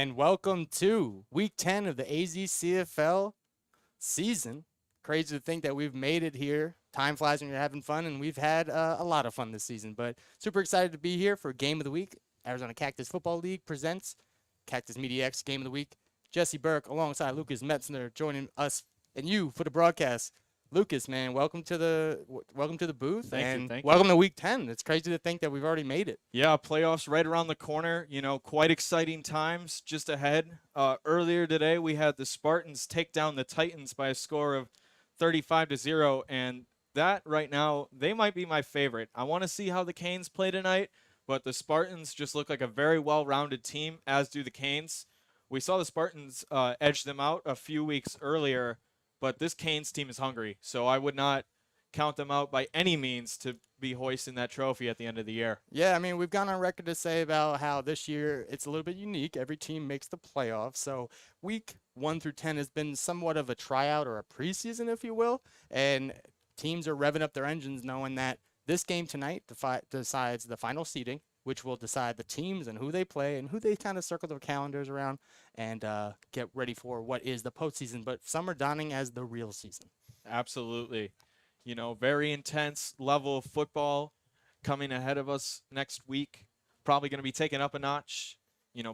and welcome to Week 10 of the AZCFL season. Crazy to think that we've made it here. Time flies when you're having fun, and we've had a lot of fun this season. But super excited to be here for Game of the Week. Arizona Cactus Football League presents Cactus Media X Game of the Week. Jesse Burke alongside Lucas Metzner joining us and you for the broadcast. Lucas, man, welcome to the booth. Thank you. Welcome to Week 10. It's crazy to think that we've already made it. Yeah, playoffs right around the corner. Quite exciting times just ahead. Earlier today, we had the Spartans take down the Titans by a score of 35-0, and that right now, they might be my favorite. I want to see how the Canes play tonight, but the Spartans just look like a very well-rounded team, as do the Canes. We saw the Spartans edge them out a few weeks earlier, but this Canes team is hungry, so I would not count them out by any means to be hoisting that trophy at the end of the year. Yeah, I mean, we've gone on record to say about how this year it's a little bit unique. Every team makes the playoffs, so week 1 through 10 has been somewhat of a tryout or a preseason, if you will, and teams are revving up their engines knowing that this game tonight decides the final seeding, which will decide the teams and who they play and who they kind of circle their calendars around and get ready for what is the postseason. But some are donning as the real season. Absolutely. Very intense level of football coming ahead of us next week. Probably going to be taken up a notch.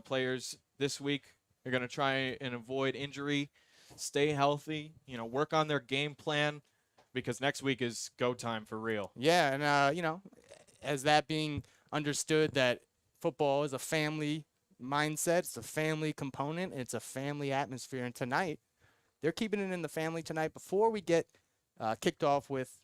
Players this week are going to try and avoid injury, stay healthy, work on their game plan because next week is go time for real. Yeah, and, as that being understood that football is a family mindset, it's a family component, it's a family atmosphere. And tonight, they're keeping it in the family tonight before we get kicked off with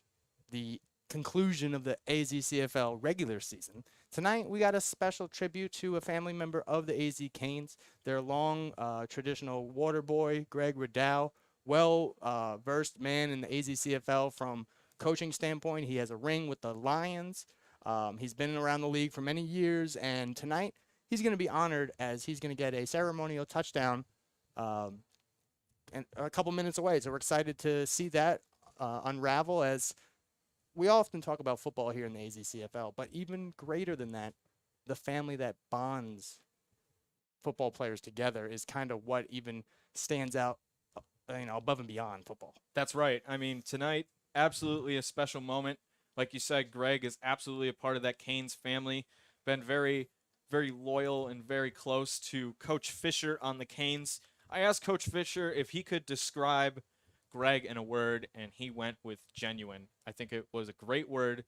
the conclusion of the AZCFL regular season. Tonight, we got a special tribute to a family member of the AZ Canes, their long traditional water boy, Greg Riddell, versed man in the AZCFL from coaching standpoint. He has a ring with the Lions. He's been around the league for many years, and tonight he's going to be honored as he's going to get a ceremonial touchdown and a couple minutes away. So we're excited to see that unravel, as we often talk about football here in the AZCFL, but even greater than that, the family that bonds football players together is kind of what even stands out, above and beyond football. That's right. I mean, tonight, absolutely a special moment. Like you said, Greg is absolutely a part of that Canes family. Been very, very loyal and very close to Coach Fisher on the Canes. I asked Coach Fisher if he could describe Greg in a word, and he went with genuine. I think it was a great word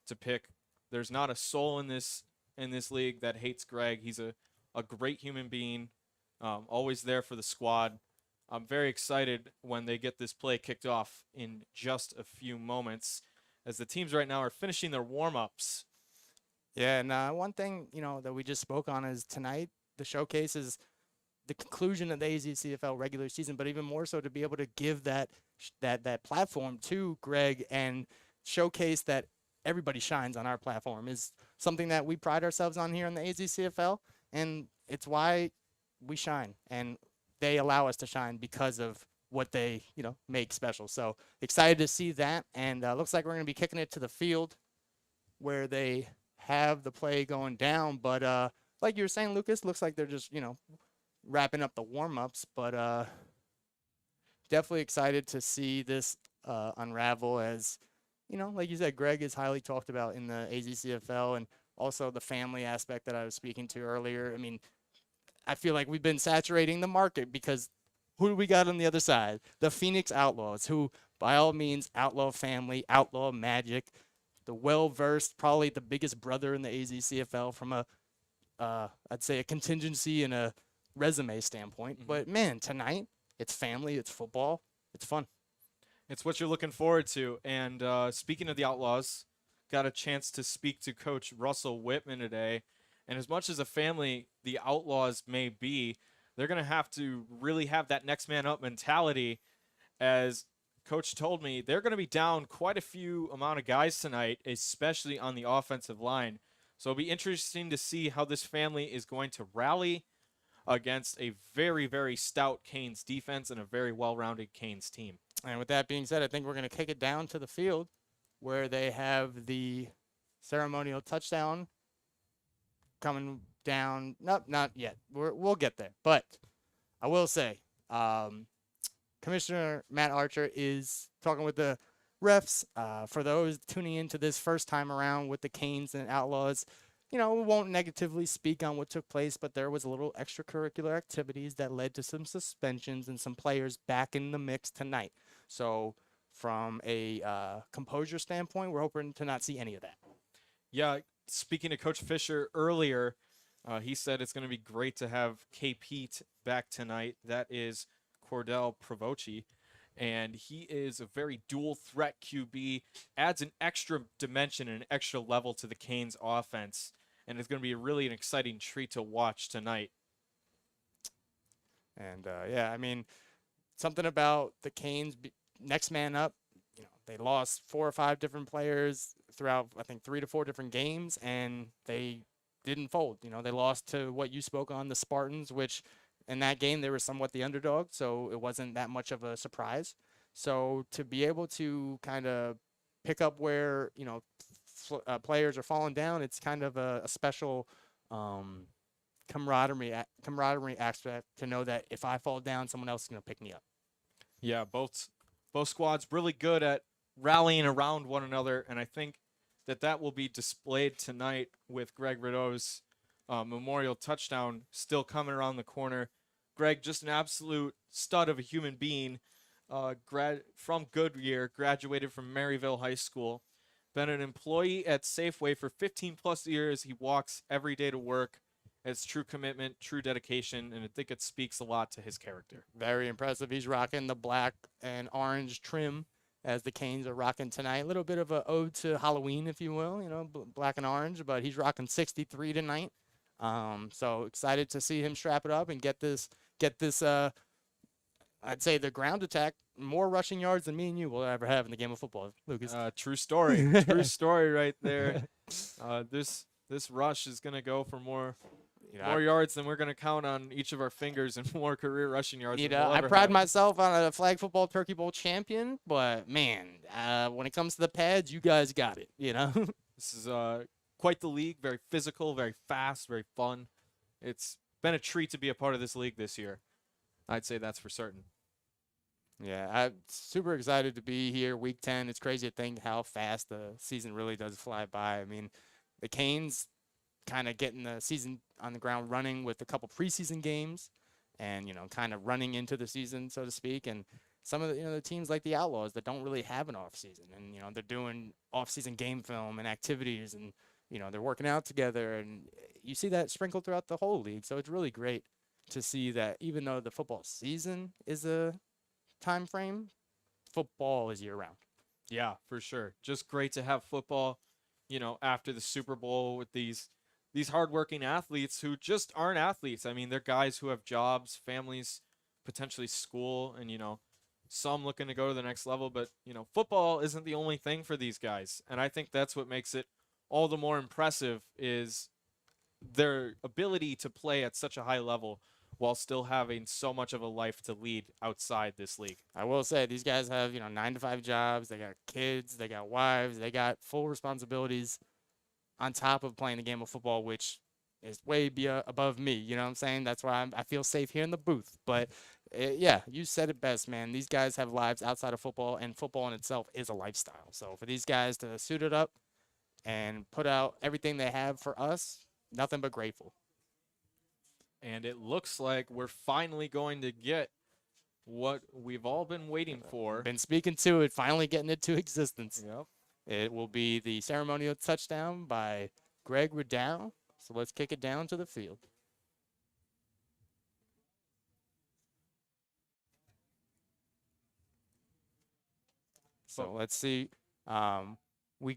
to pick. There's not a soul in this league that hates Greg. He's a great human being, always there for the squad. I'm very excited when they get this play kicked off in just a few moments, as the teams right now are finishing their warm-ups. Yeah, and one thing, that we just spoke on is tonight, the showcase is the conclusion of the AZCFL regular season, but even more so to be able to give that platform to Greg and showcase that everybody shines on our platform is something that we pride ourselves on here in the AZCFL, and it's why we shine, and they allow us to shine because of what they, make special. So excited to see that, and looks like we're going to be kicking it to the field where they have the play going down. But like you were saying, Lucas, looks like they're just, wrapping up the warm-ups. But definitely excited to see this unravel as, like you said, Greg is highly talked about in the AZCFL, and also the family aspect that I was speaking to earlier. I mean, I feel like we've been saturating the market because who do we got on the other side? The Phoenix Outlaws, who, by all means, outlaw family, outlaw magic, the well-versed, probably the biggest brother in the AZCFL from I'd say a contingency and a resume standpoint. Mm-hmm. But, man, tonight, it's family, it's football, it's fun. It's what you're looking forward to. And speaking of the Outlaws, got a chance to speak to Coach Russell Whitman today. And as much as a family the Outlaws may be, they're going to have to really have that next man up mentality. As Coach told me, they're going to be down quite a few amount of guys tonight, especially on the offensive line. So it'll be interesting to see how this family is going to rally against a very, very stout Canes defense and a very well-rounded Canes team. And with that being said, I think we're going to kick it down to the field where they have the ceremonial touchdown coming down. Nope, not yet. We'll get there. But I will say, Commissioner Matt Archer is talking with the refs. For those tuning into this first time around with the Canes and Outlaws, we won't negatively speak on what took place, but there was a little extracurricular activities that led to some suspensions and some players back in the mix tonight. So from a composure standpoint, we're hoping to not see any of that. Yeah, speaking to Coach Fisher earlier, he said it's going to be great to have KP back tonight. That is Cordell Provoci, and he is a very dual threat QB, adds an extra dimension and an extra level to the Canes offense, and it's going to be really an exciting treat to watch tonight. And yeah, I mean, something about the Canes next man up. They lost 4 or 5 different players throughout, I think, 3 to 4 different games, and they didn't fold. They lost to what you spoke on, the Spartans, which in that game they were somewhat the underdog, so it wasn't that much of a surprise. So to be able to kind of pick up where players are falling down, it's kind of a special camaraderie aspect to know that if I fall down, someone else is going to pick me up. Yeah, both squads really good at rallying around one another, and I think that will be displayed tonight with Greg Rideau's memorial touchdown still coming around the corner. Greg, just an absolute stud of a human being, from Goodyear, graduated from Maryville High School, been an employee at Safeway for 15 plus years. He walks every day to work. It's true commitment, true dedication, and I think it speaks a lot to his character. Very impressive. He's rocking the black and orange trim as the Canes are rocking tonight. A little bit of a ode to Halloween, if you will, black and orange, but he's rocking 63 tonight. So excited to see him strap it up and get this, I'd say the ground attack, more rushing yards than me and you will ever have in the game of football, Lucas. True story. True story right there. This rush is going to go for more yards than we're going to count on each of our fingers, and more career rushing yards. I pride myself on a flag football Turkey Bowl champion, but man, when it comes to the pads, you guys got it. This is quite the league. Very physical, very fast, very fun. It's been a treat to be a part of this league this year. I'd say that's for certain. Yeah, I'm super excited to be here. Week 10. It's crazy to think how fast the season really does fly by. I mean, the Canes kind of getting the season on the ground running with a couple preseason games and, kind of running into the season, so to speak. And some of the teams like the Outlaws that don't really have an off season, and, they're doing off-season game film and activities, and, they're working out together, and you see that sprinkled throughout the whole league. So it's really great to see that even though the football season is a time frame, football is year round. Yeah, for sure. Just great to have football, after the Super Bowl with these hardworking athletes who just aren't athletes. I mean, they're guys who have jobs, families, potentially school, and, some looking to go to the next level. But, football isn't the only thing for these guys. And I think that's what makes it all the more impressive, is their ability to play at such a high level while still having so much of a life to lead outside this league. I will say these guys have, 9-to-5 jobs. They got kids. They got wives. They got full responsibilities on top of playing the game of football, which is way above me. You know what I'm saying? That's why I feel safe here in the booth. But, yeah, you said it best, man. These guys have lives outside of football, and football in itself is a lifestyle. So for these guys to suit it up and put out everything they have for us, nothing but grateful. And it looks like we're finally going to get what we've all been waiting for. Been speaking to it, finally getting it to existence. Yep. It will be the ceremonial touchdown by Greg Rideau. So let's kick it down to the field. So let's see. We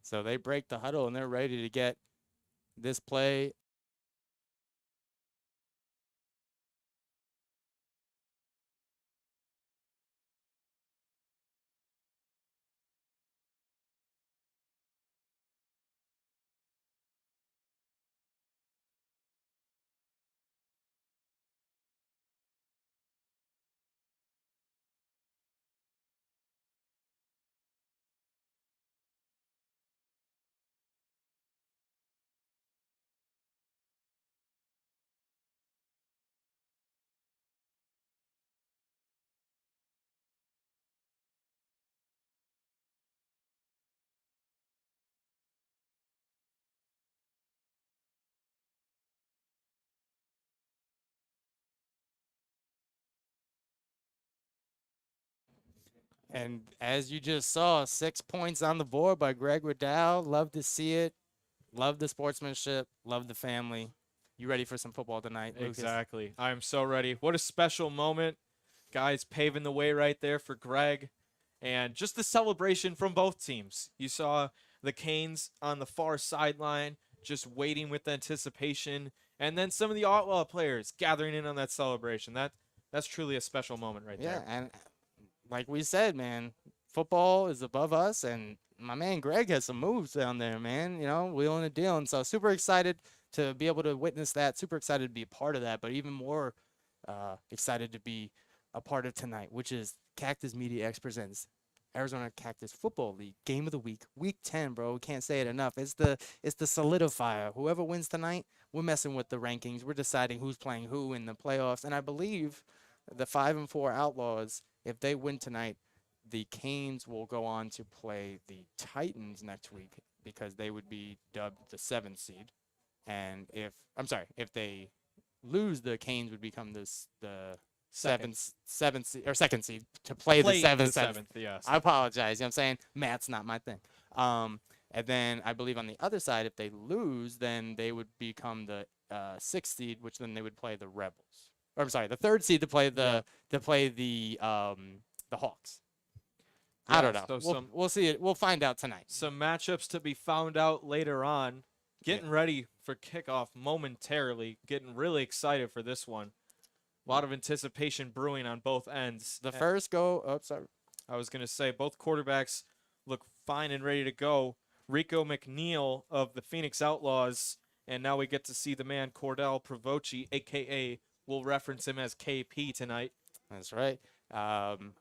So they break the huddle, and they're ready to get this play. And as you just saw, 6 points on the board by Greg Riddell. Love to see it. Love the sportsmanship. Love the family. You ready for some football tonight, Lucas? Exactly. I'm so ready. What a special moment. Guys paving the way right there for Greg. And just the celebration from both teams. You saw the Canes on the far sideline just waiting with anticipation. And then some of the Outlaw players gathering in on that celebration. That's truly a special moment right there. Yeah, and like we said, man, football is above us, and my man Greg has some moves down there, man. You know, wheeling and dealing. So super excited to be able to witness that. Super excited to be a part of that, but even more excited to be a part of tonight, which is Cactus Media X presents Arizona Cactus Football League Game of the Week, Week 10, bro. We can't say it enough. It's the solidifier. Whoever wins tonight, we're messing with the rankings. We're deciding who's playing who in the playoffs, and I believe the 5-4 Outlaws, if they win tonight, the Canes will go on to play the Titans next week because they would be dubbed the 7th seed. And if they lose, the Canes would become the seventh seed or second seed to play the seventh. Yes. I apologize. You know what I'm saying? Math's not my thing. And then I believe on the other side, if they lose, then they would become the 6th seed, which then they would play the Rebels. Or I'm sorry, the 3rd seed to play the Hawks. I don't know. So We'll see it. We'll find out tonight. Some matchups to be found out later on. Getting ready for kickoff momentarily. Getting really excited for this one. A lot of anticipation brewing on both ends. The first go. Oh, sorry. I was going to say both quarterbacks look fine and ready to go. Rico McNeil of the Phoenix Outlaws, and now we get to see the man Cordell Provoci, a.k.a. we'll reference him as KP tonight. That's right.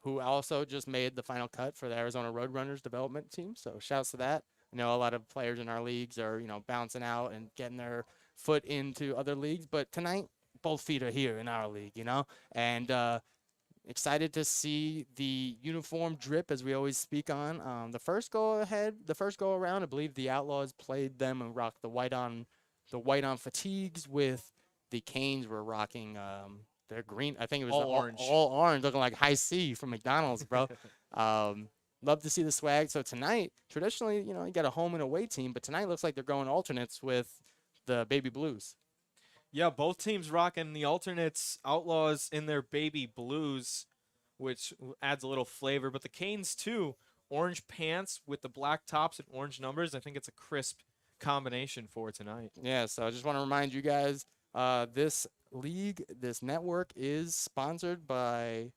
Who also just made the final cut for the Arizona Roadrunners development team. So shouts to that. I know a lot of players in our leagues are, bouncing out and getting their foot into other leagues. But tonight, both feet are here in our league, and excited to see the uniform drip, as we always speak on. The first go around, I believe the Outlaws played them and rocked the white on fatigues, with the Canes were rocking their green. I think it was all orange, looking like High C from McDonald's, bro. Love to see the swag. So tonight, traditionally, you got a home and away team, but tonight looks like they're going alternates with the Baby Blues. Yeah, both teams rocking the alternates. Outlaws in their baby blues, which adds a little flavor. But the Canes, too, orange pants with the black tops and orange numbers. I think it's a crisp combination for tonight. Yeah, so I just want to remind you guys, this league, this network is sponsored by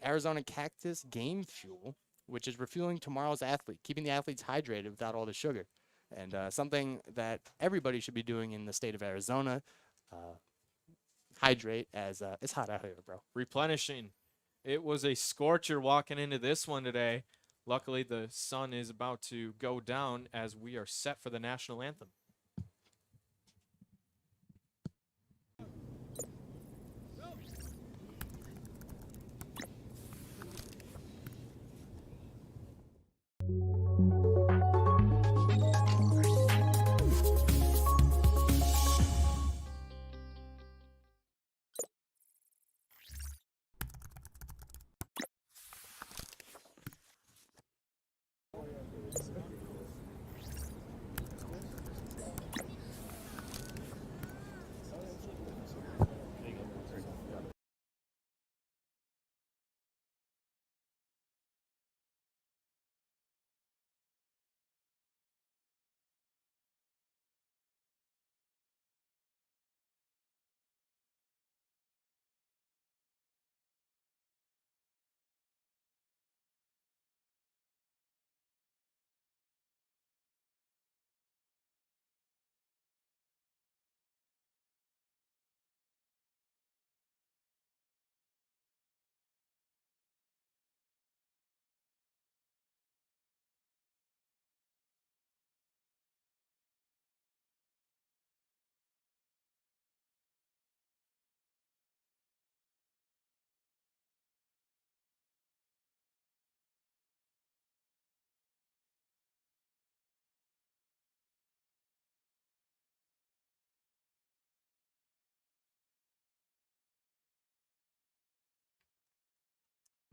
Arizona Cactus Game Fuel, which is refueling tomorrow's athlete, keeping the athletes hydrated without all the sugar. And something that everybody should be doing in the state of Arizona, hydrate, as it's hot out here, bro. Replenishing. It was a scorcher walking into this one today. Luckily, the sun is about to go down as we are set for the national anthem.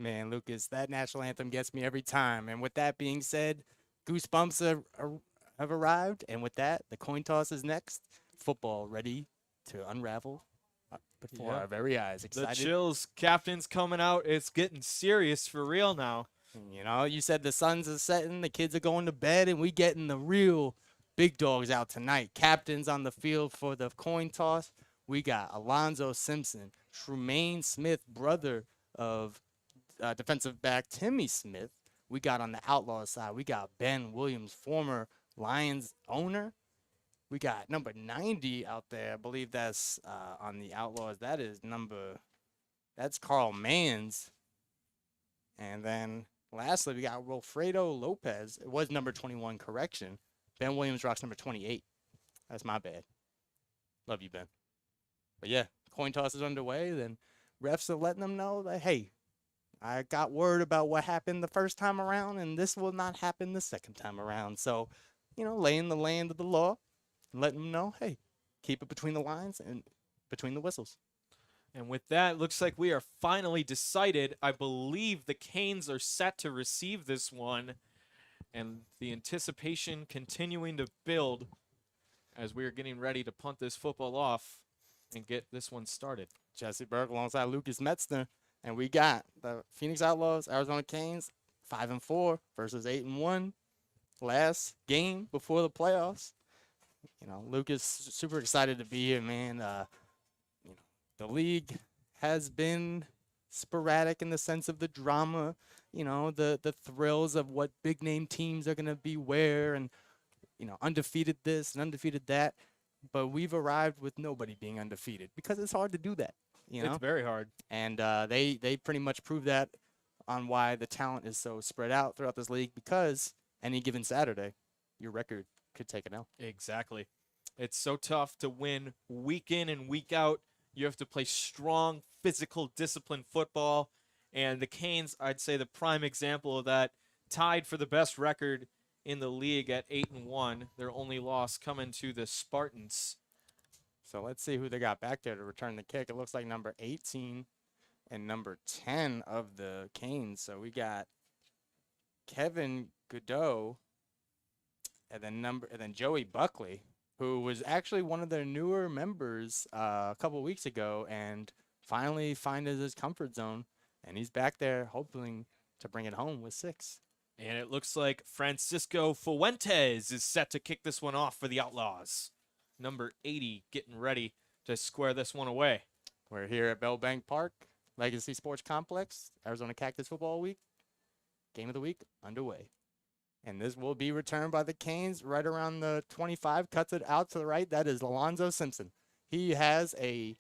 Man, Lucas, that national anthem gets me every time. And with that being said, goosebumps have arrived. And with that, the coin toss is next. Football ready to unravel before Yeah. our very eyes. The Excited. chills, captain's coming out. It's getting serious for real now. You know, you said the sun's are setting, the kids are going to bed, and we getting the real big dogs out tonight. Captains on the field for the coin toss. We got Alonzo Simpson, Trumaine Smith, brother of defensive back Timmy Smith. We got on the Outlaws side, we got Ben Williams, former Lions owner. We got number 90 out there. I believe that's on the Outlaws. That's Carl Mans. And then lastly, we got Wilfredo Lopez. It was number 21, correction. Ben Williams rocks number 28. That's my bad. Love you, Ben. But yeah, coin toss is underway. Then refs are letting them know that, hey, I got word about what happened the first time around, and this will not happen the second time around. So, you know, laying the land of the law and letting them know, hey, keep it between the lines and between the whistles. And with that, looks like we are finally decided. I believe the Canes are set to receive this one. And the anticipation continuing to build as we are getting ready to punt this football off and get this one started. Jesse Burke alongside Lucas Metzner. And we got the Phoenix Outlaws, Arizona Canes, 5-4 versus 8-1. Last game before the playoffs. You know, Lucas, super excited to be here, man. You know, the league has been sporadic in the sense of the drama, you know, the thrills of what big name teams are going to be where, and, you know, undefeated this and undefeated that. But we've arrived with nobody being undefeated because it's hard to do that. You know? It's very hard. And they pretty much prove that on why the talent is so spread out throughout this league, because any given Saturday, your record could take an L. Exactly. It's so tough to win week in and week out. You have to play strong, physical, disciplined football. And the Canes, I'd say the prime example of that, tied for the best record in the league at 8-1. Their only loss coming to the Spartans. So let's see who they got back there to return the kick. It looks like number 18 and number 10 of the Canes. So we got Kevin GOW and then Joey Buckley, who was actually one of their newer members a couple weeks ago and finally finding his comfort zone. And he's back there hoping to bring it home with 6. And it looks like Francisco Fuentes is set to kick this one off for the Outlaws. Number 80 getting ready to square this one away. We're here at Bell Bank Park, Legacy Sports Complex, Arizona Cactus Football Week. Game of the week underway. And this will be returned by the Canes right around the 25, cuts it out to the right. That is Alonzo Simpson. He has a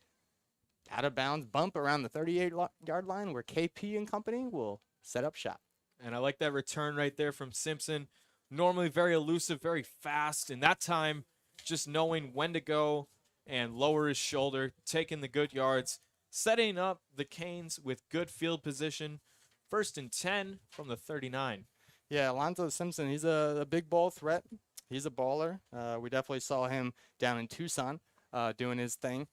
out-of-bounds bump around the 38-yard line where KP and company will set up shop. And I like that return right there from Simpson. Normally very elusive, very fast. And that time, just knowing when to go and lower his shoulder, taking the good yards, setting up the Canes with good field position. 1st and 10 from the 39. Yeah, Alonzo Simpson, he's a big ball threat. He's a baller. We definitely saw him down in Tucson doing his thing.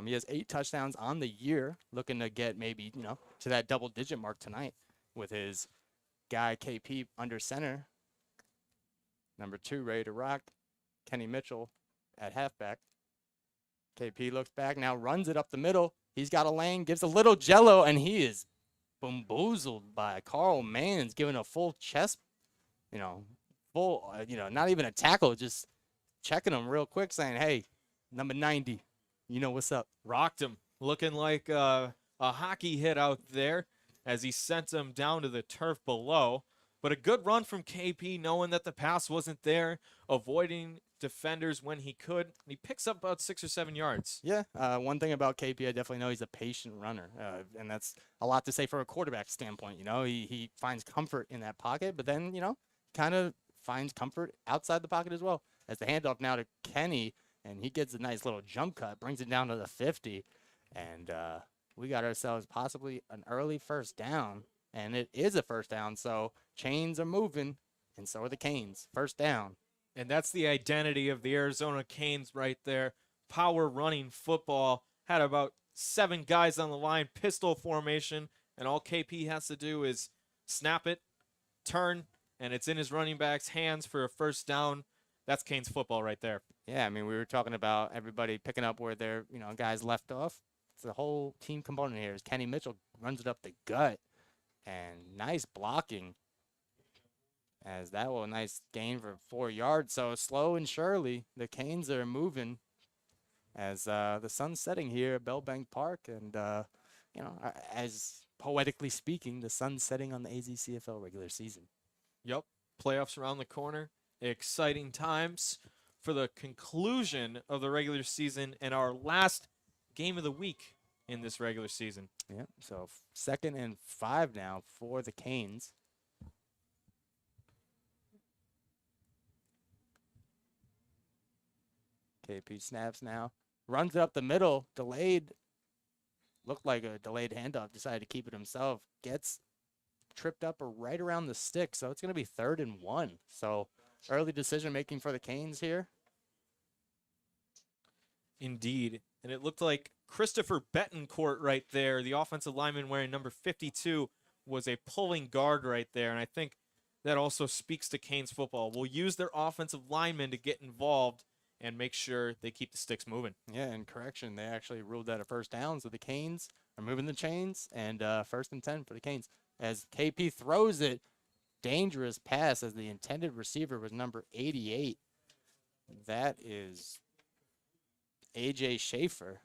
He has 8 touchdowns on the year, looking to get maybe, you know, to that double-digit mark tonight with his guy KP under center. Number 2, ready to rock. Kenny Mitchell at halfback. KP looks back, now runs it up the middle. He's got a lane, gives a little jello, and he is bamboozled by Carl Mans, giving a full chest, not even a tackle, just checking him real quick, saying, hey, number 90, you know what's up. Rocked him, looking like a hockey hit out there as he sent him down to the turf below. But a good run from KP, knowing that the pass wasn't there, avoiding defenders when he could. He picks up about 6 or 7 yards. Yeah, one thing about KP, I definitely know he's a patient runner, and that's a lot to say for a quarterback standpoint. You know, he finds comfort in that pocket, but then, you know, kind of finds comfort outside the pocket as well. As the handoff now to Kenny, and he gets a nice little jump cut, brings it down to the 50, and we got ourselves possibly an early first down, and it is a first down, so chains are moving, and so are the Canes. First down. And that's the identity of the Arizona Canes right there. Power running football. Had about 7 guys on the line, pistol formation, and all KP has to do is snap it, turn, and it's in his running back's hands for a first down. That's Canes football right there. Yeah, I mean, we were talking about everybody picking up where their, guys left off. It's the whole team component here. Is Kenny Mitchell runs it up the gut, and nice blocking. As that was a nice gain for 4 yards. So slow and surely, the Canes are moving as the sun's setting here at Bellbank Park. And, as poetically speaking, the sun's setting on the AZCFL regular season. Yep, playoffs around the corner. Exciting times for the conclusion of the regular season and our last game of the week in this regular season. Yeah, so 2nd and 5 now for the Canes. KP snaps now. Runs it up the middle. Delayed. Looked like a delayed handoff. Decided to keep it himself. Gets tripped up right around the stick. So it's going to be 3rd and 1. So early decision making for the Canes here. Indeed. And it looked like Christopher Betancourt right there, the offensive lineman wearing number 52, was a pulling guard right there. And I think that also speaks to Canes football. We'll use their offensive linemen to get involved and make sure they keep the sticks moving. Yeah, and correction, they actually ruled that a first down, so the Canes are moving the chains, and 1st and 10 for the Canes. As KP throws it, dangerous pass as the intended receiver was number 88. That is AJ Schaefer.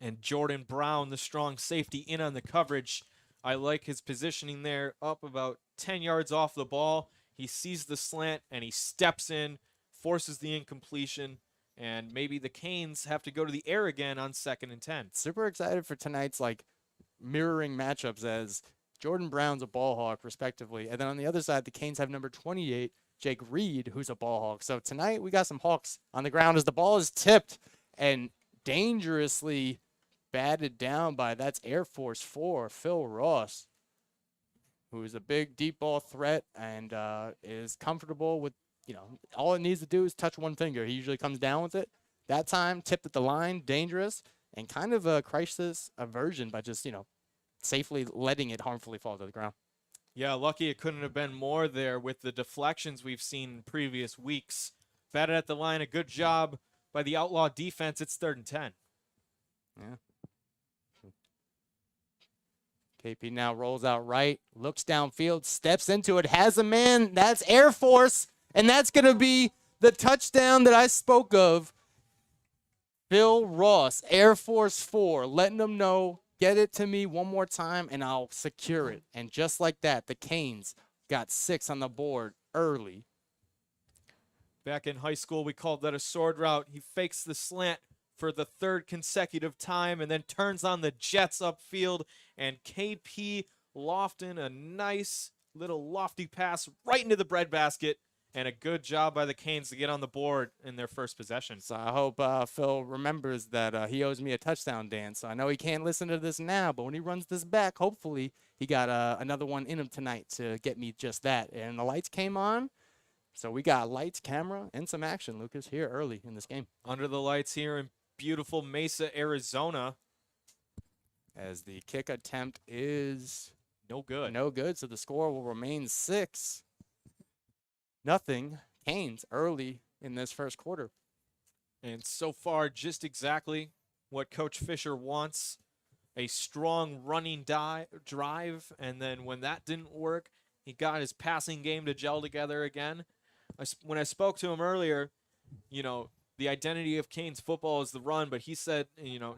And Jordan Brown, the strong safety, in on the coverage. I like his positioning there, up about 10 yards off the ball. He sees the slant, and he steps in, forces the incompletion, and maybe the Canes have to go to the air again on 2nd and 10. Super excited for tonight's mirroring matchups as Jordan Brown's a ball hawk respectively, and then on the other side the Canes have number 28 Jake Reed, who's a ball hawk. So tonight we got some hawks on the ground as the ball is tipped and dangerously batted down by, that's Air Force 4 Phil Ross, who is a big deep ball threat and is comfortable with, all it needs to do is touch one finger. He usually comes down with it. That time, tipped at the line, dangerous, and kind of a crisis aversion by just, safely letting it harmfully fall to the ground. Yeah, lucky it couldn't have been more there with the deflections we've seen in previous weeks. Batted at the line, a good job by the Outlaw defense. It's 3rd and 10. Yeah. KP now rolls out right, looks downfield, steps into it, has a man. That's Air Force. And that's going to be the touchdown that I spoke of. Phil Ross, Air Force 4, letting them know, get it to me one more time and I'll secure it. And just like that, the Canes got 6 on the board early. Back in high school, we called that a sword route. He fakes the slant for the 3rd consecutive time and then turns on the jets upfield. And KP lofting a nice little lofty pass right into the breadbasket. And a good job by the Canes to get on the board in their first possession. So I hope Phil remembers that he owes me a touchdown dance. So I know he can't listen to this now, but when he runs this back, hopefully he got another one in him tonight to get me just that. And the lights came on. So we got lights, camera, and some action, Lucas, here early in this game. Under the lights here in beautiful Mesa, Arizona. As the kick attempt is no good. No good. So the score will remain 6-0. Canes early in this first quarter. And so far, just exactly what Coach Fisher wants. A strong running drive. And then when that didn't work, he got his passing game to gel together again. When I spoke to him earlier, the identity of Canes football is the run. But he said,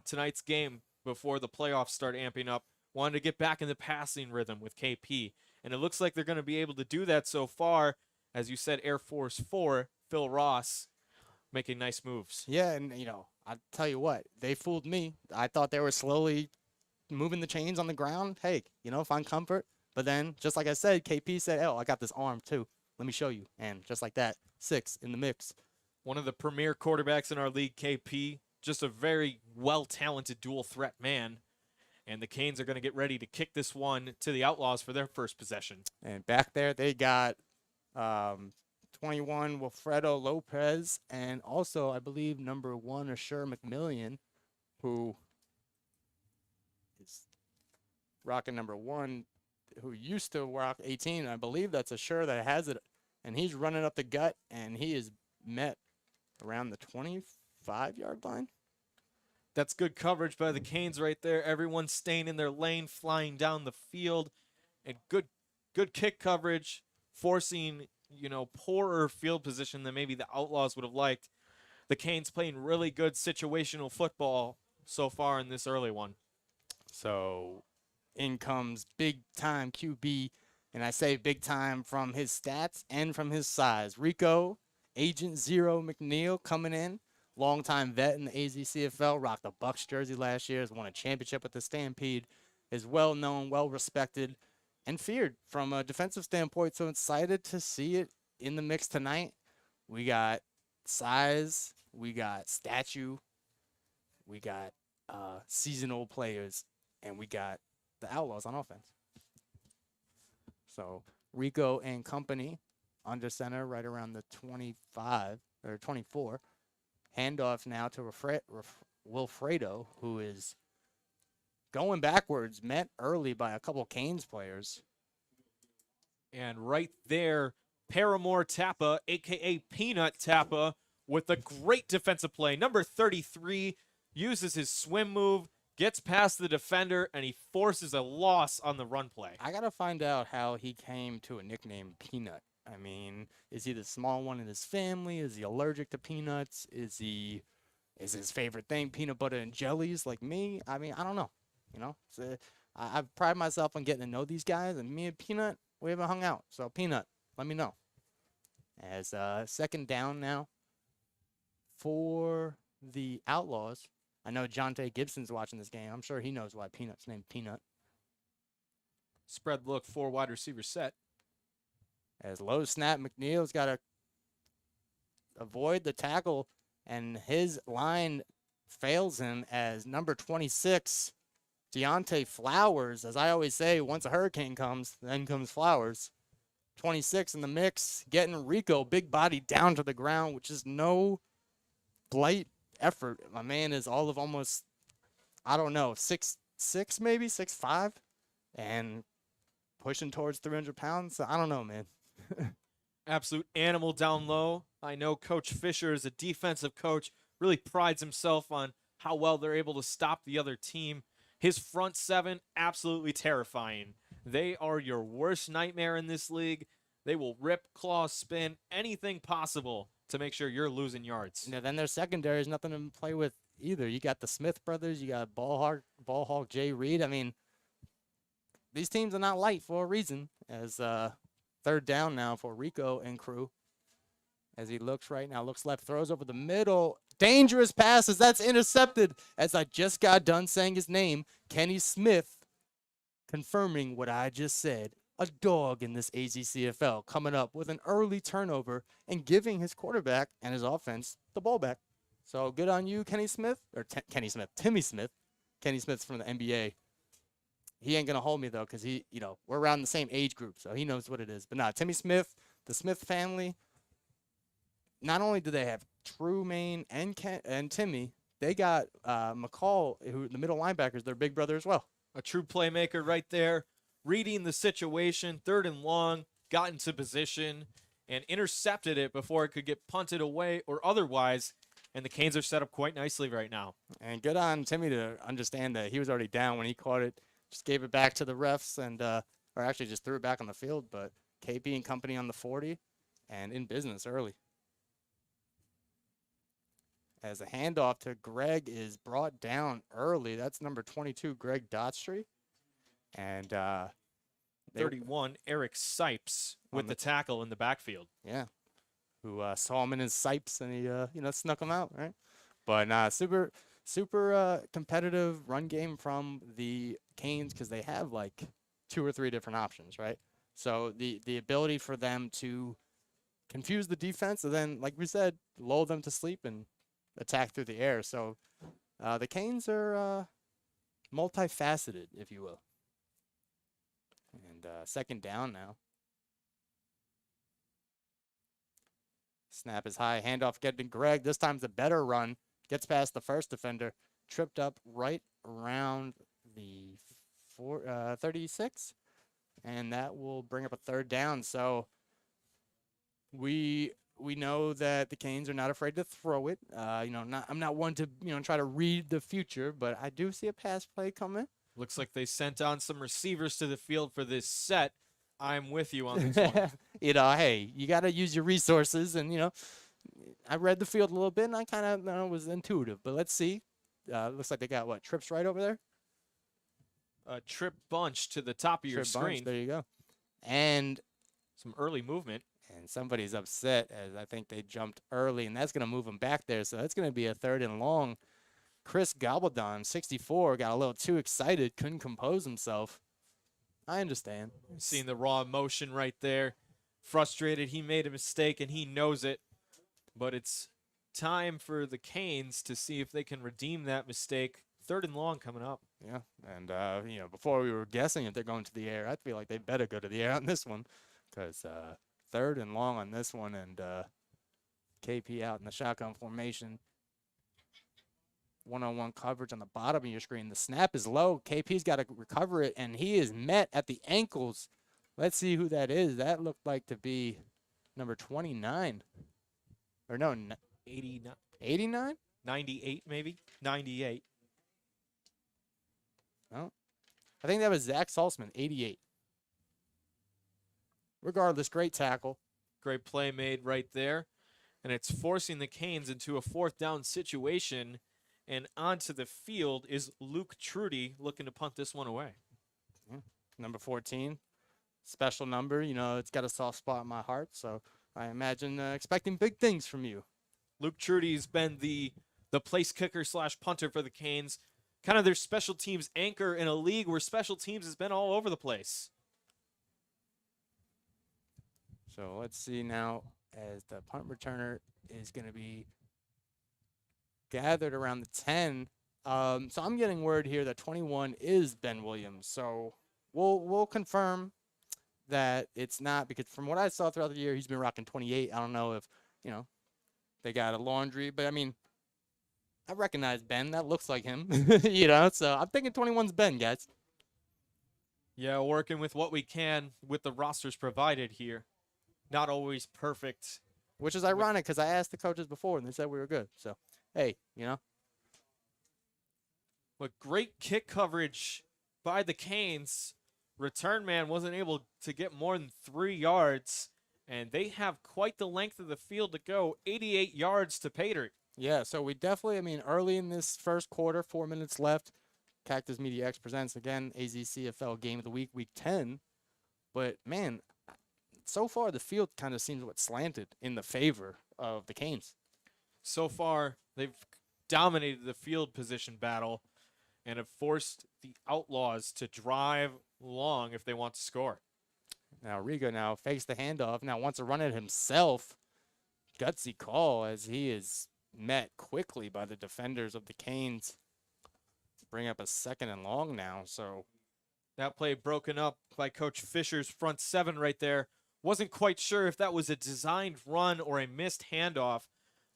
tonight's game before the playoffs start amping up, wanted to get back in the passing rhythm with KP. And it looks like they're going to be able to do that so far. As you said, Air Force 4, Phil Ross, making nice moves. Yeah, and, I'll tell you what, they fooled me. I thought they were slowly moving the chains on the ground. Hey, find comfort. But then, just like I said, KP said, I got this arm too. Let me show you. And just like that, 6 in the mix. One of the premier quarterbacks in our league, KP, just a very well-talented dual-threat man. And the Canes are going to get ready to kick this one to the Outlaws for their first possession. And back there, they got 21 Wilfredo Lopez, and also I believe number 1 Assure McMillian, who is rocking number 1, who used to rock 18. I believe that's a shirt that has it, and he's running up the gut, and he is met around the 25-yard line. That's good coverage by the Canes right there. Everyone staying in their lane, flying down the field, and good kick coverage, forcing, poorer field position than maybe the Outlaws would have liked. The Canes playing really good situational football so far in this early one. So in comes big-time QB, and I say big-time from his stats and from his size. Rico, Agent Zero McNeil coming in. Longtime vet in the AZCFL, rocked a Bucks jersey last year, has won a championship with the Stampede, is well-known, well-respected, and feared from a defensive standpoint. So excited to see it in the mix tonight. We got size, we got statue, we got seasonal players, and we got the Outlaws on offense. So Rico and company under center right around the 25 or 24. Handoff now to Wilfredo, who is going backwards, met early by a couple Canes players. And right there, Paramore Tappa, a.k.a. Peanut Tappa, with a great defensive play. Number 33 uses his swim move, gets past the defender, and he forces a loss on the run play. I got to find out how he came to a nickname Peanut. I mean, is he the small one in his family? Is he allergic to peanuts? Is his favorite thing peanut butter and jellies like me? I mean, I don't know. So I pride myself on getting to know these guys, and me and Peanut, we haven't hung out. So Peanut, let me know. As second down now for the Outlaws. I know Jonte Gibson's watching this game. I'm sure he knows why Peanut's named Peanut. Spread look, 4 wide receiver set. As low snap, McNeil's got to avoid the tackle, and his line fails him as number 26, Deontay Flowers. As I always say, once a hurricane comes, then comes Flowers. 26 in the mix, getting Rico, big body, down to the ground, which is no light effort. My man is all of almost, I don't know, 6'6", maybe 6'5", and pushing towards 300 pounds. So I don't know, man. Absolute animal down low. I know Coach Fisher is a defensive coach, really prides himself on how well they're able to stop the other team. His front seven, absolutely terrifying. They are your worst nightmare in this league. They will rip, claw, spin, anything possible to make sure you're losing yards. Then their secondary is nothing to play with either. You got the Smith brothers, you got ball hawk Jay Reed. I mean, these teams are not light for a reason. As third down now for Rico and crew. As he looks right now, looks left, throws over the middle. Dangerous passes. That's intercepted. As I just got done saying his name, Kenny Smith, confirming what I just said. A dog in this AZCFL coming up with an early turnover and giving his quarterback and his offense the ball back. So good on you, Timmy Smith. Kenny Smith's from the NBA. He ain't going to hold me, though, because we're around the same age group, so he knows what it is. But nah, Timmy Smith, the Smith family, not only do they have Trumaine and Timmy, they got McCall, who the middle linebackers, their big brother as well. A true playmaker right there, reading the situation, 3rd and long, got into position, and intercepted it before it could get punted away or otherwise, and the Canes are set up quite nicely right now. And good on Timmy to understand that he was already down when he caught it. Just gave it back to the refs and, or actually just threw it back on the field. But KP and company on the 40 and in business early. As a handoff to Greg is brought down early. That's number 22, Greg Dotstry. And 31, Eric Sipes with the tackle in the backfield. Yeah. Who saw him in his sipes and he, snuck him out, right? But super competitive run game from the Canes because they have like 2 or 3 different options, right? So the ability for them to confuse the defense and then, like we said, lull them to sleep and attack through the air. So the Canes are multifaceted, if you will. And second down now. Snap is high. Handoff getting Greg. This time's a better run. Gets past the first defender. Tripped up right around the 36, and that will bring up a third down. So we know that the Canes are not afraid to throw it. I'm not one to try to read the future, but I do see a pass play coming. Looks like they sent on some receivers to the field for this set. I'm with you on this one. Hey, you got to use your resources, and I read the field a little bit, and I kind of was intuitive. But let's see. Looks like they got trips right over there. A trip bunch to the top of your screen. Bunch, there you go. And some early movement. And somebody's upset as I think they jumped early, and that's going to move them back there. So that's going to be a 3rd and long. Chris Gobbledon, 64, got a little too excited, couldn't compose himself. I understand. Seeing the raw emotion right there. Frustrated, he made a mistake, and he knows it. But it's time for the Canes to see if they can redeem that mistake. 3rd and long coming up. Yeah, and, before we were guessing if they're going to the air, I feel like they better go to the air on this one because 3rd and long on this one, and KP out in the shotgun formation. One-on-one coverage on the bottom of your screen. The snap is low. KP's got to recover it, and he is met at the ankles. Let's see who that is. That looked like to be number 29. Or no, 89. 89? 98 maybe? 98. No. I think that was Zach Salzman, 88. Regardless, great tackle. Great play made right there. And it's forcing the Canes into a 4th down situation. And onto the field is Luke Trudy looking to punt this one away. Number 14. Special number. It's got a soft spot in my heart. So I imagine expecting big things from you. Luke Trudy's been the place kicker / punter for the Canes. Kind of their special teams anchor in a league where special teams has been all over the place. So let's see now as the punt returner is going to be gathered around the 10. So I'm getting word here that 21 is Ben Williams. So we'll confirm that it's not, because from what I saw throughout the year, he's been rocking 28. I don't know if, they got a laundry, but I mean, I recognize Ben. That looks like him, so I'm thinking 21's Ben, guys. Yeah, working with what we can with the rosters provided here. Not always perfect. Which is ironic because I asked the coaches before and they said we were good. So, hey, But great kick coverage by the Canes. Return man wasn't able to get more than 3 yards. And they have quite the length of the field to go. 88 yards to pay dirt. Yeah, so we definitely, early in this first quarter, 4 minutes left. Cactus Media X presents, again, AZCFL Game of the Week, Week 10. But, man, so far the field kind of seems slanted in the favor of the Canes. So far, they've dominated the field position battle and have forced the Outlaws to drive long if they want to score. Now Rigo now fakes the handoff. Now wants to run it himself. Gutsy call as he is met quickly by the defenders of the Canes. Bring up a 2nd and long now. So that play broken up by Coach Fisher's front 7 right there. Wasn't quite sure if that was a designed run or a missed handoff,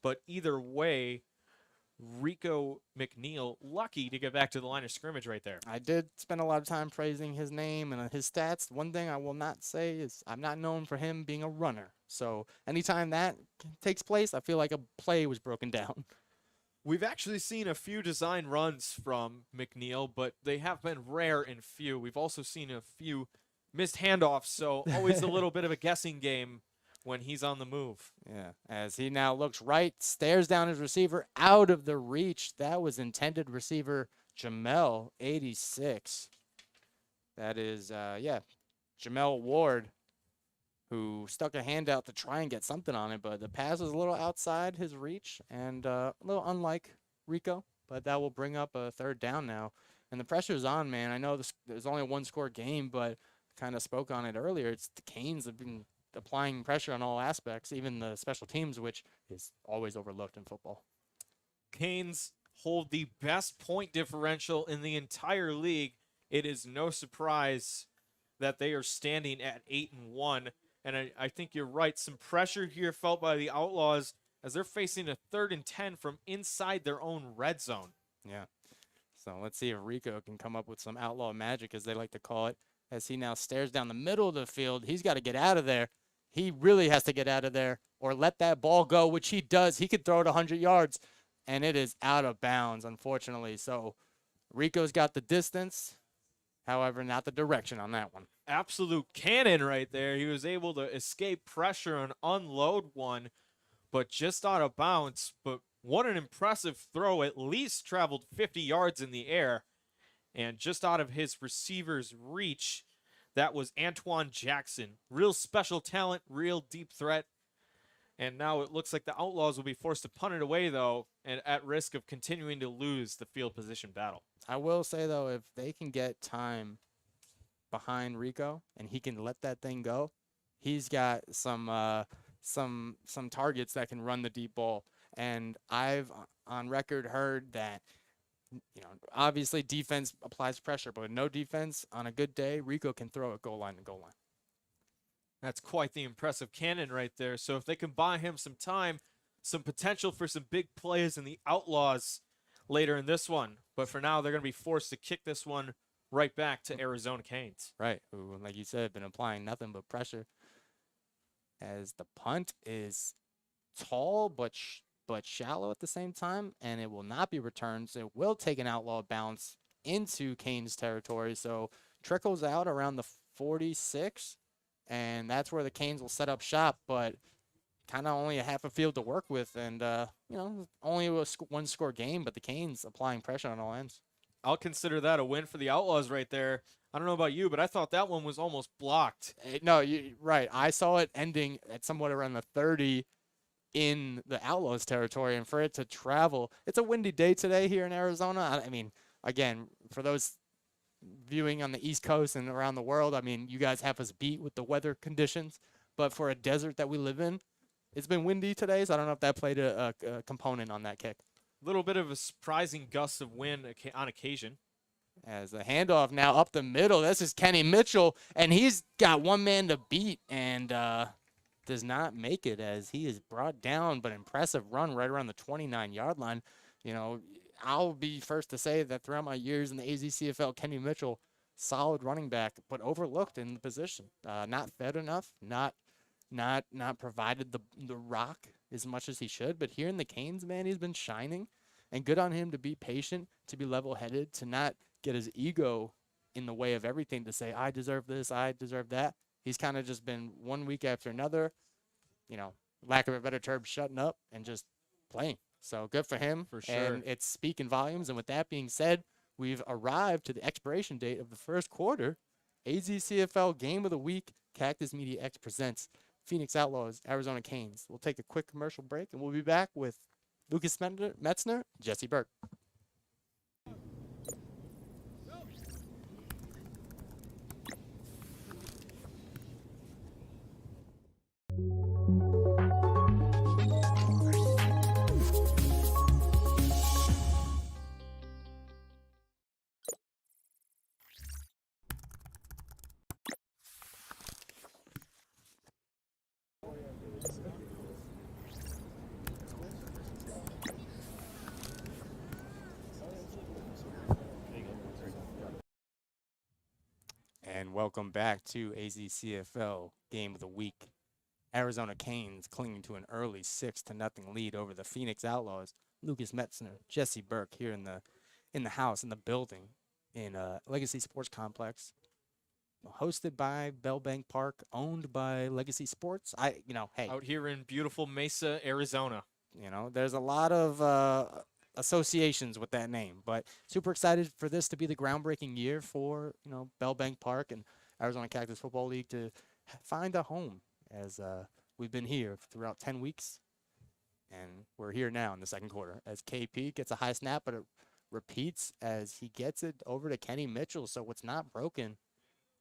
but either way, Rico McNeil lucky to get back to the line of scrimmage right there. I did spend a lot of time praising his name and his stats. One thing I will not say is I'm not known for him being a runner. So anytime that takes place, I feel like a play was broken down. We've actually seen a few design runs from McNeil, but they have been rare and few. We've also seen a few missed handoffs, so always a little bit of a guessing game when he's on the move. Yeah, as he now looks right, stares down his receiver out of the reach. That was intended receiver Jamel, 86. That is, Jamel Ward, who stuck a hand out to try and get something on it, but the pass was a little outside his reach and a little unlike Rico, but that will bring up a 3rd down now. And the pressure's on, man. I know there's only a 1-score game, but kind of spoke on it earlier. It's the Canes have been applying pressure on all aspects, even the special teams, which is always overlooked in football. Canes hold the best point differential in the entire league. It is no surprise that they are standing at 8-1. And I think you're right. Some pressure here felt by the Outlaws as they're facing a 3rd and 10 from inside their own red zone. Yeah. So let's see if Rico can come up with some outlaw magic, as they like to call it, as he now stares down the middle of the field. He's got to get out of there. He really has to get out of there or let that ball go, which he does. He could throw it 100 yards, and it is out of bounds, unfortunately. So Rico's got the distance, however, not the direction on that one. Absolute cannon right there. He was able to escape pressure and unload one, but just out of bounds. But what an impressive throw. At least traveled 50 yards in the air. And just out of his receiver's reach, that was Antoine Jackson. Real special talent, real deep threat. And now it looks like the Outlaws will be forced to punt it away, though, and at risk of continuing to lose the field position battle. I will say, though, if they can get time behind Rico and he can let that thing go, he's got some targets that can run the deep ball. And I've on record heard that, obviously defense applies pressure, but with no defense on a good day, Rico can throw it goal line to goal line. That's quite the impressive cannon right there. So if they can buy him some time, some potential for some big plays in the Outlaws later in this one. But for now, they're going to be forced to kick this one right back to Arizona Canes. Right, who, like you said, been applying nothing but pressure. As the punt is tall but shallow at the same time, and it will not be returned. So it will take an outlaw bounce into Canes territory. So trickles out around the 46, and that's where the Canes will set up shop. But kind of only a half a field to work with, and only a one-score game. But the Canes applying pressure on all ends. I'll consider that a win for the Outlaws right there. I don't know about you, but I thought that one was almost blocked. No, right. I saw it ending at somewhat around the 30 in the Outlaws territory, and for it to travel, it's a windy day today here in Arizona. I mean, again, for those viewing on the East Coast and around the world, I mean, you guys have us beat with the weather conditions, but for a desert that we live in, it's been windy today, so I don't know if that played a component on that kick. A little bit of a surprising gust of wind on occasion. As the handoff now up the middle, this is Kenny Mitchell, and he's got one man to beat, and does not make it as he is brought down, but impressive run right around the 29-yard line. I'll be first to say that throughout my years in the AZCFL, Kenny Mitchell, solid running back, but overlooked in the position. Not fed enough, not provided the rock as much as he should. But here in the Canes, man, he's been shining, and good on him to be patient, to be level-headed, to not get his ego in the way of everything, to say, I deserve this, I deserve that. He's kind of just been one week after another, lack of a better term, shutting up and just playing. So good for him. For sure. And it's speaking volumes. And with that being said, we've arrived to the expiration date of the first quarter. AZCFL Game of the Week, Cactus Media X presents Phoenix Outlaws, Arizona Canes. We'll take a quick commercial break, and we'll be back with Lucas Metzner, Jesse Burke. And welcome back to AZCFL Game of the Week. Arizona Canes clinging to an early 6-0 lead over the Phoenix Outlaws. Lucas Metzner, Jesse Burke here in the house, in the building, in Legacy Sports Complex, hosted by Bellbank Park, owned by Legacy Sports. Hey, Out here in beautiful Mesa, Arizona. There's a lot of associations with that name, but super excited for this to be the groundbreaking year for Bellbank Park and Arizona Cactus Football League to find a home, as we've been here throughout 10 weeks, and we're here now in the second quarter as KP gets a high snap, but it repeats as he gets it over to Kenny Mitchell. So what's not broken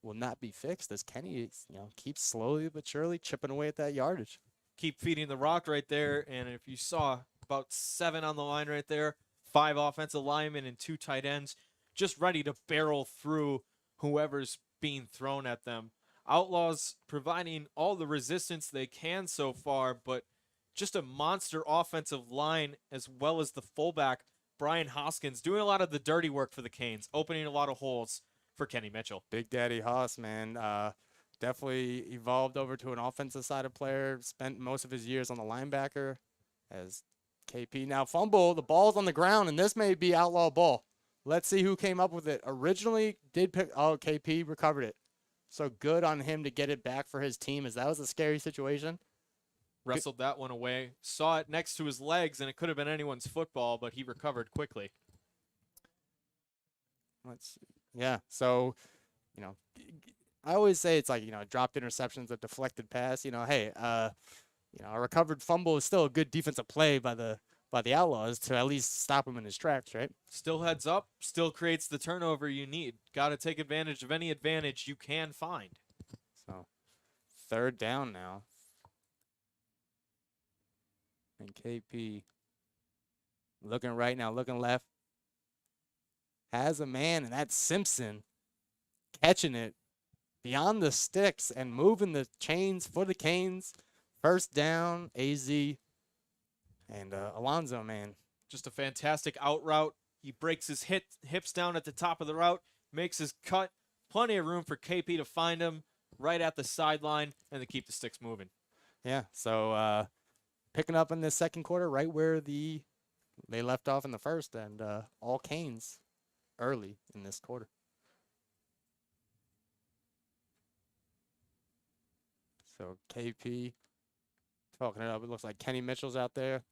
will not be fixed, as Kenny keeps slowly but surely chipping away at that yardage. Keep feeding the rock right there, and if you saw about 7 on the line right there, 5 offensive linemen and 2 tight ends, just ready to barrel through whoever's being thrown at them. Outlaws providing all the resistance they can so far, but just a monster offensive line, as well as the fullback Brian Hoskins doing a lot of the dirty work for the Canes, opening a lot of holes for Kenny Mitchell. Big Daddy Haas, man. Definitely evolved over to an offensive side of player. Spent most of his years on the linebacker as KP. Now fumble, the ball's on the ground, and this may be outlaw ball. Let's see who came up with it. Originally did pick, KP recovered it. So good on him to get it back for his team, as that was a scary situation. Wrestled that one away. Saw it next to his legs, and it could have been anyone's football, but he recovered quickly. Let's see. Yeah, so, I always say it's like, dropped interceptions, a deflected pass. Hey, a recovered fumble is still a good defensive play by the Outlaws to at least stop him in his tracks, right? Still heads up, still creates the turnover you need. Got to take advantage of any advantage you can find. So, 3rd down now. And KP looking right now, looking left. Has a man, and that's Simpson catching it beyond the sticks and moving the chains for the Canes. 1st down, AZ and Alonzo, man. Just a fantastic out route. He breaks his hips down at the top of the route, makes his cut. Plenty of room for KP to find him right at the sideline and to keep the sticks moving. Yeah, so picking up in the 2nd quarter right where they left off in the 1st, and all Canes early in this quarter. So KP talking it up. It looks like Kenny Mitchell's out there.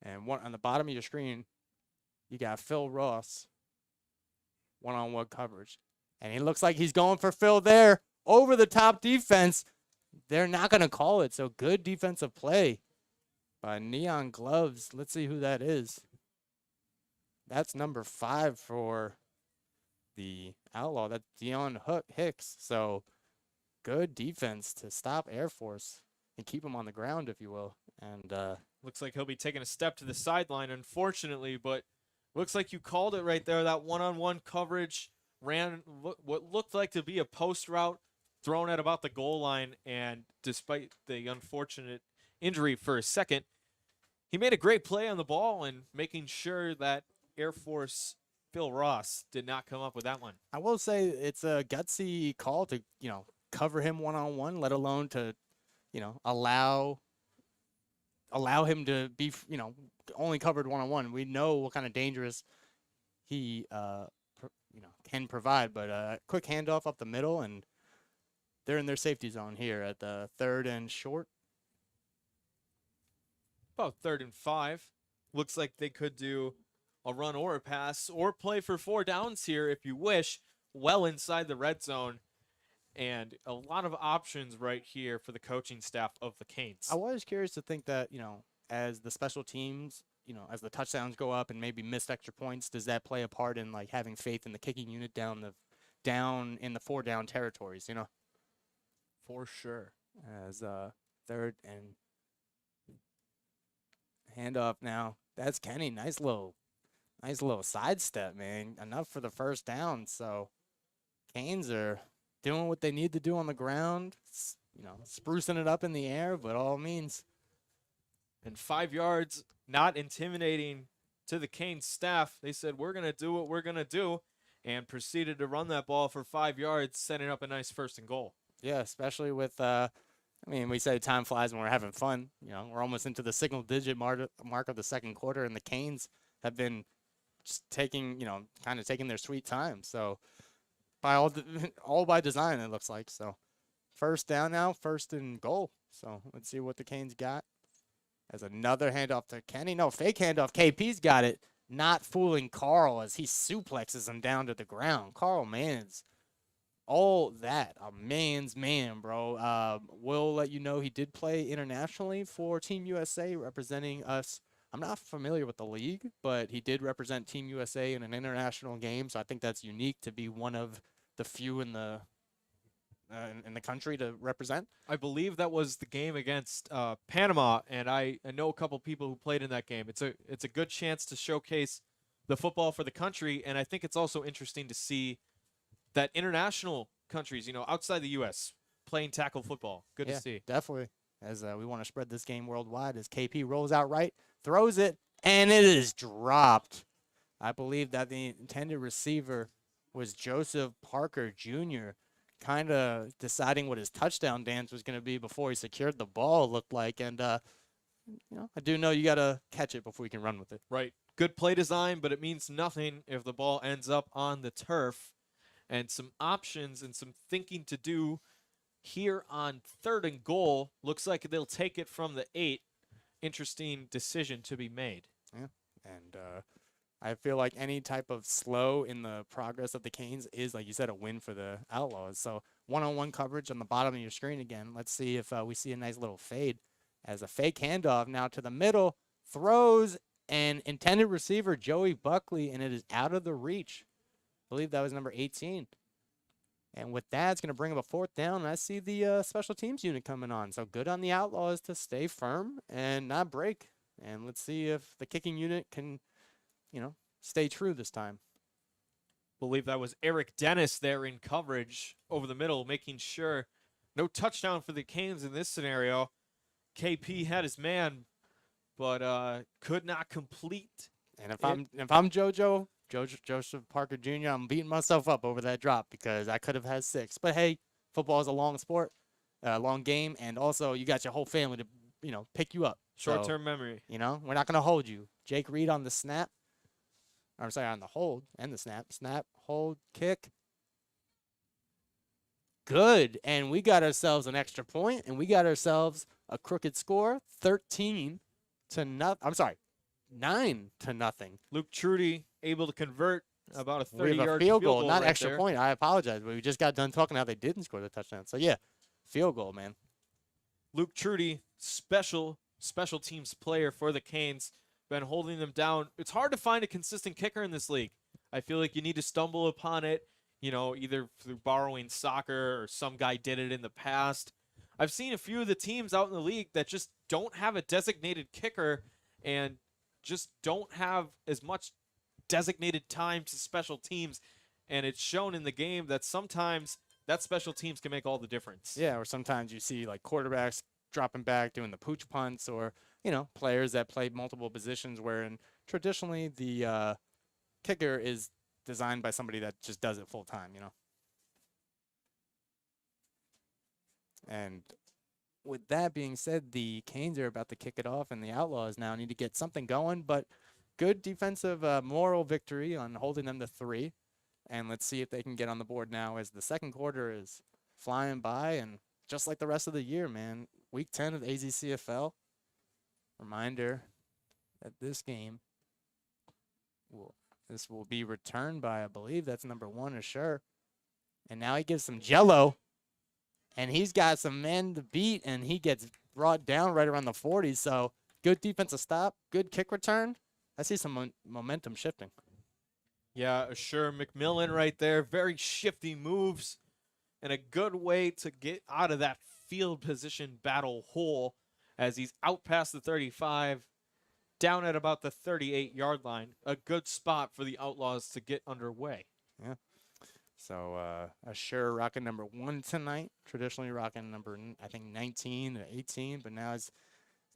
And one on the bottom of your screen, you got Phil Ross, one-on-one coverage. And he looks like he's going for Phil there. Over the top defense. They're not going to call it. So good defensive play by Neon Gloves. Let's see who that is. That's number 5 for the Outlaw. That's Dion Hicks. So good defense to stop Air Force and keep him on the ground, if you will. And looks like he'll be taking a step to the sideline, unfortunately, but looks like you called it right there. That one-on-one coverage ran what looked like to be a post route thrown at about the goal line, and despite the unfortunate injury for a second, he made a great play on the ball and making sure that Air Force Phil Ross did not come up with that one. I will say it's a gutsy call to, cover him one-on-one, let alone to, allow him to be, only covered one-on-one. We know what kind of dangerous he, can provide. But quick handoff up the middle, and they're in their safety zone here at the 3rd and short. About 3rd and 5. Looks like they could do a run or a pass or play for 4 downs here if you wish, well inside the red zone. And a lot of options right here for the coaching staff of the Canes. I was curious to think that, as the special teams, as the touchdowns go up and maybe missed extra points, does that play a part in like having faith in the kicking unit down in the 4 down territories, For sure. As 3rd and handoff now. That's Kenny. Nice little sidestep, man. Enough for the 1st down. So Canes are doing what they need to do on the ground, sprucing it up in the air, but all means. And 5 yards, not intimidating to the Canes staff. They said, we're going to do what we're going to do, and proceeded to run that ball for 5 yards, setting up a nice 1st and goal. Yeah, especially with, we say time flies when we're having fun. We're almost into the single-digit mark of the 2nd quarter, and the Canes have been just taking their sweet time. So all by design, it looks like. So 1st down now, 1st and goal. So let's see what the Canes got. As another handoff to Kenny. No, fake handoff. KP's got it. Not fooling Carl as he suplexes him down to the ground. Carl Mann's all that. A man's man, bro. We'll let you know he did play internationally for Team USA, representing us. I'm not familiar with the league, but he did represent Team USA in an international game, so I think that's unique to be one of the few in the country to represent. I believe that was the game against Panama, and I know a couple people who played in that game. It's a good chance to showcase the football for the country, and I think it's also interesting to see that international countries, outside the U.S., playing tackle football. Good to see. Definitely. As we want to spread this game worldwide, as KP rolls out right, throws it And it is dropped. I believe that the intended receiver was Joseph Parker Jr., kind of deciding what his touchdown dance was going to be before he secured the ball, it looked like. And, I do know you got to catch it before you can run with it. Right. Good play design, but it means nothing if the ball ends up on the turf. And some options and some thinking to do here on 3rd and goal. Looks like they'll take it from the 8. Interesting decision to be made. Yeah. And I feel like any type of slow in the progress of the Canes is, like you said, a win for the Outlaws. So one-on-one coverage on the bottom of your screen again. Let's see if we see a nice little fade as a fake handoff now to the middle, throws, and intended receiver Joey Buckley, and it is out of the reach. I believe that was number 18. And with that, it's going to bring up a 4th down, and I see the special teams unit coming on. So good on the Outlaws to stay firm and not break. And let's see if the kicking unit can, stay true this time. Believe that was Eric Dennis there in coverage over the middle, making sure no touchdown for the Canes in this scenario. KP had his man, but could not complete. And if I'm Joseph Parker Jr., I'm beating myself up over that drop because I could have had 6. But hey, football is a long sport, long game, and also you got your whole family to pick you up. Short-term memory. We're not going to hold you. Jake Reed on the snap. I'm sorry, on the hold and the snap. Snap, hold, kick. Good. And we got ourselves an extra point, and we got ourselves a crooked score, 13 to nothing. I'm sorry, 9 to nothing. Luke Trudy able to convert about a 30-yard We have a field goal, not right extra there. point. I apologize, but we just got done talking how they didn't score the touchdown. So, yeah, field goal, man. Luke Trudy, special teams player for the Canes, been holding them down. It's hard to find a consistent kicker in this league. I feel like you need to stumble upon it, either through borrowing soccer or some guy did it in the past. I've seen a few of the teams out in the league that just don't have a designated kicker and just don't have as much designated time to special teams, and it's shown in the game that sometimes that special teams can make all the difference. Yeah, or sometimes you see like quarterbacks dropping back, doing the pooch punts, or players that play multiple positions. Wherein traditionally the kicker is designed by somebody that just does it full time. And with that being said, the Canes are about to kick it off, and the Outlaws now need to get something going. But good defensive moral victory on holding them to 3. And let's see if they can get on the board now as the second quarter is flying by. And just like the rest of the year, man, Week 10 of the AZCFL. Reminder that this game will be returned by, I believe that's number 1, Asher. And now he gives some jello. And he's got some men to beat, and he gets brought down right around the 40. So good defensive stop, good kick return. I see some momentum shifting. Yeah, Asher McMillan right there. Very shifty moves and a good way to get out of that field position battle hole as he's out past the 35, down at about the 38-yard line. A good spot for the Outlaws to get underway. Yeah. So Asher rocking number 1 tonight. Traditionally rocking number, I think, 19 or 18, but now it's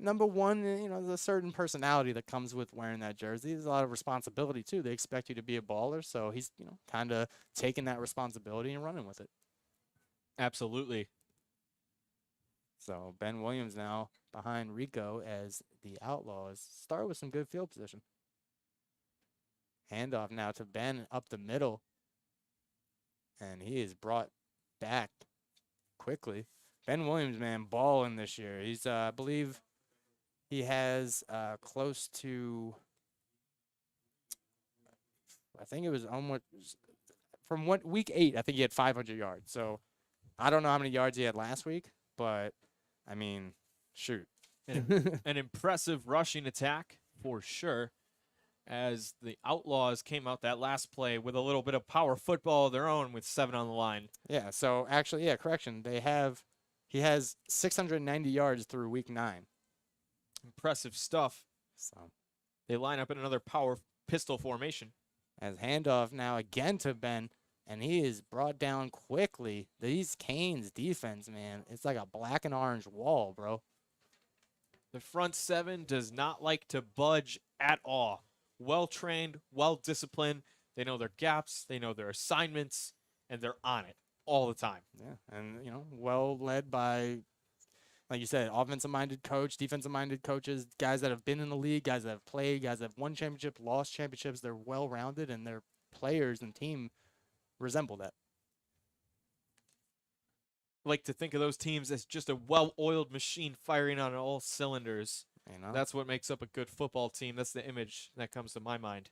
number 1. There's a certain personality that comes with wearing that jersey. There's a lot of responsibility too. They expect you to be a baller, so he's kind of taking that responsibility and running with it. Absolutely. So Ben Williams now behind Rico as the Outlaws start with some good field position. Handoff now to Ben up the middle. And he is brought back quickly. Ben Williams, man, balling this year. He's, I believe, he has close to, I think it was almost, from week 8, I think he had 500 yards. So I don't know how many yards he had last week, but, I mean, shoot. An impressive rushing attack for sure, as the Outlaws came out that last play with a little bit of power football of their own with 7 on the line. Yeah, so actually, yeah, correction. He has 690 yards through week 9. Impressive stuff. So they line up in another power pistol formation. As handoff now again to Ben, and he is brought down quickly. These Canes defense, man, it's like a black and orange wall, bro. The front 7 does not like to budge at all. Well-trained, well-disciplined. They know their gaps. They know their assignments, and they're on it all the time. Yeah, and well led by, like you said, offensive-minded coach, defensive-minded coaches, guys that have been in the league, guys that have played, guys that have won championship, lost championships. They're well-rounded, and their players and team resemble that. Like to think of those teams as just a well-oiled machine firing on all cylinders. That's what makes up a good football team. That's the image that comes to my mind.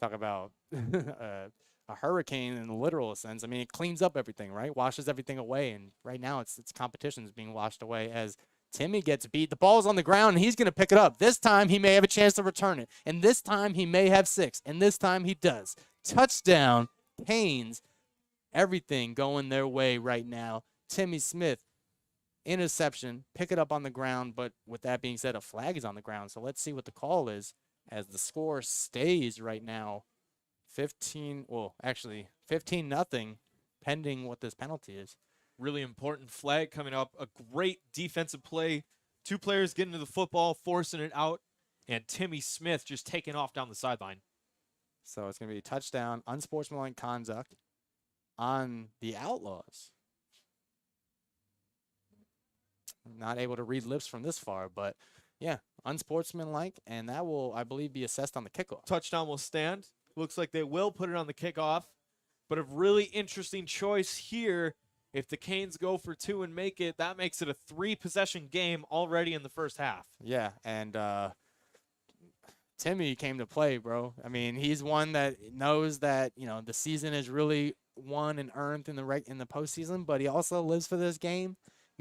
Talk about a hurricane in the literal sense. It cleans up everything, right? Washes everything away, and right now it's competition is being washed away as Timmy gets beat. The ball's on the ground, and he's going to pick it up. This time he may have a chance to return it, and this time he may have 6, and this time he does. Touchdown, Canes. Everything going their way right now. Timmy Smith, interception, pick it up on the ground, but with that being said, a flag is on the ground. So let's see what the call is as the score stays right now 15-0, pending what this penalty is. Really important flag coming up. A great defensive play. 2 players getting to the football, forcing it out, and Timmy Smith just taking off down the sideline. So it's going to be a touchdown, unsportsmanlike conduct on the Outlaws. Not able to read lips from this far, but yeah, unsportsmanlike, and that will, I believe, be assessed on the kickoff. Touchdown will stand. Looks like they will put it on the kickoff, but a really interesting choice here. If the Canes go for 2 and make it, that makes it a 3-possession game already in the first half. Yeah, and Timmy came to play, bro. He's one that knows that, the season is really won and earned in the postseason, but he also lives for this game.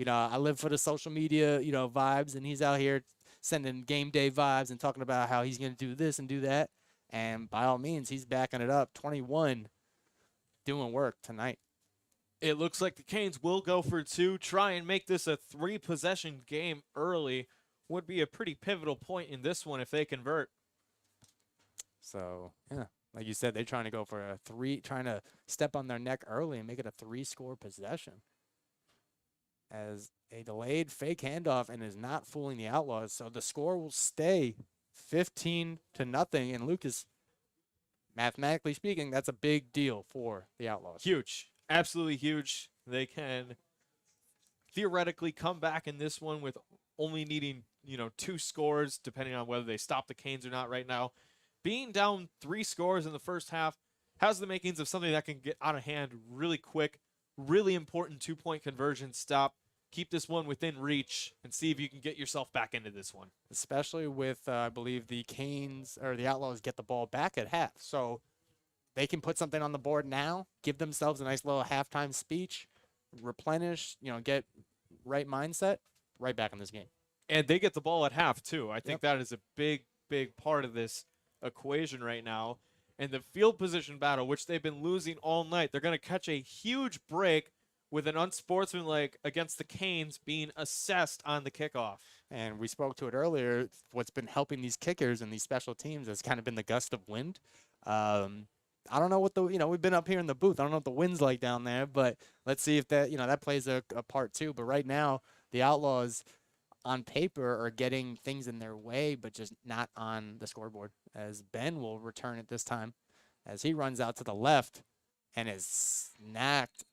I live for the social media, vibes, and he's out here sending game day vibes and talking about how he's going to do this and do that. And by all means, he's backing it up. 21, doing work tonight. It looks like the Canes will go for 2, try and make this a 3-possession game early. Would be a pretty pivotal point in this one if they convert. So, yeah, like you said, they're trying to go for a 3, trying to step on their neck early and make it a 3-score possession. As a delayed fake handoff and is not fooling the Outlaws. So the score will stay 15-0. And Lucas, mathematically speaking, that's a big deal for the Outlaws. Huge. Absolutely huge. They can theoretically come back in this one with only needing, 2 scores, depending on whether they stop the Canes or not right now. Being down 3 scores in the first half has the makings of something that can get out of hand really quick. Really important 2-point conversion stop. Keep this one within reach and see if you can get yourself back into this one. Especially with, I believe, the Canes or the Outlaws get the ball back at half. So they can put something on the board now, give themselves a nice little halftime speech, replenish, get right mindset, right back in this game. And they get the ball at half, too. I think that is a big, big part of this equation right now. And the field position battle, which they've been losing all night, they're going to catch a huge break with an unsportsmanlike against the Canes being assessed on the kickoff. And we spoke to it earlier. What's been helping these kickers and these special teams has kind of been the gust of wind. I don't know what we've been up here in the booth. I don't know what the wind's like down there, but let's see if that, that plays a part too. But right now, the Outlaws on paper are getting things in their way, but just not on the scoreboard, as Ben will return it this time as he runs out to the left and is smacked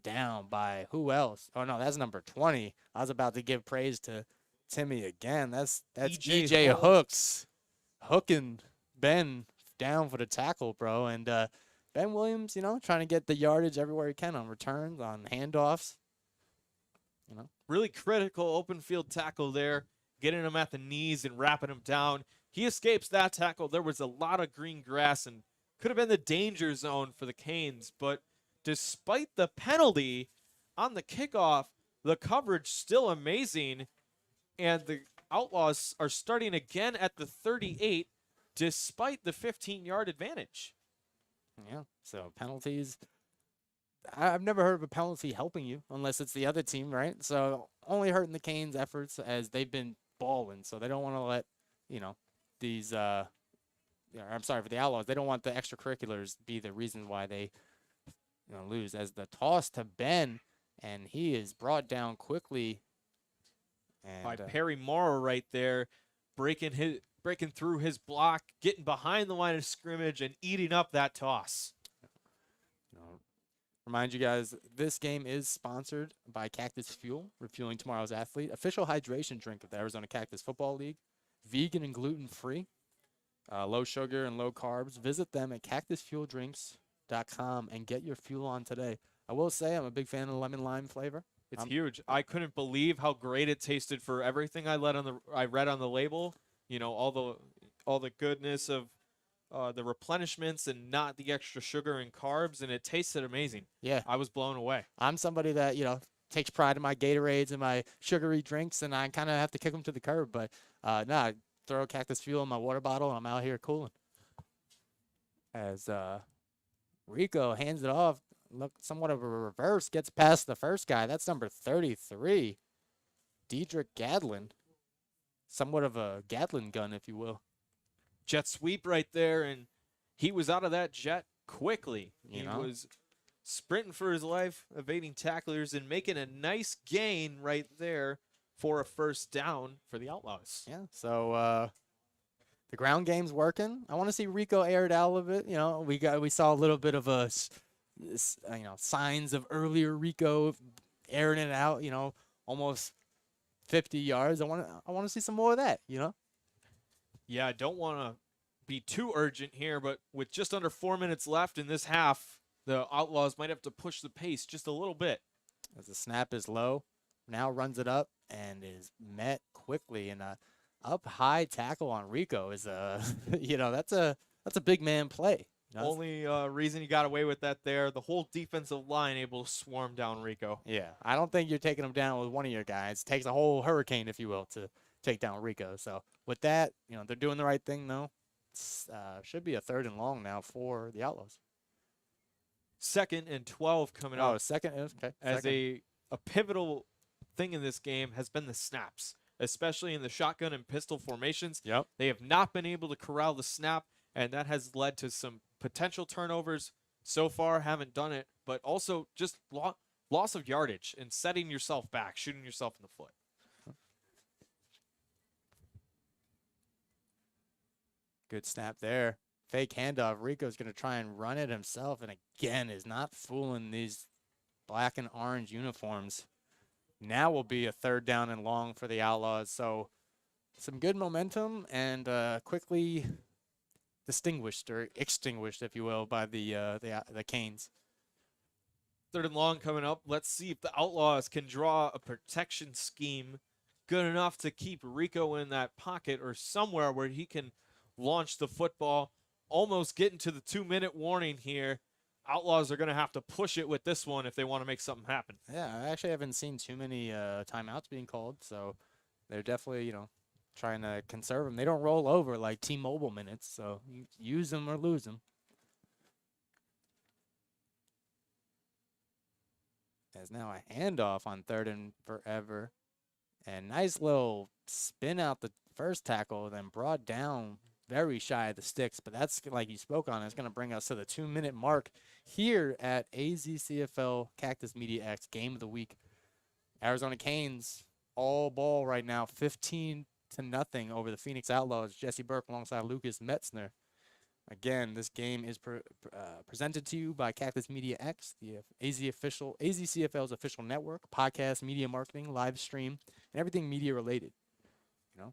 down by who else? Oh, no, that's number 20. I was about to give praise to Timmy again. That's EJ Hooks hooking Ben down for the tackle, bro. And Ben Williams, trying to get the yardage everywhere he can on returns, on handoffs. Really critical open field tackle there, getting him at the knees and wrapping him down. He escapes that tackle. There was a lot of green grass and could have been the danger zone for the Canes, but despite the penalty on the kickoff, the coverage still amazing, and the Outlaws are starting again at the 38 despite the 15-yard advantage. Yeah, so penalties. I've never heard of a penalty helping you unless it's the other team, right? So only hurting the Canes' efforts as they've been balling, so they don't want to let, these I'm sorry, for the Outlaws, they don't want the extracurriculars be the reason why they lose. As the toss to Ben, and he is brought down quickly. And by Perry Morrow right there. breaking through his block, getting behind the line of scrimmage, and eating up that toss. Remind you guys, this game is sponsored by Cactus Fuel, refueling tomorrow's athlete. Official hydration drink of the Arizona Cactus Football League. Vegan and gluten-free. Low sugar and low carbs. Visit them at cactusfueldrinks.com and get your fuel on today. I will say I'm a big fan of the lemon lime flavor. It's huge. I couldn't believe how great it tasted for everything I read on the label. You know, all the goodness of the replenishments and not the extra sugar and carbs, and it tasted amazing. Yeah. I was blown away. I'm somebody that, takes pride in my Gatorades and my sugary drinks, and I kind of have to kick them to the curb. But, I throw Cactus Fuel in my water bottle, and I'm out here cooling. As Rico hands it off, look, somewhat of a reverse, gets past the first guy. That's number 33, Diedrich Gadlin. Somewhat of a Gatling gun, if you will. Jet sweep right there, and he was out of that jet quickly. He was sprinting for his life, evading tacklers, and making a nice gain right there for a first down for the Outlaws. Yeah, so the ground game's working. I want to see Rico air it out a little bit. We saw a little bit of signs of earlier Rico airing it out. Almost 50 yards. I want to see some more of that. Yeah, I don't want to be too urgent here, but with just under 4 minutes left in this half, the Outlaws might have to push the pace just a little bit. As the snap is low, now runs it up and is met quickly, and up high tackle on Rico is that's a big man play. Only reason he got away with that there, the whole defensive line able to swarm down Rico. Yeah, I don't think you're taking him down with one of your guys. It takes a whole hurricane, if you will, to take down Rico. So with that, they're doing the right thing, though. Should be a 3rd and long now for the Outlaws. 2nd and 12 coming up. Oh, second. Okay. As a pivotal thing in this game has been the snaps, especially in the shotgun and pistol formations. Yep. They have not been able to corral the snap, and that has led to some potential turnovers. So far, haven't done it, but also just loss of yardage and setting yourself back, shooting yourself in the foot. Good snap there. Fake handoff. Rico's going to try and run it himself, and again is not fooling these black and orange uniforms. Now will be a 3rd down and long for the Outlaws. So some good momentum and quickly distinguished or extinguished, if you will, by the Canes. 3rd and long coming up. Let's see if the Outlaws can draw a protection scheme good enough to keep Rico in that pocket or somewhere where he can launch the football. Almost getting to the 2-minute warning here. Outlaws are going to have to push it with this one if they want to make something happen. Yeah, I actually haven't seen too many timeouts being called, so they're definitely, trying to conserve them. They don't roll over like T-Mobile minutes, so you use them or lose them. There's now a handoff on 3rd and forever. And nice little spin out the first tackle, then brought down very shy of the sticks. But that's, like you spoke on, it's going to bring us to the 2-minute mark here at AZCFL Cactus Media X Game of the Week. Arizona Canes all ball right now, 15-0 over the Phoenix Outlaws. Jesse Burke alongside Lucas Metzner. Again, this game is presented to you by Cactus Media X, the AZCFL's official network, podcast, media marketing, live stream, and everything media related.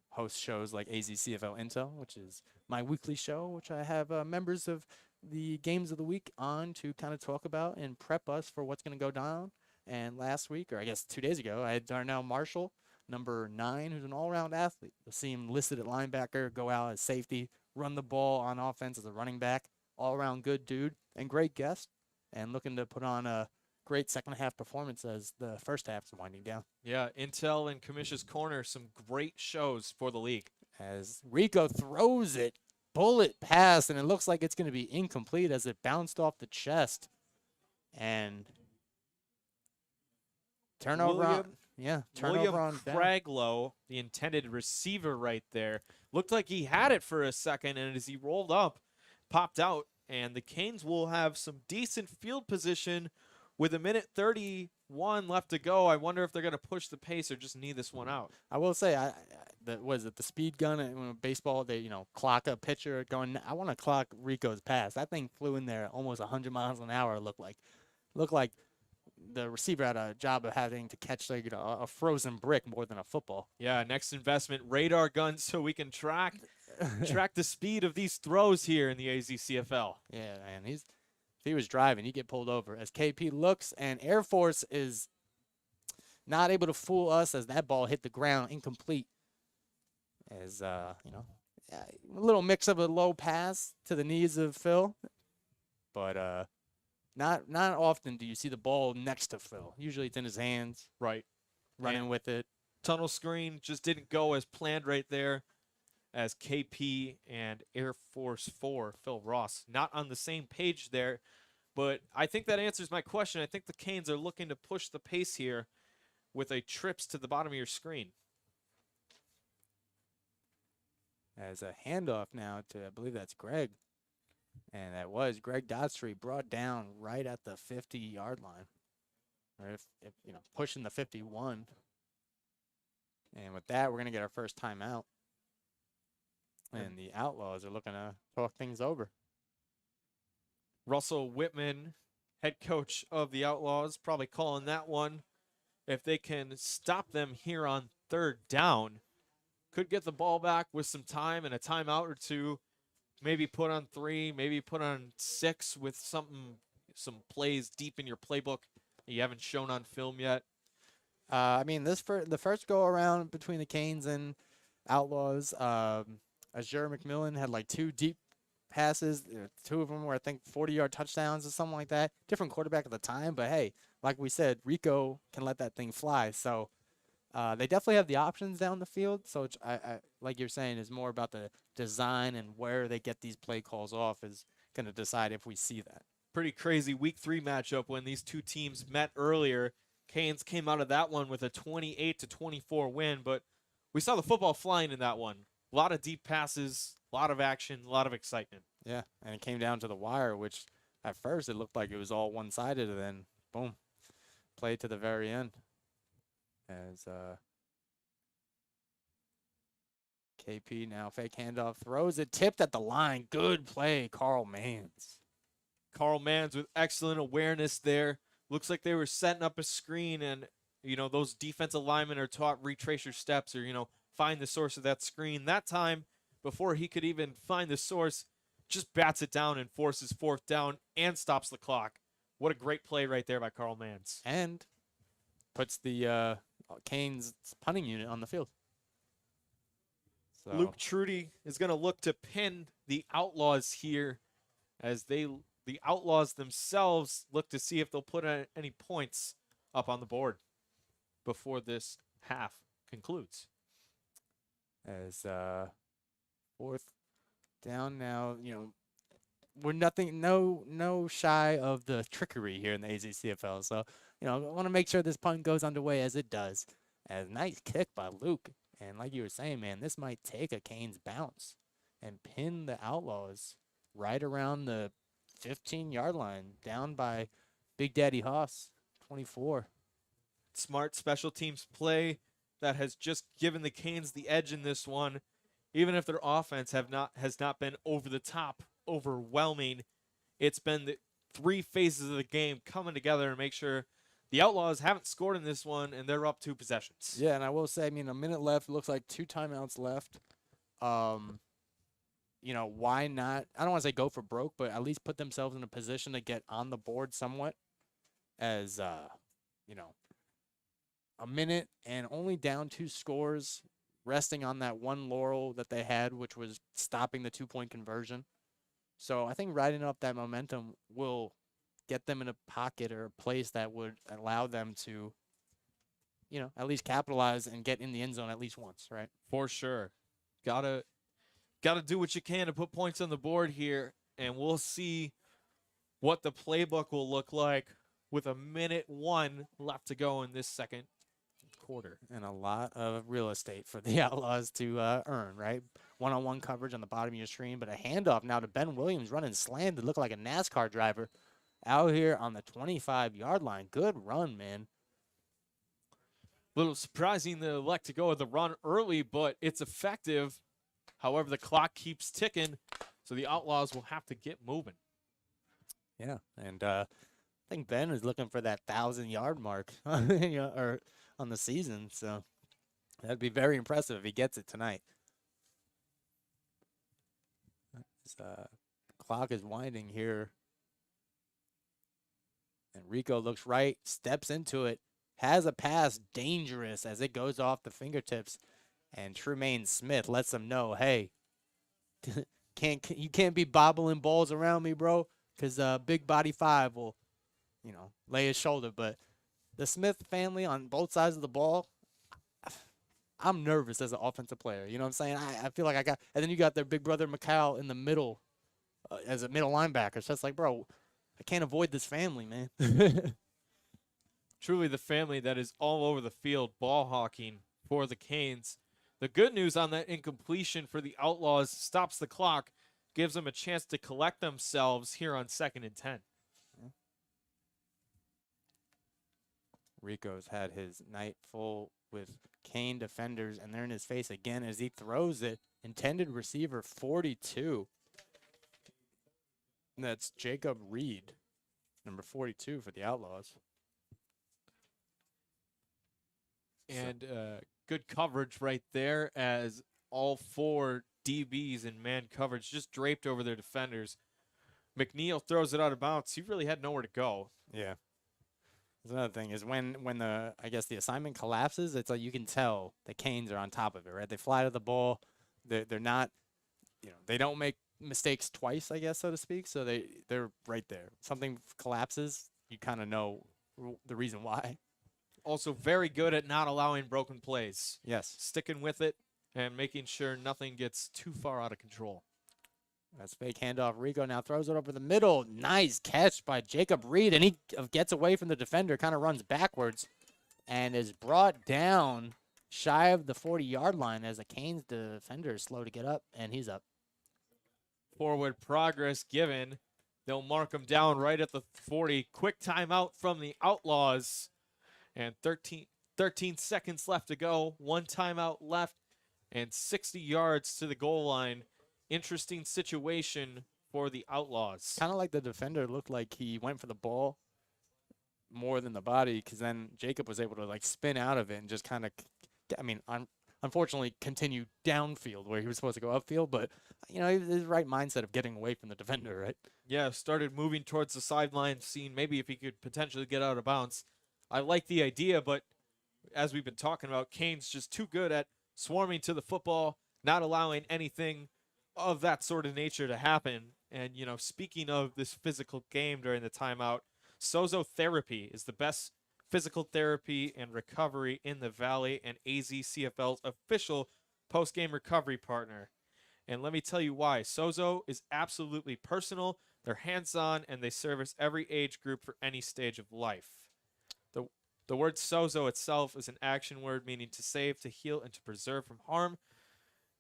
Host shows like AZCFL Intel, which is my weekly show, which I have members of the games of the week on to kind of talk about and prep us for what's going to go down. And last week, or I guess 2 days ago, I had Darnell Marshall, number 9, who's an all-around athlete. You'll see him listed at linebacker, go out as safety, run the ball on offense as a running back. All-around good dude and great guest, and looking to put on a great second-half performance as the first half is winding down. Yeah, Intel and Commission's Corner, some great shows for the league. As Rico throws it, bullet pass, and it looks like it's going to be incomplete as it bounced off the chest. And turnover on Craglow, the intended receiver right there, looked like he had it for a second, and as he rolled up, popped out, and the Canes will have some decent field position with a minute 31 left to go, I wonder if they're going to push the pace or just knee this one out. I will say, the speed gun in baseball, they clock a pitcher going. I want to clock Rico's pass. That thing flew in there almost 100 miles an hour. It looked like the receiver had a job of having to catch a frozen brick more than a football. Yeah, next investment, radar guns, so we can track the speed of these throws here in the AZCFL. Yeah, man, if he was driving, he'd get pulled over. As KP looks, and Air Force is not able to fool us as that ball hit the ground incomplete. As a little mix of a low pass to the knees of Phil, but not often do you see the ball next to Phil. Usually it's in his hands, Right. running with it. Tunnel screen just didn't go as planned right there, as KP and Air Force 4, Phil Ross, not on the same page there. But I think that answers my question. I think the Canes are looking to push the pace here with a trips to the bottom of your screen. As a handoff now to, I believe that's Greg. And that was Greg Dotstreet, brought down right at the 50-yard line. Or if pushing the 51. And with that, we're going to get our first timeout. And the Outlaws are looking to talk things over. Russell Whitman, head coach of the Outlaws, probably calling that one. If they can stop them here on third down, could get the ball back with some time and a timeout or two. Maybe put on 3, maybe put on 6 with some plays deep in your playbook that you haven't shown on film yet. I mean, the first go around between the Canes and Outlaws, Azure McMillan had like 2 deep passes. 2 of them were, I think, 40-yard touchdowns or something like that. Different quarterback at the time, but hey, like we said, Rico can let that thing fly. So they definitely have the options down the field. So I like you're saying, is more about the design and where they get these play calls off is going to decide if we see that. Pretty crazy week 3 matchup when these two teams met earlier. Canes came out of that one with a 28-24 win, but we saw the football flying in that one. A lot of deep passes, a lot of action, a lot of excitement. Yeah, and it came down to the wire, which at first it looked like it was all one-sided, and then boom, played to the very end. As KP now fake handoff, throws it, tipped at the line. Good play, Carl Mans. Carl Mans with excellent awareness there. Looks like they were setting up a screen, and those defensive linemen are taught retrace your steps or find the source of that screen. That time, before he could even find the source, just bats it down and forces 4th down and stops the clock. What a great play right there by Carl Mans. And puts the Canes punting unit on the field. So Luke Trudy is going to look to pin the Outlaws here as the Outlaws themselves look to see if they'll put any points up on the board before this half concludes. As 4th down now, we're no shy of the trickery here in the AZCFL. So, I want to make sure this punt goes underway as it does. As nice kick by Luke. And like you were saying, man, this might take a Canes bounce and pin the Outlaws right around the 15-yard line, down by Big Daddy Haas, 24. Smart special teams play that has just given the Canes the edge in this one, even if their offense has not been over the top, overwhelming. It's been the 3 phases of the game coming together to make sure the Outlaws haven't scored in this one, and they're up 2 possessions. Yeah, and I will say, a minute left. It looks like 2 timeouts left. Why not? I don't want to say go for broke, but at least put themselves in a position to get on the board somewhat. As, a minute and only down 2 scores, resting on that one laurel that they had, which was stopping the 2-point conversion. So I think riding up that momentum will get them in a pocket or a place that would allow them to, at least capitalize and get in the end zone at least once, right? For sure. Gotta do what you can to put points on the board here, and we'll see what the playbook will look like with a minute 1 left to go in this second quarter. And a lot of real estate for the Outlaws to earn, right? One-on-one coverage on the bottom of your screen, but a handoff now to Ben Williams running slammed to look like a NASCAR driver out here on the 25-yard line. Good run, man. Little surprising they elect to go with the run early, but it's effective. However, the clock keeps ticking, so the Outlaws will have to get moving. Yeah, and I think Ben is looking for that 1,000-yard mark or on the season, so that'd be very impressive if he gets it tonight. This clock is winding here. And Rico looks right, steps into it, has a pass, dangerous as it goes off the fingertips. And Trumaine Smith lets them know, hey, you can't be bobbling balls around me, bro, because Big Body 5 will, lay his shoulder. But the Smith family on both sides of the ball, I'm nervous as an offensive player. You know what I'm saying? I feel like and then you got their big brother Mikal in the middle as a middle linebacker. So it's like, bro, I can't avoid this family, man. Truly the family that is all over the field ball hawking for the Canes. The good news on that incompletion for the Outlaws stops the clock, gives them a chance to collect themselves here on 2nd and 10. Rico's had his night full with Cane defenders, and they're in his face again as he throws it. Intended receiver 42. And that's Jacob Reed, number 42 for the Outlaws. And good coverage right there as all 4 DBs in man coverage just draped over their defenders. McNeil throws it out of bounds. He really had nowhere to go. Yeah. That's another thing is when the assignment collapses, it's like you can tell the Canes are on top of it, right? They fly to the ball. They're not, they don't make mistakes twice, I guess, so to speak. So they're right there. Something collapses, you kind of know the reason why. Also very good at not allowing broken plays. Yes. Sticking with it and making sure nothing gets too far out of control. That's fake handoff. Rico now throws it over the middle. Nice catch by Jacob Reed, and he gets away from the defender, kind of runs backwards, and is brought down shy of the 40-yard line as the Canes defender is slow to get up, and he's up. Forward progress given. They'll mark him down right at the 40. Quick timeout from the Outlaws. And 13 seconds left to go. 1 timeout left and 60 yards to the goal line. Interesting situation for the Outlaws. Kind of like the defender looked like he went for the ball more than the body, because then Jacob was able to spin out of it and just kind of, unfortunately continue downfield where he was supposed to go upfield, but his right mindset of getting away from the defender, right? Yeah, started moving towards the sideline, seeing maybe if he could potentially get out of bounds. I like the idea, but as we've been talking about, Cane's just too good at swarming to the football, not allowing anything of that sort of nature to happen. And, speaking of this physical game during the timeout, Sozo Therapy is the best physical therapy and recovery in the Valley and AZCFL's official post-game recovery partner. And let me tell you why. Sozo is absolutely personal, they're hands-on, and they service every age group for any stage of life. The word sozo itself is an action word meaning to save, to heal, and to preserve from harm.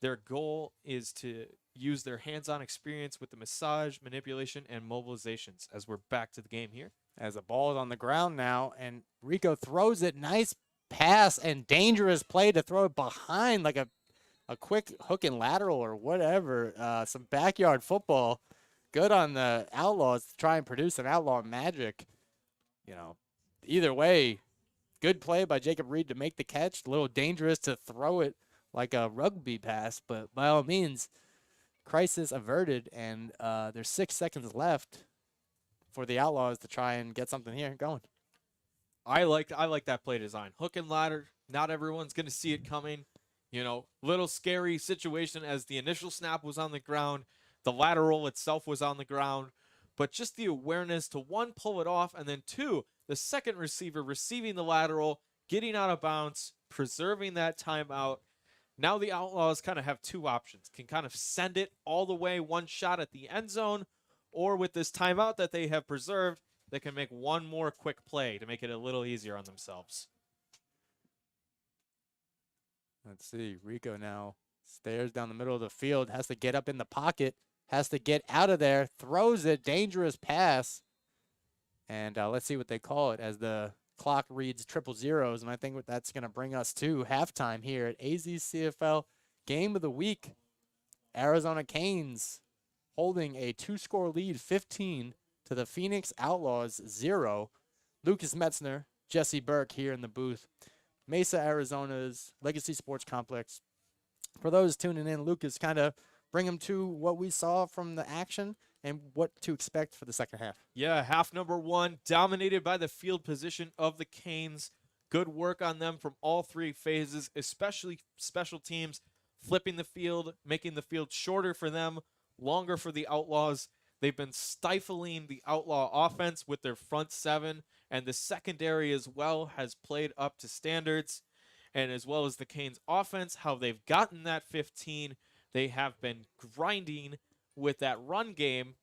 Their goal is to use their hands-on experience with the massage, manipulation, and mobilizations. As we're back to the game here. As the ball is on the ground now, and Rico throws it. Nice pass and dangerous play to throw it behind like a quick hook and lateral or whatever. Some backyard football. Good on the Outlaws to try and produce some outlaw magic. Either way, good play by Jacob Reed to make the catch. A little dangerous to throw it like a rugby pass, but by all means, crisis averted, and there's 6 seconds left for the Outlaws to try and get something here going. I like that play design. Hook and ladder. Not everyone's going to see it coming. Little scary situation as the initial snap was on the ground. The lateral itself was on the ground. But just the awareness to, 1, pull it off, and then 2, the second receiver receiving the lateral, getting out of bounds, preserving that timeout. Now the Outlaws kind of have 2 options. Can kind of send it all the way, 1 shot at the end zone, or with this timeout that they have preserved, they can make 1 more quick play to make it a little easier on themselves. Let's see. Rico now stares down the middle of the field, has to get up in the pocket, has to get out of there, throws it, dangerous pass. And let's see what they call it as the clock reads triple zeros. And I think that's going to bring us to halftime here at AZCFL Game of the Week. Arizona Canes holding a 2-score lead, 15 to the Phoenix Outlaws 0. Lucas Metzner, Jesse Burke here in the booth. Mesa, Arizona's Legacy Sports Complex. For those tuning in, Lucas, kind of bring them to what we saw from the action and what to expect for the second half. Yeah, half number one, dominated by the field position of the Canes. Good work on them from all three phases, especially special teams, flipping the field, making the field shorter for them, longer for the Outlaws. They've been stifling the Outlaw offense with their front seven, and the secondary as well has played up to standards. And as well as the Canes offense, how they've gotten that 15, they have been grinding with that run game,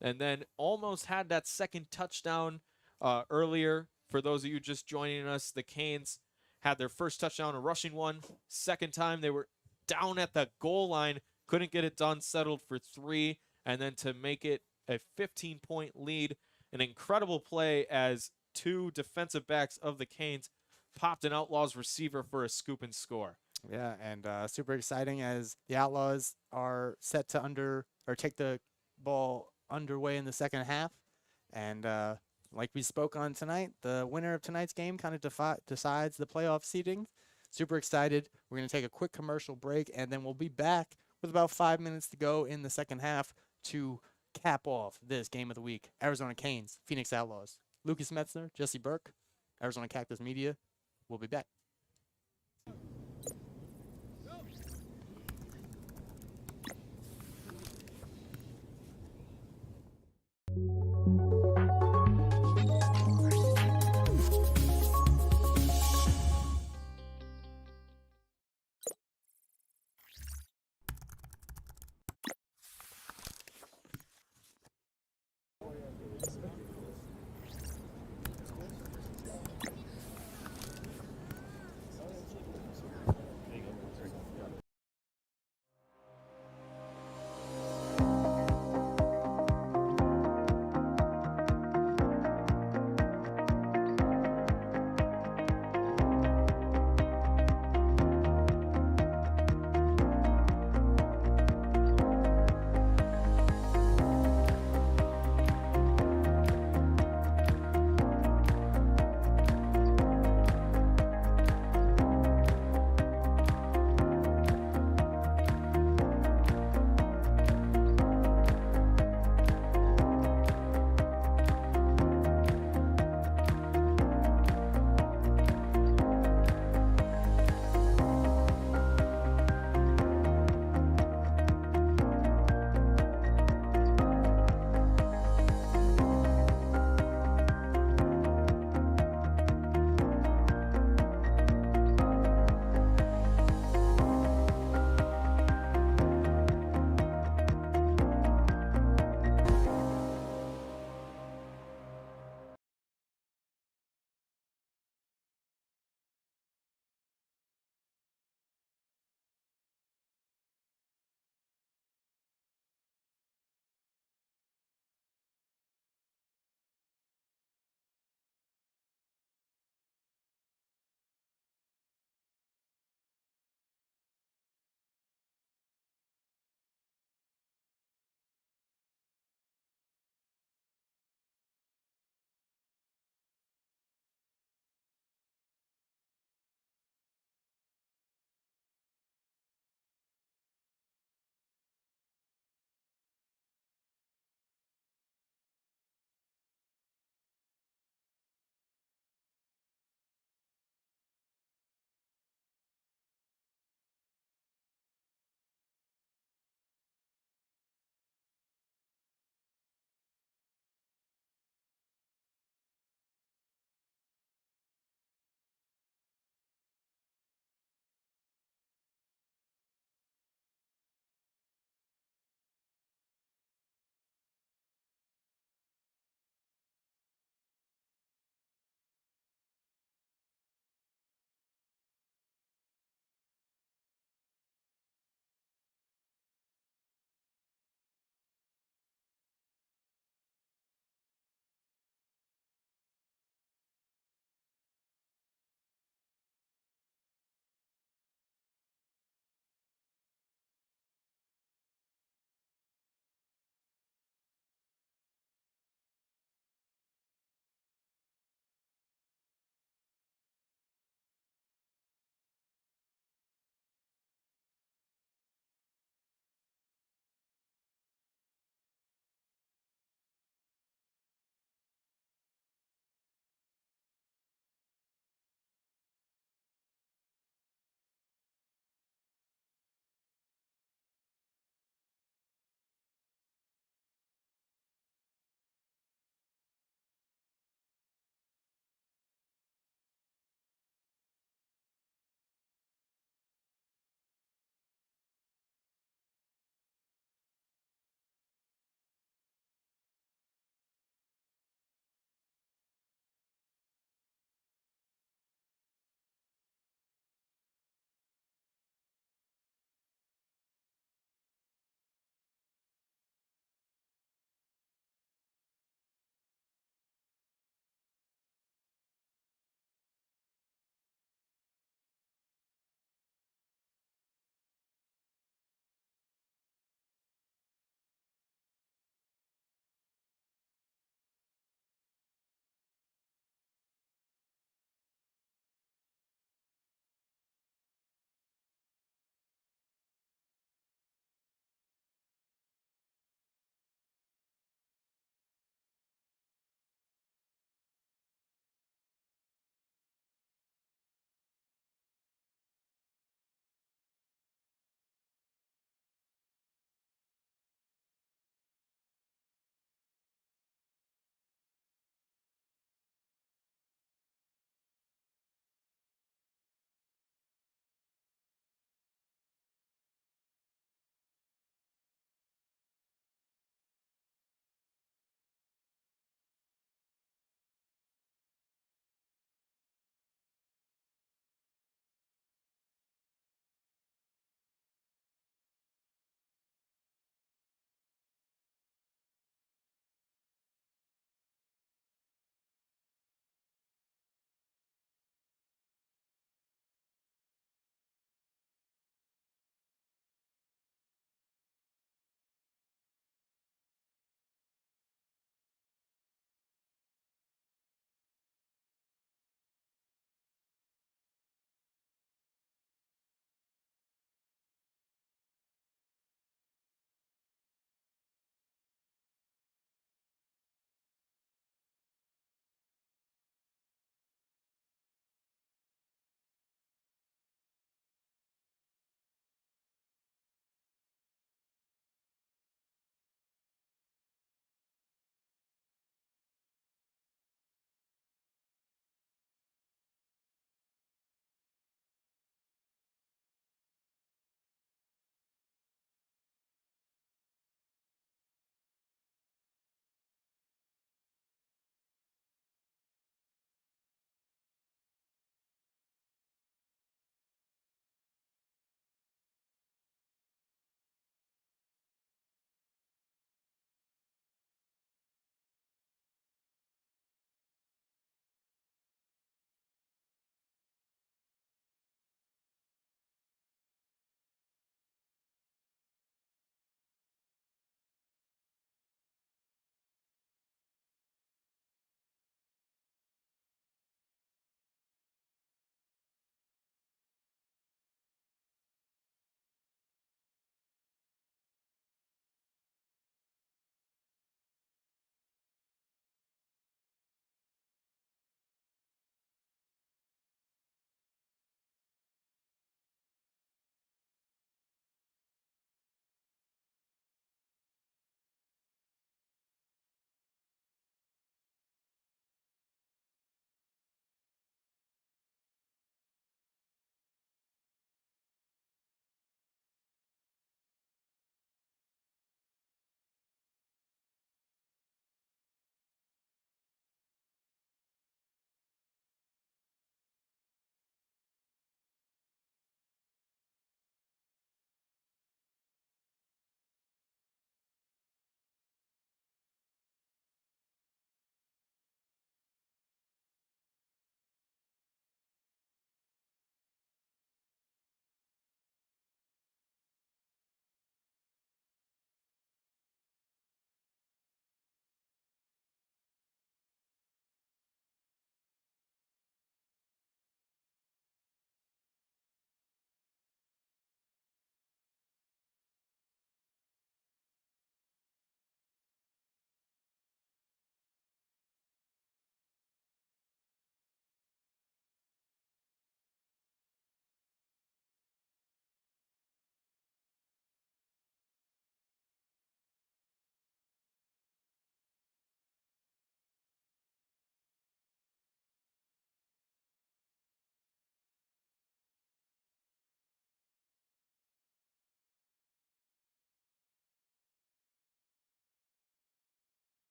and then almost had that second touchdown earlier. For those of you just joining us, the Canes had their first touchdown, a rushing one. Second time, they were down at the goal line, couldn't get it done, settled for 3, and then to make it a 15-point lead. An incredible play as 2 defensive backs of the Canes popped an Outlaws receiver for a scoop and score. Yeah, and super exciting as the Outlaws are set to take the ball underway in the second half. And like we spoke on tonight, the winner of tonight's game kind of decides the playoff seeding. Super excited. We're going to take a quick commercial break, and then we'll be back with about 5 minutes to go in the second half to cap off this Game of the Week. Arizona Canes, Phoenix Outlaws. Lucas Metzner, Jesse Burke, Arizona Cactus Media. We'll be back.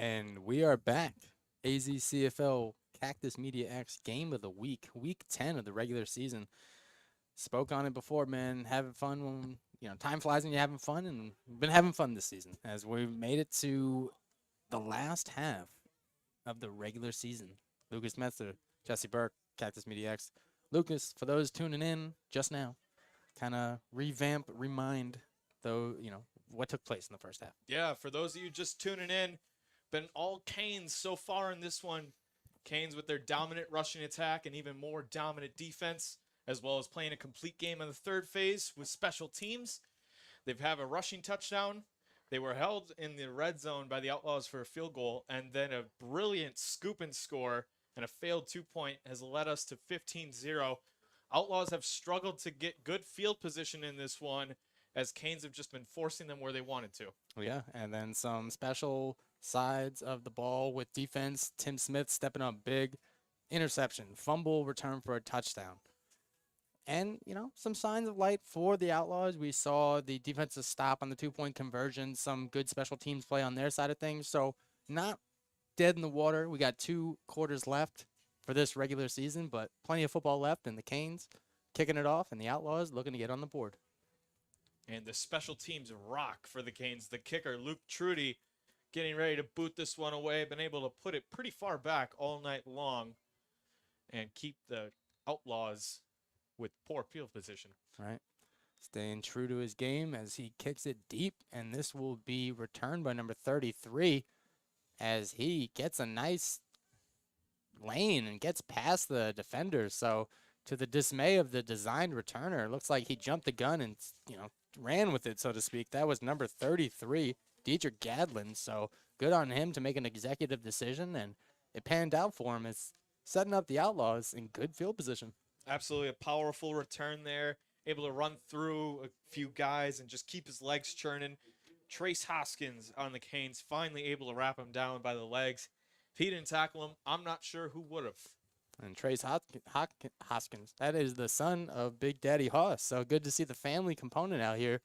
And we are back. AZCFL Cactus Media X Game of the Week, Week 10 of the regular season. Spoke on it before, man. Having fun when, time flies when you're having fun, and we've been having fun this season as we've made it to the last half of the regular season. Lucas Metzner, Jesse Burke, Cactus Media X. Lucas, for those tuning in just now, kind of remind, though, what took place in the first half. Yeah, for those of you just tuning in, been all Canes so far in this one. Canes with their dominant rushing attack and even more dominant defense, as well as playing a complete game in the third phase with special teams. They've had a rushing touchdown. They were held in the red zone by the Outlaws for a field goal, and then a brilliant scoop and score and a failed 2-point has led us to 15-0. Outlaws have struggled to get good field position in this one, as Canes have just been forcing them where they wanted to. Yeah, and then some special sides of the ball with defense. Tim Smith stepping up big. Interception, fumble, return for a touchdown. And, some signs of light for the Outlaws. We saw the defensive stop on the 2-point conversion, some good special teams play on their side of things. So not dead in the water. We got 2 quarters left for this regular season, but plenty of football left, and the Canes kicking it off, and the Outlaws looking to get on the board. And the special teams rock for the Canes. The kicker, Luke Trudy, getting ready to boot this one away. Been able to put it pretty far back all night long and keep the Outlaws with poor field position. Right. Staying true to his game as he kicks it deep, and this will be returned by number 33 as he gets a nice lane and gets past the defender. So to the dismay of the designed returner, it looks like he jumped the gun and, ran with it, so to speak. That was number 33, Dietrich Gadlin. So good on him to make an executive decision, and it panned out for him. It's setting up the Outlaws in good field position. Absolutely a powerful return there. Able to run through a few guys and just keep his legs churning. Trace Hoskins on the Canes finally able to wrap him down by the legs. If he didn't tackle him, I'm not sure who would have. And Trace Hoskins, that is the son of Big Daddy Hoss. So good to see the family component out here,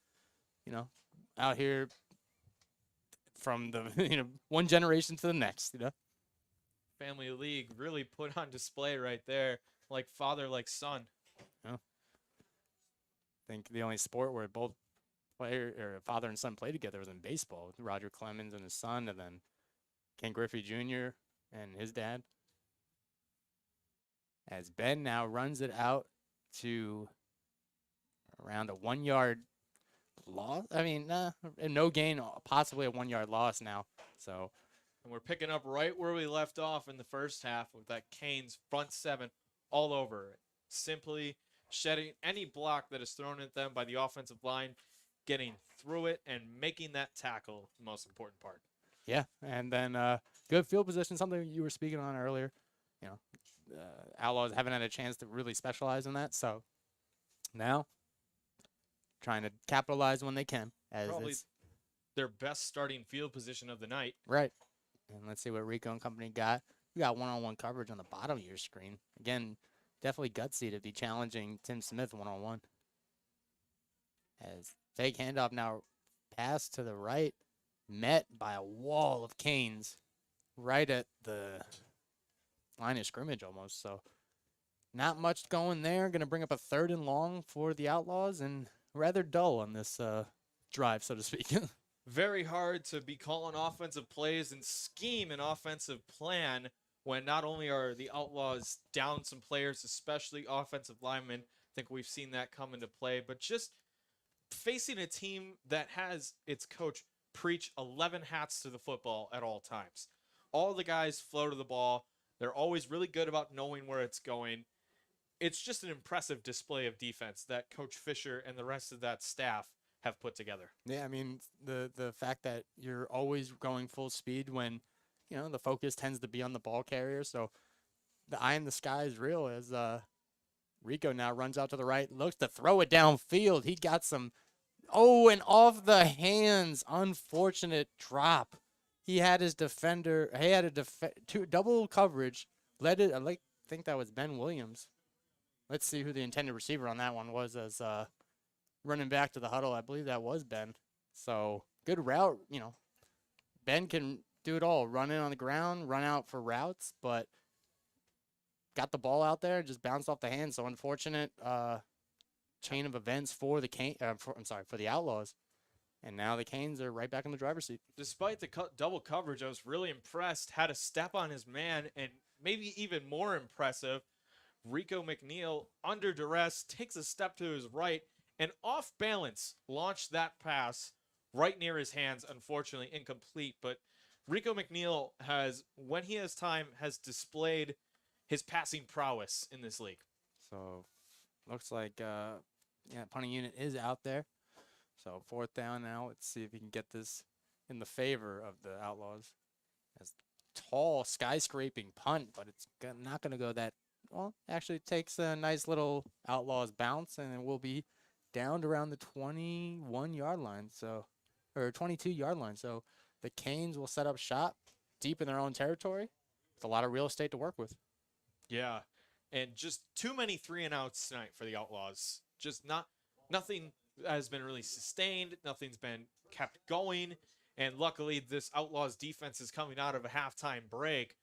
out here from the, one generation to the next, Family League really put on display right there, like father, like son. Yeah. I think the only sport where both father and son played together was in baseball. Roger Clemens and his son, and then Ken Griffey Jr. and his dad. As Ben now runs it out to around a 1-yard loss. I mean, no gain, possibly a 1-yard loss now. So, and we're picking up right where we left off in the first half with that Canes front 7 all over it. Simply shedding any block that is thrown at them by the offensive line, getting through it and making that tackle the most important part. Yeah, and then good field position, something you were speaking on earlier. Outlaws haven't had a chance to really specialize in that, so now trying to capitalize when they can. As probably their best starting field position of the night. Right. And let's see what Rico and company got. We got one-on-one coverage on the bottom of your screen. Again, definitely gutsy to be challenging Tim Smith one-on-one. As fake handoff now pass to the right, met by a wall of Canes right at the line of scrimmage almost. So not much going there. Going to bring up a 3rd and long for the Outlaws, and rather dull on this drive, so to speak. Very hard to be calling offensive plays and scheme an offensive plan when not only are the Outlaws down some players, especially offensive linemen. I think we've seen that come into play, but just facing a team that has its coach preach 11 hats to the football at all times. All the guys flow to the ball. They're always really good about knowing where it's going. It's just an impressive display of defense that Coach Fisher and the rest of that staff have put together. Yeah, I mean, the fact that you're always going full speed when, the focus tends to be on the ball carrier. So the eye in the sky is real as Rico now runs out to the right, looks to throw it downfield. He got some, and off the hands, unfortunate drop. He had his defender. He had double coverage. I think that was Ben Williams. Let's see who the intended receiver on that one was. As running back to the huddle, I believe that was Ben. So good route. Ben can do it all. Run in on the ground, run out for routes, but got the ball out there, just bounced off the hand. So unfortunate chain of events for the for the Outlaws. And now the Canes are right back in the driver's seat. Despite the double coverage, I was really impressed. Had a step on his man, and maybe even more impressive, Rico McNeil, under duress, takes a step to his right and off balance launched that pass right near his hands. Unfortunately, incomplete. But Rico McNeil has, when he has time, has displayed his passing prowess in this league. So looks like punting unit is out there. So 4th down now. Let's see if we can get this in the favor of the Outlaws. As tall skyscraping punt, but it's not going to go that well. Actually, it takes a nice little Outlaws bounce, and it will be down to around the 21-yard line. So, or 22-yard line. So the Canes will set up shop deep in their own territory with a lot of real estate to work with. Yeah, and just too many 3-and-outs tonight for the Outlaws. Just nothing has been really sustained. Nothing's been kept going. And luckily, this Outlaws defense is coming out of a halftime break.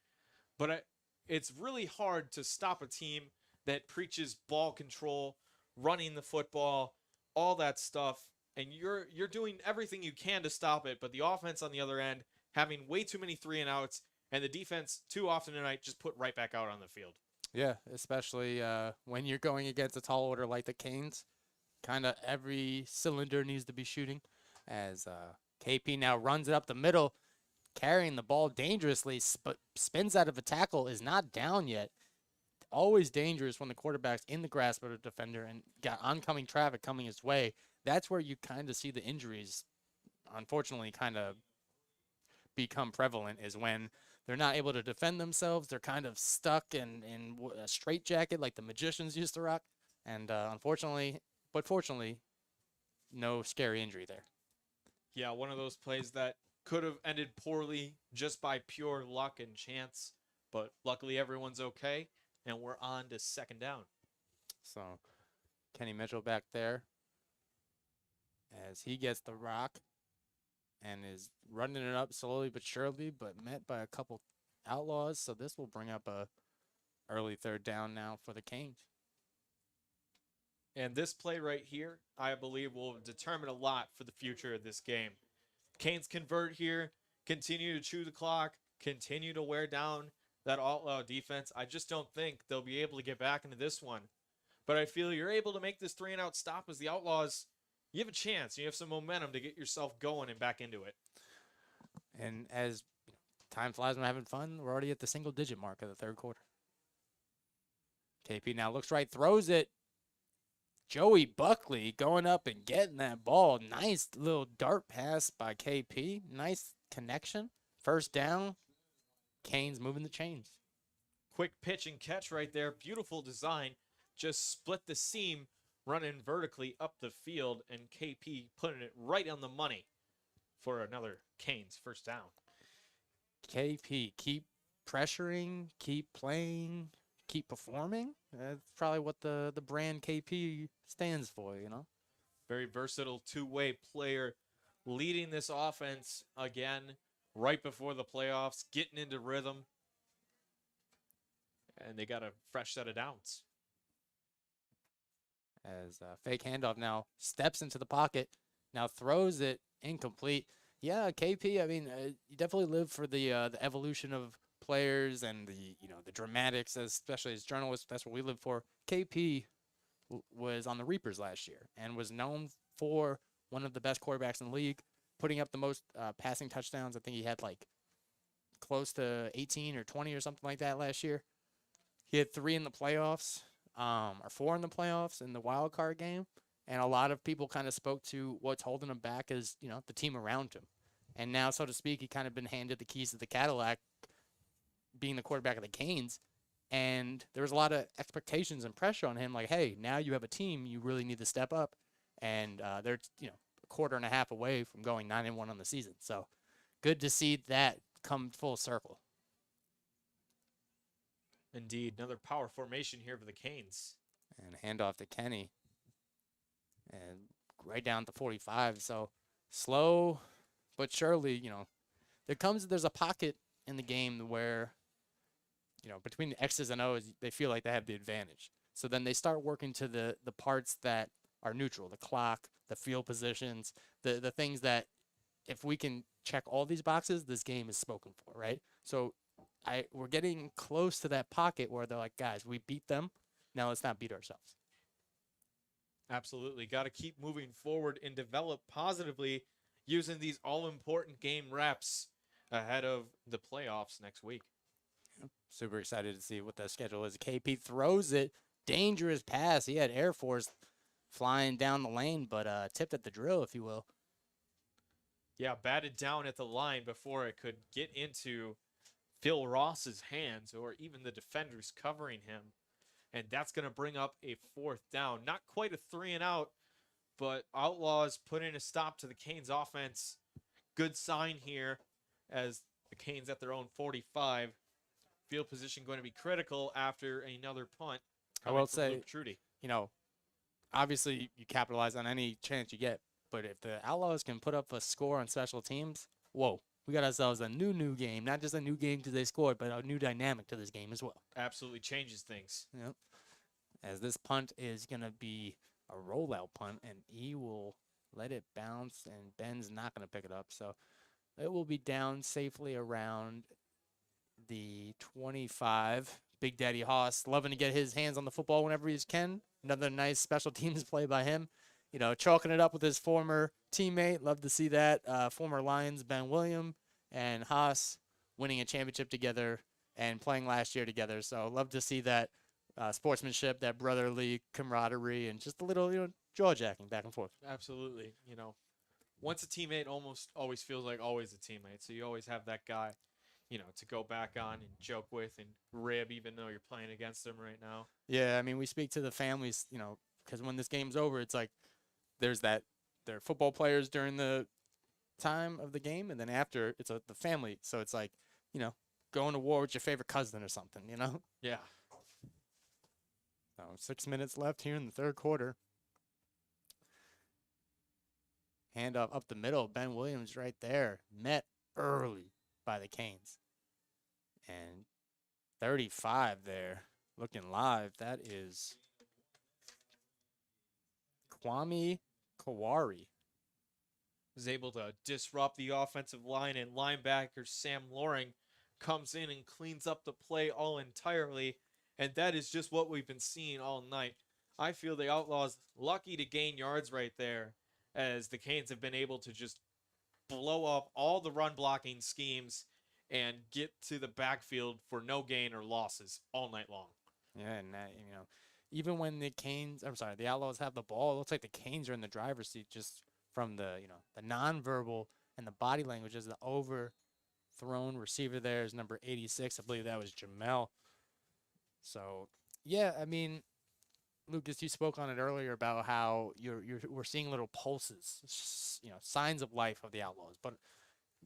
But it's really hard to stop a team that preaches ball control, running the football, all that stuff. And you're doing everything you can to stop it. But the offense on the other end, having way too many 3-and-outs, and the defense too often tonight just put right back out on the field. Yeah, especially when you're going against a tall order like the Canes. Kind of every cylinder needs to be shooting as KP now runs it up the middle, carrying the ball dangerously, spins out of a tackle, is not down yet. Always dangerous when the quarterback's in the grasp of a defender and got oncoming traffic coming his way. That's where you kind of see the injuries, unfortunately, kind of become prevalent, is when they're not able to defend themselves. They're kind of stuck in a straitjacket like the magicians used to rock. And unfortunately, but fortunately, no scary injury there. Yeah, one of those plays that could have ended poorly just by pure luck and chance. But luckily, everyone's okay, and we're on to 2nd down. So Kenny Mitchell back there as he gets the rock and is running it up slowly but surely, but met by a couple Outlaws. So this will bring up a early 3rd down now for the Canes. And this play right here, I believe, will determine a lot for the future of this game. Canes convert here, continue to chew the clock, continue to wear down that Outlaw defense. I just don't think they'll be able to get back into this one. But I feel you're able to make this 3-and-out stop as the Outlaws. You have a chance. You have some momentum to get yourself going and back into it. And as time flies when we're having fun, we're already at the single-digit mark of the 3rd quarter. KP now looks right, throws it. Joey Buckley going up and getting that ball. Nice little dart pass by KP. Nice connection. 1st down. Canes moving the chains. Quick pitch and catch right there. Beautiful design. Just split the seam, running vertically up the field, and KP putting it right on the money for another Canes 1st down. KP, keep pressuring, keep playing, keep performing. That's probably what the brand KP stands for, you know. Very versatile two-way player, leading this offense again right before the playoffs, getting into rhythm. And they got a fresh set of downs. As fake handoff now steps into the pocket, now throws it incomplete. Yeah, KP, I mean, you definitely live for the evolution of players and the dramatics, especially as journalists. That's what we live for. KP was on the Reapers last year and was known for one of the best quarterbacks in the league, putting up the most passing touchdowns. I think he had like close to 18 or 20 or something like that last year. He had 3 in the playoffs, or 4 in the playoffs in the wild card game. And a lot of people kind of spoke to what's holding him back is, the team around him. And now, so to speak, he kind of been handed the keys to the Cadillac, being the quarterback of the Canes. And there was a lot of expectations and pressure on him, like, hey, now you have a team, you really need to step up. And they're, a quarter and a half away from going 9-1 on the season. So good to see that come full circle. Indeed, another power formation here for the Canes. And handoff to Kenny. And right down to 45. So slow but surely, there's a pocket in the game where, between the X's and O's, they feel like they have the advantage. So then they start working to the parts that are neutral, the clock, the field positions, the things that if we can check all these boxes, this game is spoken for, right? So we're getting close to that pocket where they're like, guys, we beat them. Now let's not beat ourselves. Absolutely. Got to keep moving forward and develop positively using these all-important game reps ahead of the playoffs next week. Super excited to see what the schedule is. KP throws it. Dangerous pass. He had Air Force flying down the lane, but tipped at the drill, if you will. Yeah, batted down at the line before it could get into Phil Ross's hands or even the defenders covering him. And that's going to bring up a 4th down. Not quite a 3 and out, but Outlaws putting a stop to the Canes offense. Good sign here as the Canes at their own 45. Field position going to be critical after another punt. I will say, Luke Trudy. Obviously you capitalize on any chance you get, but if the Outlaws can put up a score on special teams, whoa, we got ourselves a new game. Not just a new game because they scored, but a new dynamic to this game as well. Absolutely changes things. Yep. As this punt is going to be a rollout punt, and he will let it bounce, and Ben's not going to pick it up. So it will be down safely around the 25. Big Daddy Haas loving to get his hands on the football whenever he can. Another nice special teams play by him. Chalking it up with his former teammate. Love to see that. Former Lions, Ben William, and Haas winning a championship together and playing last year together. So love to see that sportsmanship, that brotherly camaraderie, and just a little, jaw-jacking back and forth. Absolutely. Once a teammate almost always feels like always a teammate. So you always have that guy, to go back on and joke with and rib even though you're playing against them right now. Yeah, I mean, we speak to the families, because when this game's over, it's like they're football players during the time of the game, and then after, it's the family. So it's like, going to war with your favorite cousin or something, Yeah. So 6 minutes left here in the third quarter. Handoff up the middle. Ben Williams right there. Met early by the Canes. And 35 there. Looking live. That is Kwame Kawari. Was able to disrupt the offensive line, and linebacker Sam Loring comes in and cleans up the play all entirely. And that is just what we've been seeing all night. I feel the Outlaws lucky to gain yards right there, as the Canes have been able to just blow up all the run blocking schemes and get to the backfield for no gain or losses all night long. Yeah, and even when the Outlaws have the ball, it looks like the Canes are in the driver's seat just from the nonverbal and the body language. As the overthrown receiver there is number 86. I believe that was Jamel. So, yeah, I mean, Lucas, you spoke on it earlier about how we're seeing little pulses, signs of life of the Outlaws. But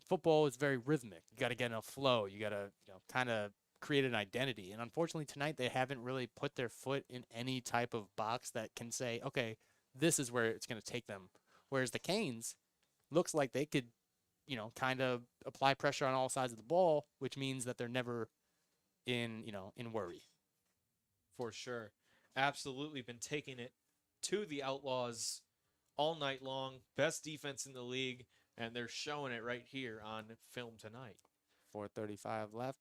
football is very rhythmic. You got to get in a flow. You got to kind of create an identity. And unfortunately, tonight they haven't really put their foot in any type of box that can say, okay, this is where it's going to take them. Whereas the Canes looks like they could, kind of apply pressure on all sides of the ball, which means that they're never in worry. For sure. Absolutely been taking it to the Outlaws all night long. Best defense in the league, and they're showing it right here on film tonight. 4:35 left.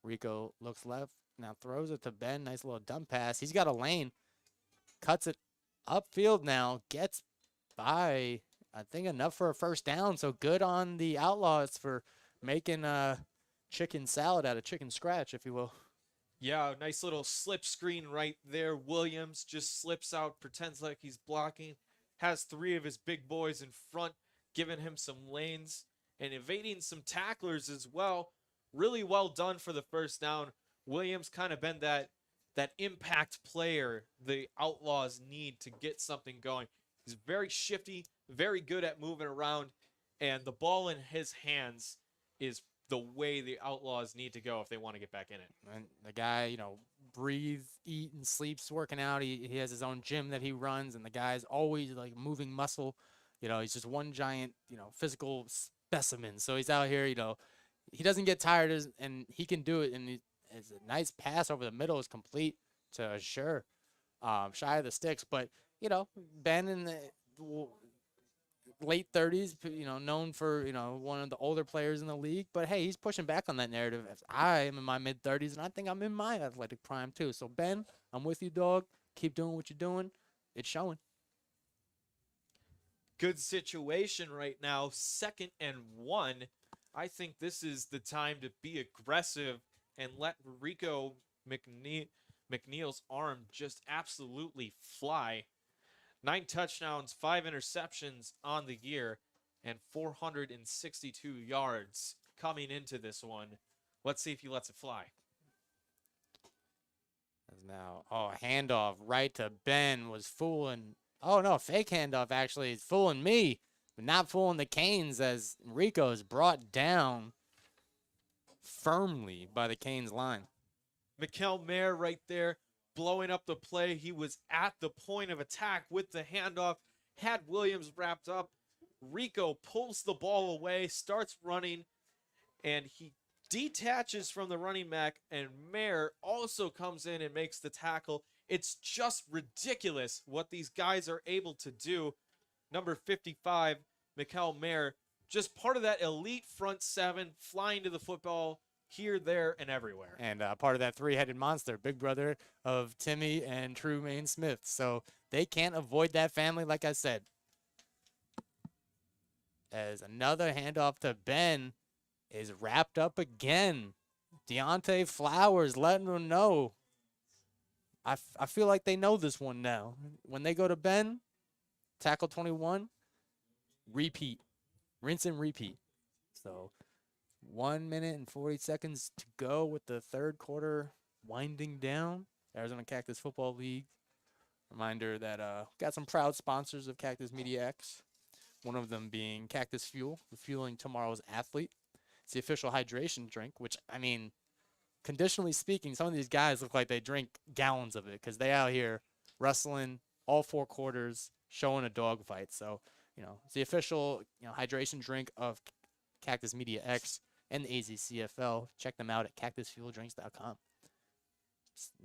Rico looks left. Now throws it to Ben. Nice little dump pass. He's got a lane. Cuts it upfield now. Gets by, I think, enough for a first down. So good on the Outlaws for making chicken salad out of chicken scratch, if you will. Yeah, nice little slip screen right there. Williams just slips out, pretends like he's blocking, has 3 of his big boys in front, giving him some lanes and evading some tacklers as well. Really well done for the first down. Williams kind of been that impact player the Outlaws need to get something going. He's very shifty, very good at moving around, and the ball in his hands is the way the Outlaws need to go if they want to get back in it. And the guy, breathes, eat, and sleeps working out. He has his own gym that he runs, and the guy's always like moving muscle. He's just one giant, physical specimen. So he's out here, he doesn't get tired, and he can do it. And it's a nice pass over the middle is complete to Assure, shy of the sticks. But Ben in the late 30s, known for one of the older players in the league. But hey, he's pushing back on that narrative. As I am in my mid 30s, and I think I'm in my athletic prime too. So Ben, I'm with you, dog. Keep doing what you're doing. It's showing. Good situation right now. 2nd and 1. I think this is the time to be aggressive and let Rico McNeil's arm just absolutely fly. 9 touchdowns, 5 interceptions on the year, and 462 yards coming into this one. Let's see if he lets it fly. Now, handoff right to Ben was fooling. Oh, no, fake handoff actually is fooling me, but not fooling the Canes as Rico is brought down firmly by the Canes line. Mikel Mayer right there blowing up the play. He was at the point of attack with the handoff, had Williams wrapped up. Rico pulls the ball away, starts running, and he detaches from the running back, and Mayer also comes in and makes the tackle. It's just ridiculous what these guys are able to do. Number 55, Mikel Mayer, just part of that elite front 7, flying to the football here, there, and everywhere. And part of that 3-headed monster, big brother of Timmy and Trumaine Smith. So they can't avoid that family, like I said. As another handoff to Ben is wrapped up again. Deontay Flowers letting them know. I feel like they know this one now. When they go to Ben, tackle 21, repeat. Rinse and repeat. So 1 minute and 40 seconds to go with the third quarter winding down. Arizona Cactus Football League. Reminder that got some proud sponsors of Cactus Media X. One of them being Cactus Fuel, fueling tomorrow's athlete. It's the official hydration drink, which, I mean, conditionally speaking, some of these guys look like they drink gallons of it because they out here wrestling all 4 quarters, showing a dog fight. So, it's the official, hydration drink of Cactus Media X and the AZCFL. Check them out at cactusfueldrinks.com.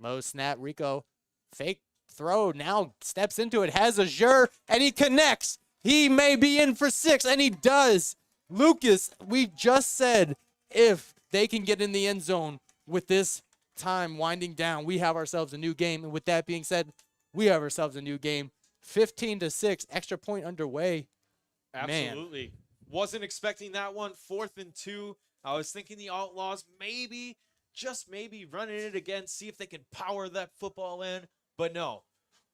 Low snap, Rico, fake throw, now steps into it, has a Jure, and he connects. He may be in for 6, and he does. Lucas, we just said if they can get in the end zone with this time winding down, we have ourselves a new game. And with that being said, we have ourselves a new game. 15-6, extra point underway. Absolutely. Man. Wasn't expecting that one. 4th and 2. I was thinking the Outlaws maybe, just maybe, running it again, see if they can power that football in. But no.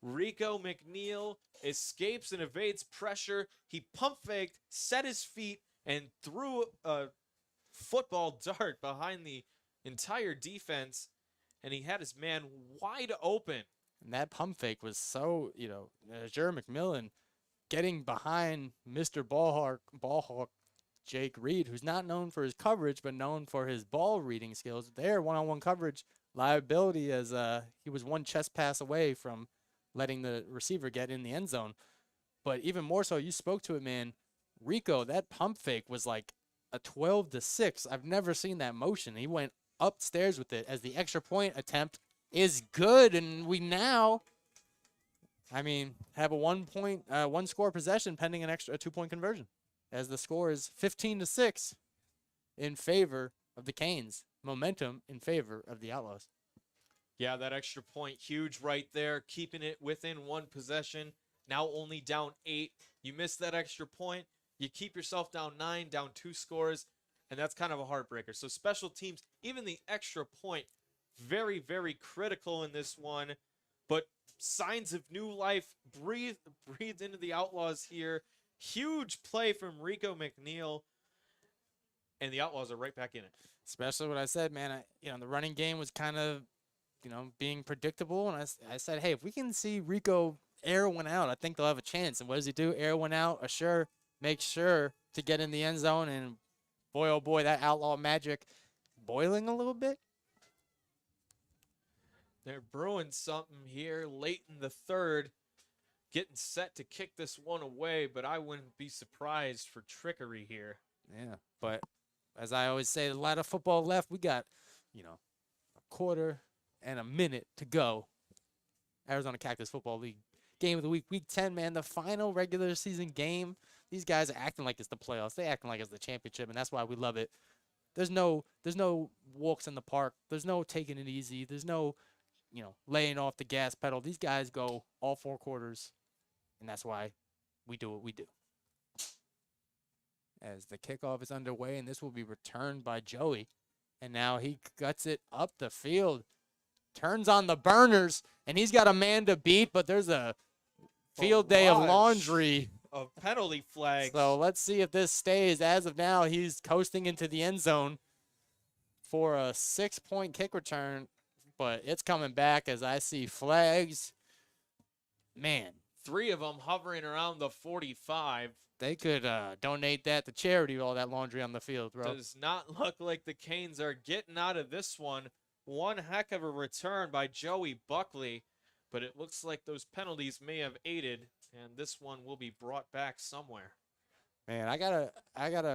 Rico McNeil escapes and evades pressure. He pump faked, set his feet, and threw a football dart behind the entire defense, and he had his man wide open. And that pump fake was so, Jure McMillan getting behind Mr. Ballhawk Jake Reed, who's not known for his coverage, but known for his ball reading skills. Their one-on-one coverage liability as he was one chest pass away from letting the receiver get in the end zone. But even more so, you spoke to it, man. Rico, that pump fake was like a 12-6. I've never seen that motion. He went upstairs with it as the extra point attempt is good. And we now, have a 1 score possession pending a 2-point conversion as the score is 15-6 in favor of the Canes. Momentum in favor of the Outlaws. Yeah, that extra point, huge right there, keeping it within 1 possession. Now only down 8. You miss that extra point, you keep yourself down 9, down 2 scores, and that's kind of a heartbreaker. So special teams, even the extra point, very, very critical in this one. But signs of new life breathed into the Outlaws here. Huge play from Rico McNeil, and the Outlaws are right back in it. Especially what I said, man. The running game was kind of, being predictable. And I said, hey, if we can see Rico air one out, I think they'll have a chance. And what does he do? Air one out, Assure, make sure to get in the end zone. And boy, oh boy, that Outlaw magic boiling a little bit. They're brewing something here late in the third, getting set to kick this one away, but I wouldn't be surprised for trickery here. Yeah, but as I always say, a lot of football left. We got, a quarter and a minute to go. Arizona Cactus Football League game of the week, week 10, man, the final regular season game. These guys are acting like it's the playoffs. They acting like it's the championship, and that's why we love it. There's no walks in the park. There's no taking it easy. There's no, laying off the gas pedal. These guys go all 4 quarters, and that's why we do what we do. As the kickoff is underway, and this will be returned by Joey. And now he guts it up the field, turns on the burners, and he's got a man to beat, but there's a field day of laundry. Of penalty flags. So let's see if this stays. As of now, he's coasting into the end zone for a 6-point kick return, but it's coming back as I see flags. Man. 3 of them hovering around the 45. They could donate that to charity, all that laundry on the field, bro. Does not look like the Canes are getting out of this one. One heck of a return by Joey Buckley, but it looks like those penalties may have aided, and this one will be brought back somewhere. Man, I gotta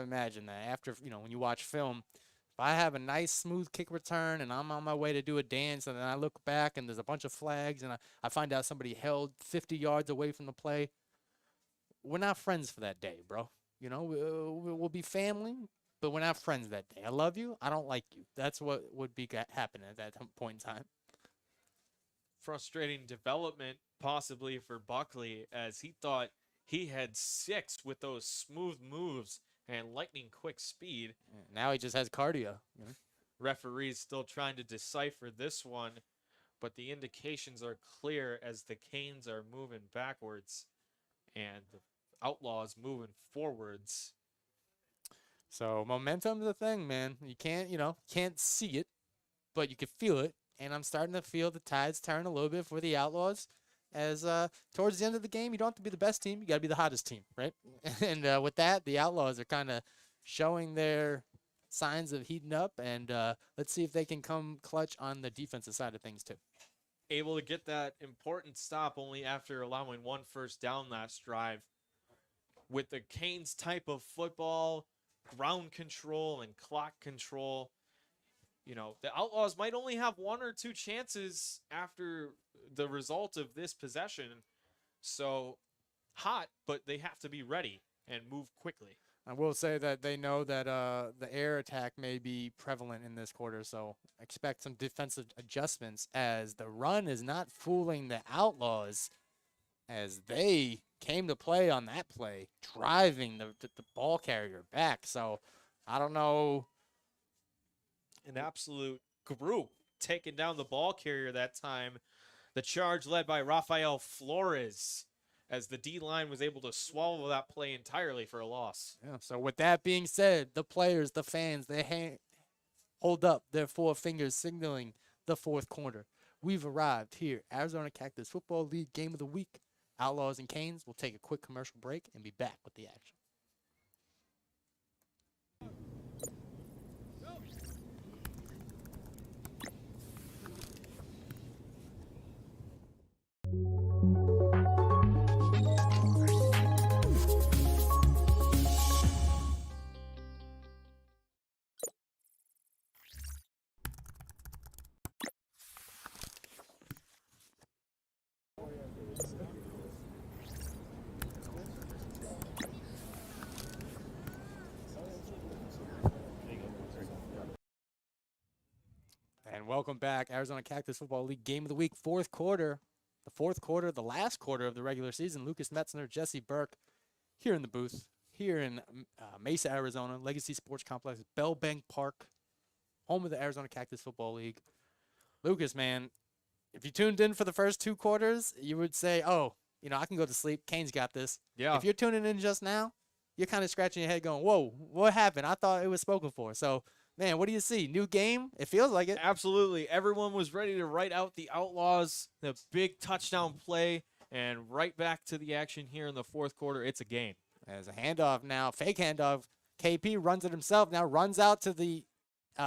imagine that after, when you watch film, if I have a nice smooth kick return and I'm on my way to do a dance and then I look back and there's a bunch of flags and I find out somebody held 50 yards away from the play, we're not friends for that day, bro. We'll be family, but we're not friends that day. I love you. I don't like you. That's what would be happening at that point in time. Frustrating development possibly for Buckley, as he thought he had 6 with those smooth moves and lightning quick speed. Now he just has cardio. Referees still trying to decipher this one, but the indications are clear as the Canes are moving backwards and the Outlaws moving forwards. So momentum's the thing, man. You can't see it, but you can feel it. And I'm starting to feel the tides turn a little bit for the Outlaws. As towards the end of the game, you don't have to be the best team. You got to be the hottest team, right? And with that, the Outlaws are kind of showing their signs of heating up. And let's see if they can come clutch on the defensive side of things, too. Able to get that important stop only after allowing 1 first down last drive. With the Canes type of football, ground control and clock control, the Outlaws might only have 1 or 2 chances after the result of this possession. So hot, but they have to be ready and move quickly. I will say that they know that the air attack may be prevalent in this quarter, so expect some defensive adjustments as the run is not fooling the Outlaws as they came to play on that play, driving the ball carrier back. So I don't know. An absolute group taking down the ball carrier that time. The charge led by Rafael Flores as the D-line was able to swallow that play entirely for a loss. Yeah, so with that being said, the players, the fans, they hold up their 4 fingers signaling the 4th quarter. We've arrived here, Arizona Cactus Football League game of the week. Outlaws and Canes will take a quick commercial break and be back with the action. And welcome back, Arizona Cactus Football League game of the week, 4th quarter. The 4th quarter, the last quarter of the regular season. Lucas Metzner, Jesse Burke here in the booth, here in Mesa, Arizona, Legacy Sports Complex, Bell Bank Park, home of the Arizona Cactus Football League. Lucas, man, if you tuned in for the first 2 quarters, you would say, oh, I can go to sleep. Canes got this. Yeah. If you're tuning in just now, you're kind of scratching your head going, whoa, what happened? I thought it was spoken for. So, man, what do you see? New game? It feels like it. Absolutely. Everyone was ready to write out the Outlaws, the big touchdown play, and right back to the action here in the 4th quarter. It's a game. As a handoff now, fake handoff. KP runs it himself, now runs out to the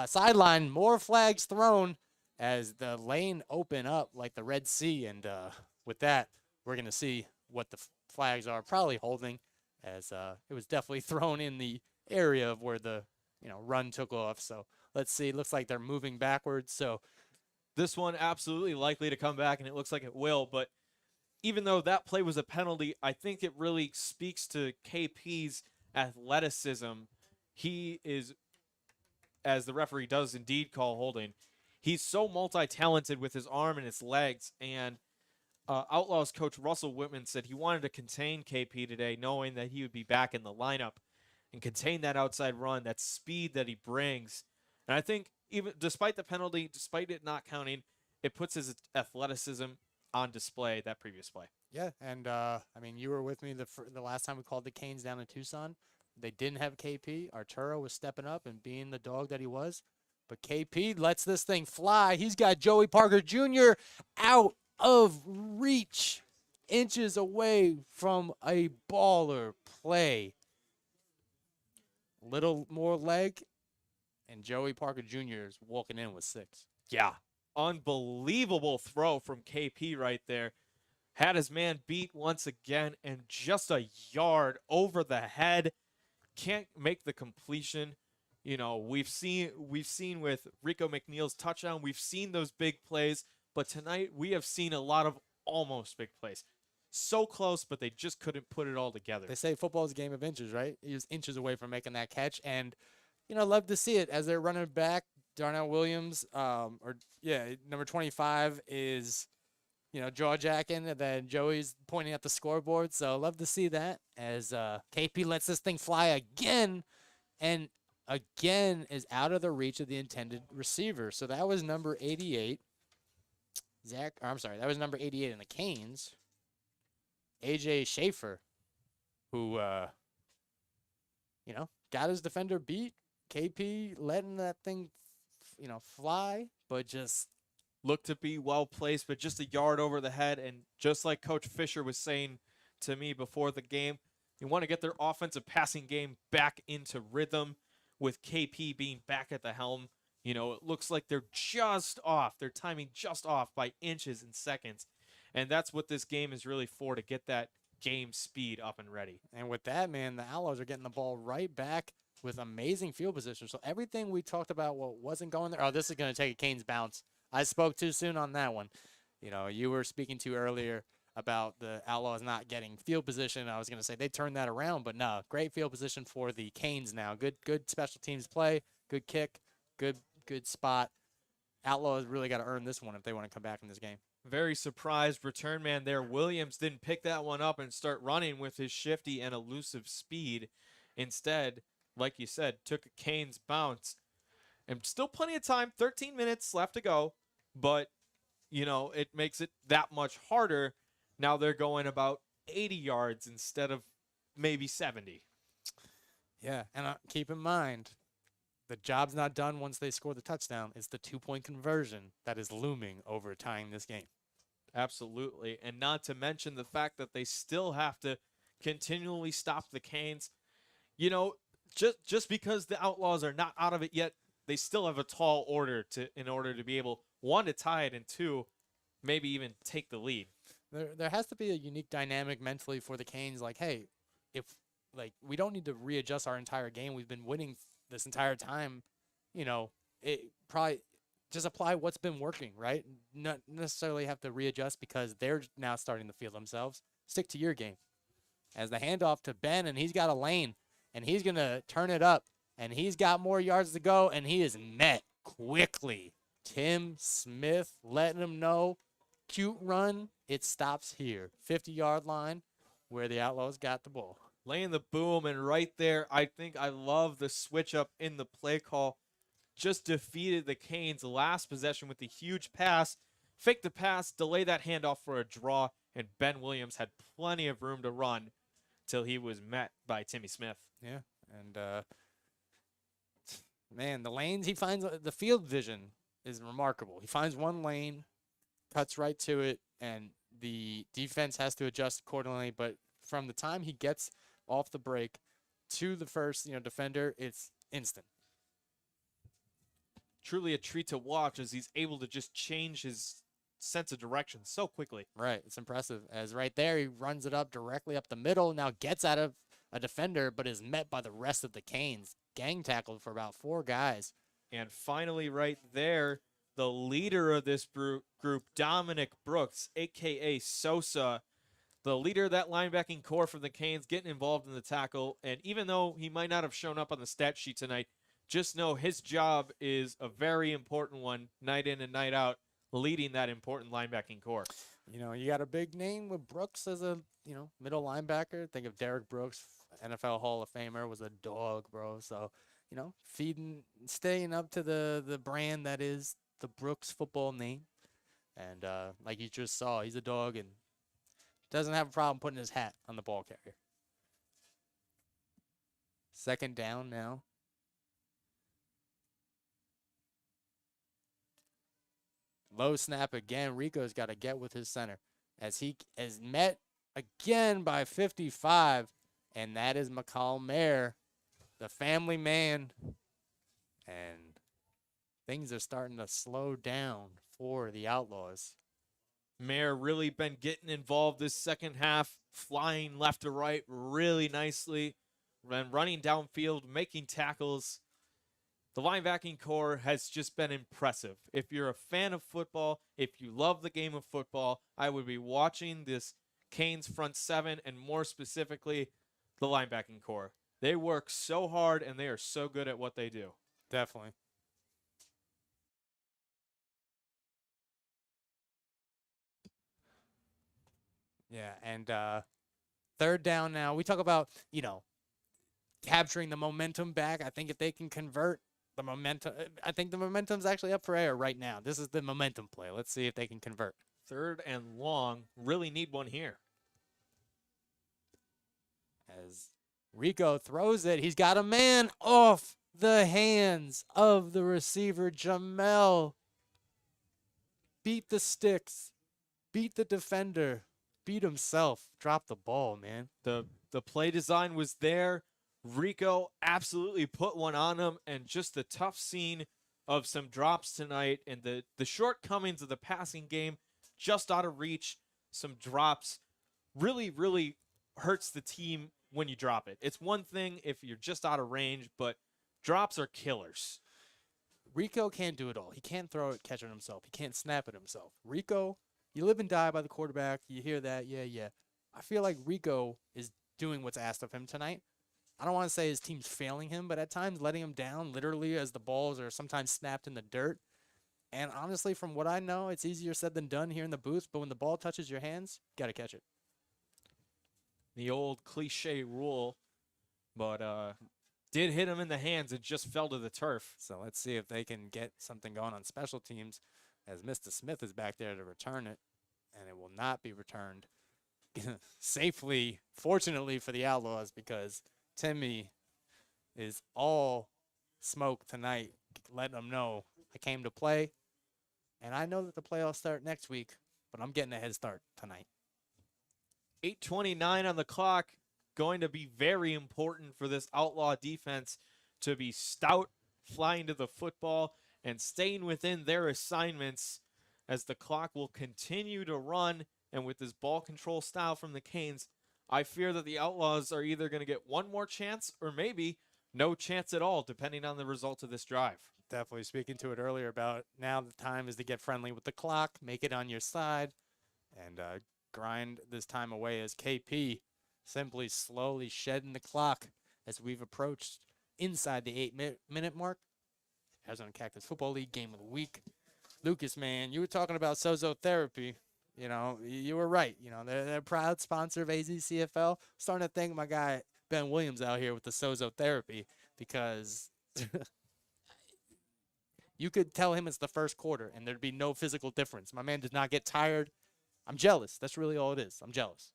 sideline. More flags thrown as the lane open up like the Red Sea. And with that, we're going to see what the flags are probably holding, as it was definitely thrown in the area of where the run took off. So let's see. Looks like they're moving backwards. So This one absolutely likely to come back, and it looks like it will. But even though that play was a penalty, I think it really speaks to KP's athleticism. He is, as the referee does indeed call holding, he's so multi-talented with his arm and his legs. And Outlaws coach Russell Whitman said he wanted to contain KP today, knowing that he would be back in the lineup and contain that outside run, that speed that he brings. And I think even despite the penalty, despite it not counting, it puts his athleticism on display that previous play. yeah, and I mean, you were with me the last time we called the Canes down in Tucson. They didn't have KP. Arturo was stepping up and being the dog that he was. But KP lets this thing fly. He's got Joey Parker Jr. out of reach, inches away from a baller play. Little more leg, and Joey Parker Jr. is walking in with 6. Yeah. Unbelievable throw from KP right there. Had his man beat once again, and just a yard over the head. Can't make the completion. We've seen with Rico McNeil's touchdown, we've seen those big plays, but tonight we have seen a lot of almost big plays. So close, but they just couldn't put it all together. They say football is a game of inches, right? He was inches away from making that catch, and love to see it as they're running back. Darnell Williams, number 25 is, jaw jacking, and then Joey's pointing at the scoreboard. So love to see that as KP lets this thing fly again, and again is out of the reach of the intended receiver. So that was number 88. That was number 88 in the Canes. AJ Schaefer, who, got his defender beat. KP letting that thing, fly, but just looked to be well placed, but just a yard over the head. And just like Coach Fisher was saying to me before the game, you want to get their offensive passing game back into rhythm with KP being back at the helm. It looks like they're just off. Their timing just off by inches and seconds. And that's what this game is really for, to get that game speed up and ready. And with that, man, the Outlaws are getting the ball right back with amazing field position. So everything we talked about, what wasn't going there, this is going to take a Canes bounce. I spoke too soon on that one. You were speaking to earlier about the Outlaws not getting field position. I was going to say they turned that around, but no, great field position for the Canes now. Good special teams play, good kick, good spot. Outlaws really got to earn this one if they want to come back in this game. Very surprised return man there. Williams didn't pick that one up and start running with his shifty and elusive speed. Instead, like you said, took a Canes bounce. And still plenty of time, 13 minutes left to go. But, it makes it that much harder. Now they're going about 80 yards instead of maybe 70. Yeah, and keep in mind, the job's not done once they score the touchdown. It's the 2-point conversion that is looming over tying this game. Absolutely. And not to mention the fact that they still have to continually stop the Canes. Just because the Outlaws are not out of it yet, they still have a tall order in order to be able, 1, to tie it, and 2, maybe even take the lead. There has to be a unique dynamic mentally for the Canes. Like, hey, we don't need to readjust our entire game. We've been winning this entire time. It probably just apply what's been working, right? Not necessarily have to readjust because they're now starting to feel themselves. Stick to your game. As the handoff to Ben, and he's got a lane, and he's going to turn it up, and he's got more yards to go, and he is met quickly. Tim Smith letting him know, cute run, it stops here. 50-yard line where the Outlaws got the ball. Laying the boom, and right there, I think I love the switch up in the play call. Just defeated the Canes' last possession with the huge pass. Fake the pass, delay that handoff for a draw, and Ben Williams had plenty of room to run till he was met by Timmy Smith. Yeah, and man, the lanes he finds, the field vision is remarkable. He finds one lane, cuts right to it, and the defense has to adjust accordingly. But from the time he gets off the break to the first, defender, it's instant. Truly a treat to watch as he's able to just change his sense of direction so quickly. Right, it's impressive. As right there, he runs it up directly up the middle, now gets out of a defender, but is met by the rest of the Canes. gang tackled for about 4 guys. And finally, right there, the leader of this group, Dominic Brooks, a.k.a. Sosa, the leader of that linebacking core for the Canes, getting involved in the tackle. And even though he might not have shown up on the stat sheet tonight, just know his job is a very important one, night in and night out, leading that important linebacking core. You know, you got a big name with Brooks as a, middle linebacker. Think of Derek Brooks, NFL Hall of Famer, was a dog, bro. So, staying up to the brand that is the Brooks football name. And like you just saw, he's a dog and doesn't have a problem putting his hat on the ball carrier. 2nd down now. Low snap again. Rico's got to get with his center as he is met again by 55. And that is McCall Mayer, the family man. And things are starting to slow down for the Outlaws. Mayer really been getting involved this second half, flying left to right really nicely, running downfield, making tackles. The linebacking core has just been impressive. If you're a fan of football, if you love the game of football, I would be watching this Canes front 7 and more specifically the linebacking core. They work so hard and they are so good at what they do. Definitely. Yeah, and 3rd down now. We talk about, capturing the momentum back. I think if they can convert the momentum, I think the momentum's actually up for air right now. This is the momentum play. Let's see if they can convert. 3rd and long. Really need one here. As Rico throws it, he's got a man off the hands of the receiver, Jamel. Beat the sticks. Beat the defender. Beat himself. Drop the ball, man. The play design was there. Rico absolutely put one on him, and just the tough scene of some drops tonight and the shortcomings of the passing game just out of reach. Some drops really, really hurts the team when you drop it. It's one thing if you're just out of range, but drops are killers. Rico can't do it all. He can't throw it, catch it himself. He can't snap it himself. Rico, you live and die by the quarterback. You hear that? Yeah. I feel like Rico is doing what's asked of him tonight. I don't want to say his team's failing him, but at times letting him down literally as the balls are sometimes snapped in the dirt. And honestly, from what I know, it's easier said than done here in the booth, but when the ball touches your hands, you got to catch it. The old cliche rule, but did hit him in the hands. It just fell to the turf. So let's see if they can get something going on special teams as Mr. Smith is back there to return it, and it will not be returned safely, fortunately for the Outlaws, because Timmy is all smoke tonight, letting them know I came to play, and I know that the playoffs start next week, but I'm getting a head start tonight. 8:29 on the clock, going to be very important for this Outlaw defense to be stout, flying to the football, and staying within their assignments as the clock will continue to run. And with this ball control style from the Canes, I fear that the Outlaws are either going to get one more chance or maybe no chance at all, depending on the result of this drive. Definitely speaking to it earlier about now the time is to get friendly with the clock, make it on your side, and grind this time away as KP simply slowly shedding the clock as we've approached inside the 8-minute mark. Arizona Cactus Football League Game of the Week. Lucas, man, you were talking about Sozo Therapy. You were right. They're a proud sponsor of AZCFL. Starting to thank my guy Ben Williams out here with the Sozo Therapy because you could tell him it's the first quarter and there'd be no physical difference. My man does not get tired. I'm jealous. That's really all it is. I'm jealous.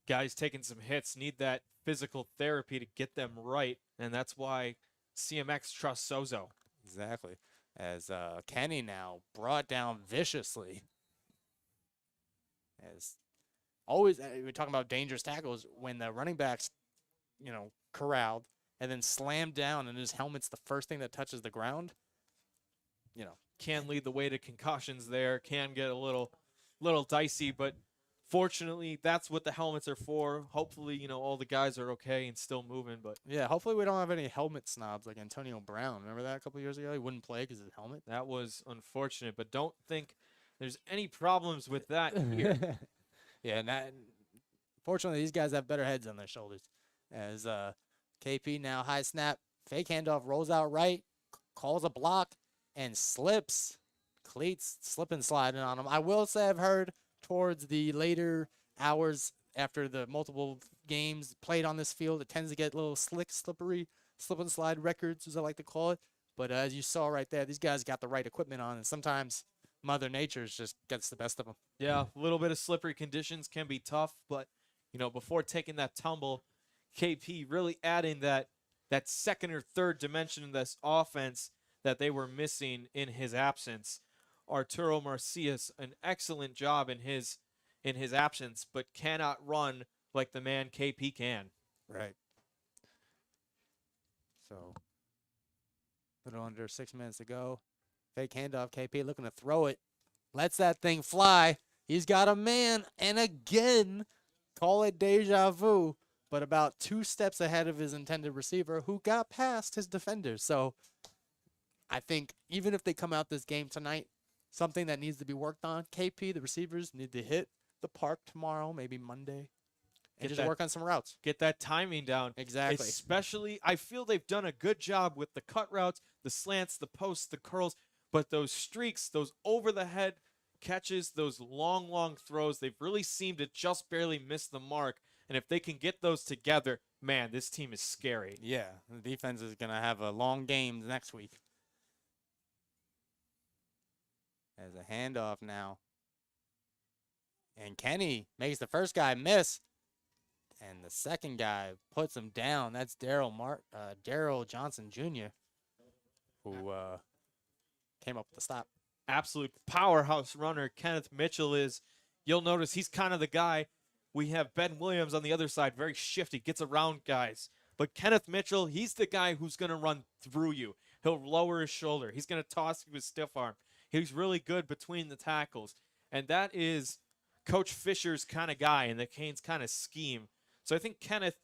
Guys taking some hits need that physical therapy to get them right, and that's why CMX trusts Sozo. Exactly. As Kenny now brought down viciously. As always, we're talking about dangerous tackles when the running backs, corralled and then slammed down and his helmet's the first thing that touches the ground. Can lead the way to concussions there, can get a little dicey, but Fortunately, that's what the helmets are for. Hopefully, you know, all the guys are okay and still moving. But Yeah, hopefully we don't have any helmet snobs like Antonio Brown. Remember that a couple years ago? He wouldn't play because of his helmet. that was unfortunate. But don't think there's any problems with that here. Yeah, and fortunately, these guys have better heads on their shoulders. As KP now high snap, fake handoff, rolls out right, calls a block, and slips. Cleats slipping sliding on him. I will say I've heard towards the later hours after the multiple games played on this field, it tends to get a little slippery, slip and slide records, as I like to call it. But as you saw right there, these guys got the right equipment on, and sometimes Mother Nature just gets the best of them. Yeah, a little bit of slippery conditions can be tough, but you know, before taking that tumble, KP really adding that second or third dimension in this offense that they were missing in his absence. Arturo Marcias, an excellent job in his absence, but cannot run like the man KP can. Right. So, a little under 6 minutes to go. Fake handoff, KP looking to throw it. Lets that thing fly. He's got a man, and again, call it deja vu, but about 2 steps ahead of his intended receiver who got past his defender. So, I think even if they come out this game tonight, something that needs to be worked on, KP, the receivers, need to hit the park tomorrow, maybe Monday, and just work on some routes. Get that timing down. Exactly. Especially, I feel they've done a good job with the cut routes, the slants, the posts, the curls, but those streaks, those over-the-head catches, those long throws, they've really seemed to just barely miss the mark. And if they can get those together, man, this team is scary. Yeah, the defense is going to have a long game next week. As a handoff now. And Kenny makes the first guy miss. And the second guy puts him down. That's Daryl Johnson Jr., who came up with the stop. Absolute powerhouse runner Kenneth Mitchell is. You'll notice he's kind of the guy. We have Ben Williams on the other side, very shifty, gets around guys. But Kenneth Mitchell, he's the guy who's going to run through you. He'll lower his shoulder. He's going to toss you with stiff arm. He's really good between the tackles. And that is Coach Fisher's kind of guy and the Canes kind of scheme. So I think Kenneth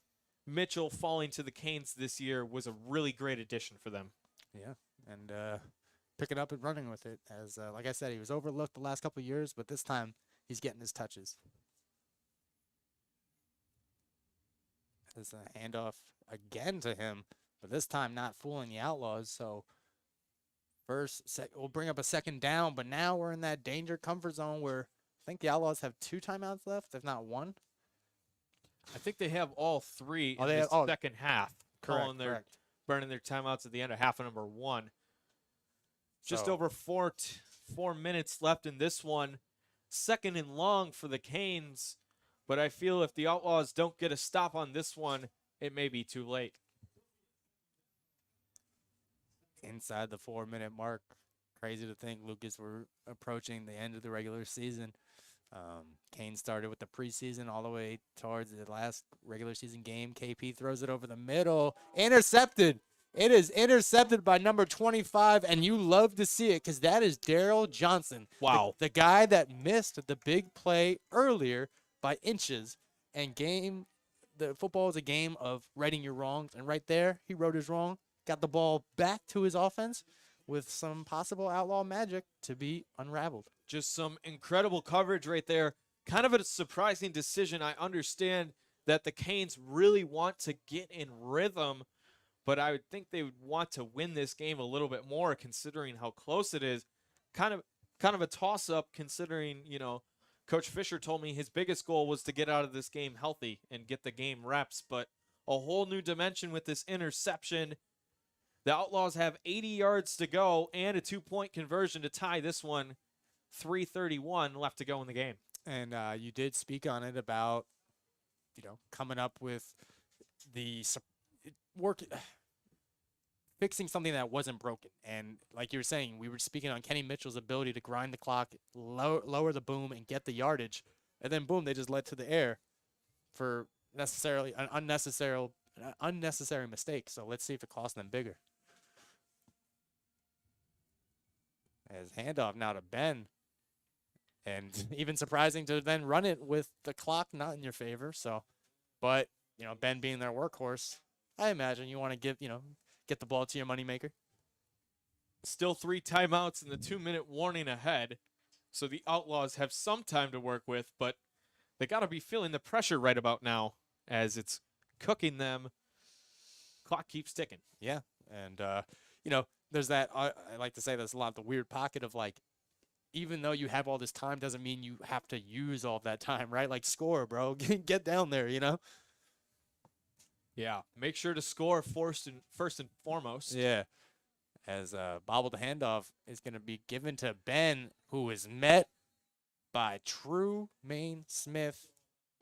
Mitchell falling to the Canes this year was a really great addition for them. Yeah, and picking up and running with it. As like I said, he was overlooked the last couple of years, but this time he's getting his touches. There's a handoff again to him, but this time not fooling the Outlaws. So we'll bring up a second down, but now we're in that danger comfort zone where I think the Outlaws have 2 timeouts left, if not 1. I think they have all 3 in they the have, second half. Correct. Burning their timeouts at the end of half of number 1. Just So- over 4 minutes left in this one. Second and long for the Canes. But I feel if the Outlaws don't get a stop on this one, it may be too late. Inside the 4-minute mark. Crazy to think, Lucas, we're approaching the end of the regular season. Kane started with the preseason all the way towards the last regular season game. KP throws it over the middle. Intercepted. It is intercepted by number 25, and you love to see it because that is Daryl Johnson. Wow. The guy that missed the big play earlier by inches. And the football is a game of righting your wrongs. And right there, he wrote his wrong, got the ball back to his offense with some possible Outlaw magic to be unraveled. Just some incredible coverage right there. Kind of a surprising decision. I understand that the Canes really want to get in rhythm, but I would think they would want to win this game a little bit more considering how close it is. Kind of a toss-up considering, you know, Coach Fisher told me his biggest goal was to get out of this game healthy and get the game reps, but a whole new dimension with this interception. The Outlaws have 80 yards to go and a 2-point conversion to tie this one. 3:31 left to go in the game. And you did speak on it about, coming up with the fixing something that wasn't broken. And like you were saying, we were speaking on Kenny Mitchell's ability to grind the clock, lower the boom, and get the yardage. And then, boom, they just led to the air for necessarily an unnecessary mistake. So let's see if it costs them bigger. As handoff now to Ben. and even surprising to then run it with the clock not in your favor. So, but Ben being their workhorse, I imagine you want to get the ball to your moneymaker. Still 3 timeouts and the 2-minute warning ahead. So the Outlaws have some time to work with, but they got to be feeling the pressure right about now as it's cooking them. Clock keeps ticking. Yeah, and there's that. I like to say there's a lot of the weird pocket of like, even though you have all this time, doesn't mean you have to use all that time, right? Like score, bro, get down there, Yeah, make sure to score first and foremost. Yeah. As bobbled handoff is going to be given to Ben, who is met by True Maine Smith,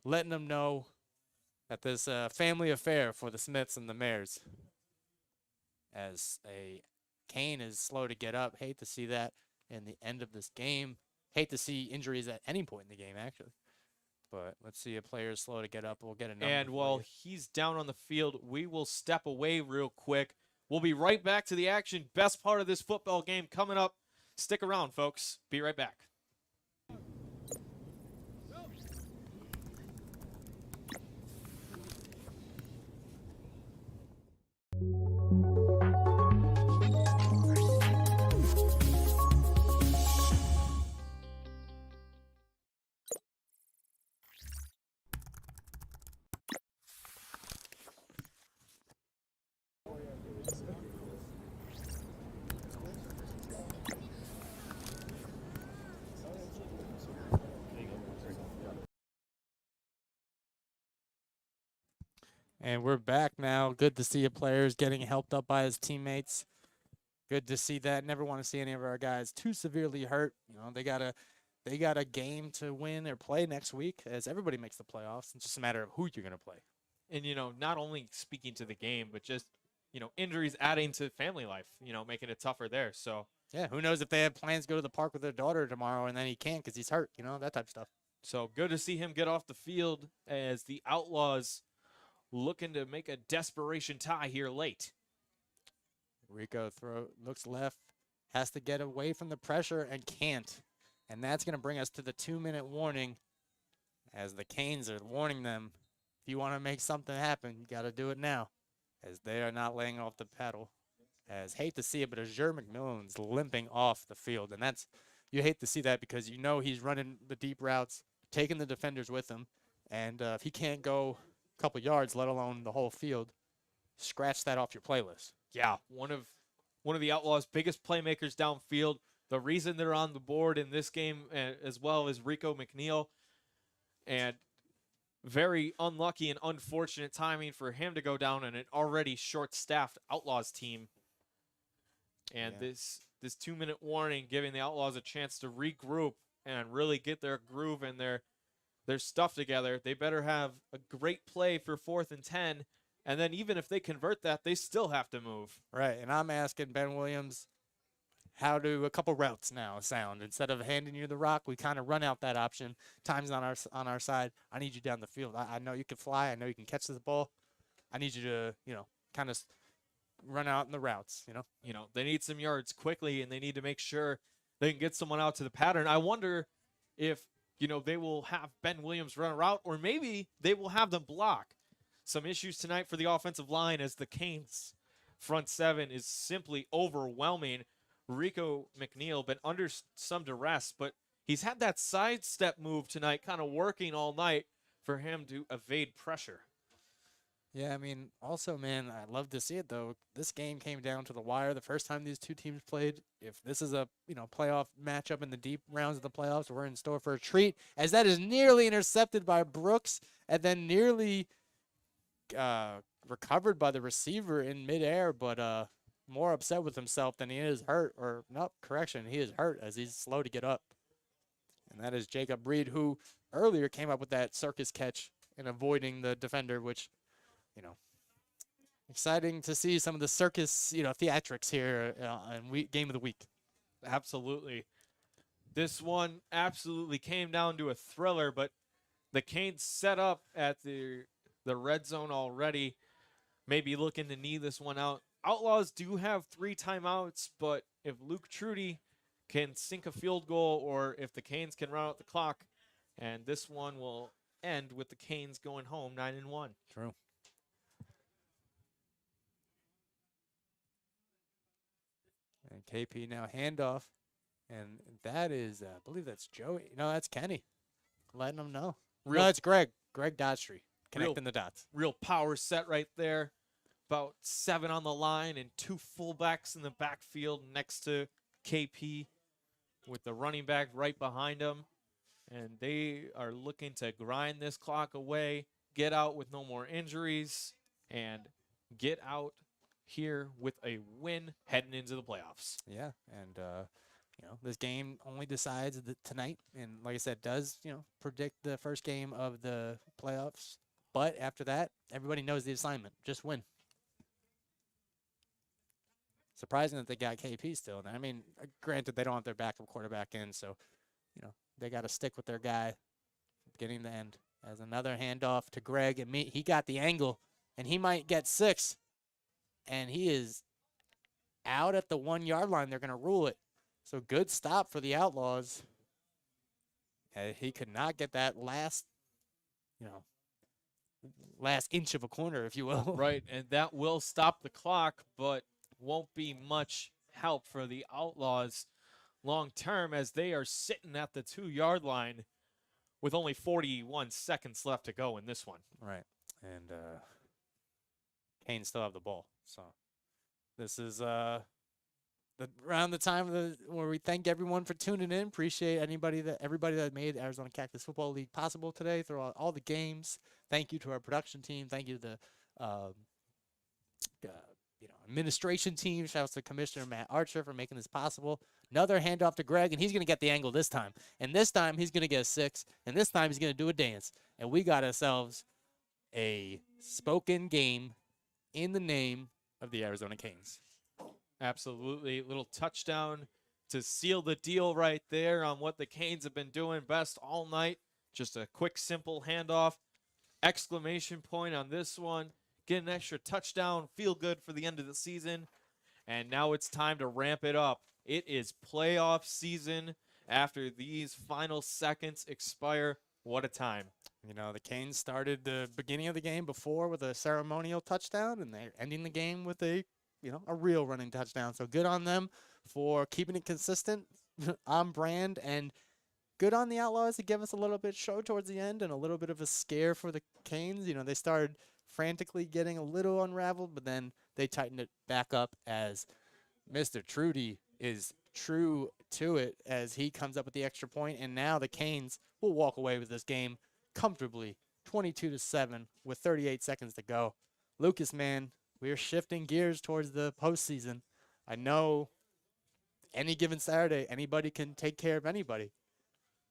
letting them know that this family affair for the Smiths and the Mares. As a Kane is slow to get up. Hate to see that in the end of this game. Hate to see injuries at any point in the game, actually. But let's see a player slow to get up. We'll get a number. And while he's down on the field, we will step away real quick. We'll be right back to the action. Best part of this football game coming up. Stick around, folks. Be right back. And we're back now. Good to see a player's getting helped up by his teammates. Good to see that. Never want to see any of our guys too severely hurt. They got a game to win or play next week, as everybody makes the playoffs. It's just a matter of who you're gonna play. And not only speaking to the game, but just injuries adding to family life. Making it tougher there. So yeah, who knows if they have plans to go to the park with their daughter tomorrow and then he can't because he's hurt. That type of stuff. So good to see him get off the field as the Outlaws looking to make a desperation tie here late. Rico looks left, has to get away from the pressure and can't. And that's going to bring us to the 2-minute warning as the Canes are warning them, if you want to make something happen, you got to do it now, as they are not laying off the paddle. As hate to see it, but Azure McMillan's limping off the field. And you hate to see that because he's running the deep routes, taking the defenders with him. And if he can't go couple yards, let alone the whole field, scratch that off your playlist. Yeah, one of the Outlaws' biggest playmakers downfield. The reason they're on the board in this game as well is Rico McNeil. And very unlucky and unfortunate timing for him to go down in an already short-staffed Outlaws team. And this 2-minute warning giving the Outlaws a chance to regroup and really get their groove and their stuff together. They better have a great play for 4th and 10, and then even if they convert that, they still have to move. Right, and I'm asking Ben Williams, how do a couple routes now sound? Instead of handing you the rock, we kind of run out that option. Time's on our side. I need you down the field. I know you can fly. I know you can catch the ball. I need you to, kind of run out in the routes, They need some yards quickly, and they need to make sure they can get someone out to the pattern. I wonder if they will have Ben Williams run a route, or maybe they will have them block. Some issues tonight for the offensive line as the Canes front seven is simply overwhelming. Rico McNeil been under some duress, but he's had that sidestep move tonight kind of working all night for him to evade pressure. Yeah, also, man, I love to see it, though. This game came down to the wire the first time these two teams played. If this is a, playoff matchup in the deep rounds of the playoffs, we're in store for a treat, as that is nearly intercepted by Brooks and then nearly recovered by the receiver in midair, but more upset with himself than he is hurt. Or, no, correction, he is hurt as he's slow to get up. And that is Jacob Reed, who earlier came up with that circus catch and avoiding the defender, which exciting to see some of the circus, theatrics here in game of the week. Absolutely. This one absolutely came down to a thriller, but the Canes set up at the red zone already, maybe looking to knee this one out. Outlaws do have 3 timeouts, but if Luke Trudy can sink a field goal or if the Canes can run out the clock. And this one will end with the Canes going home 9-1. True. And KP now handoff. And that is, I believe that's Joey. No, that's Kenny. Letting them know. No, that's Greg. Greg Dodstry. Connecting the dots. Real power set right there. About 7 on the line and 2 fullbacks in the backfield next to KP with the running back right behind him. And they are looking to grind this clock away, get out with no more injuries, and get out here with a win heading into the playoffs. Yeah, and this game only decides tonight, and like I said, does predict the first game of the playoffs. But after that, everybody knows the assignment: just win. Surprising that they got KP still. I mean, granted, they don't have their backup quarterback in, so they got to stick with their guy, beginning to end. As another handoff to Greg, and he got the angle, and he might get 6. And he is out at the 1 yard line. They're going to rule it. So good stop for the Outlaws. He could not get that last inch of a corner, if you will. Right, and that will stop the clock, but won't be much help for the Outlaws long term as they are sitting at the 2 yard line with only 41 seconds left to go in this one. Right, and Canes still have the ball. So this is around the time where we thank everyone for tuning in. Appreciate everybody that made Arizona Cactus Football League possible today throughout all the games. Thank you to our production team. Thank you to the administration team. Shout out to Commissioner Matt Archer for making this possible. Another handoff to Greg, and he's going to get the angle this time. And this time he's going to get a 6, and this time he's going to do a dance. And we got ourselves a spoken game in the name of the Arizona Canes. Absolutely. Little touchdown to seal the deal right there on what the Canes have been doing best all night. Just a quick, simple handoff. Exclamation point on this one. Get an extra touchdown. Feel good for the end of the season. And now it's time to ramp it up. It is playoff season after these final seconds expire. What a time. The Canes started the beginning of the game before with a ceremonial touchdown, and they're ending the game with a real running touchdown. So good on them for keeping it consistent, on brand, and good on the Outlaws to give us a little bit show towards the end and a little bit of a scare for the Canes. They started frantically getting a little unraveled, but then they tightened it back up as Mr. Trudy is true to it as he comes up with the extra point, and now the Canes will walk away with this game comfortably, 22-7 with 38 seconds to go. Lucas, man, we're shifting gears towards the postseason. I know any given Saturday, anybody can take care of anybody.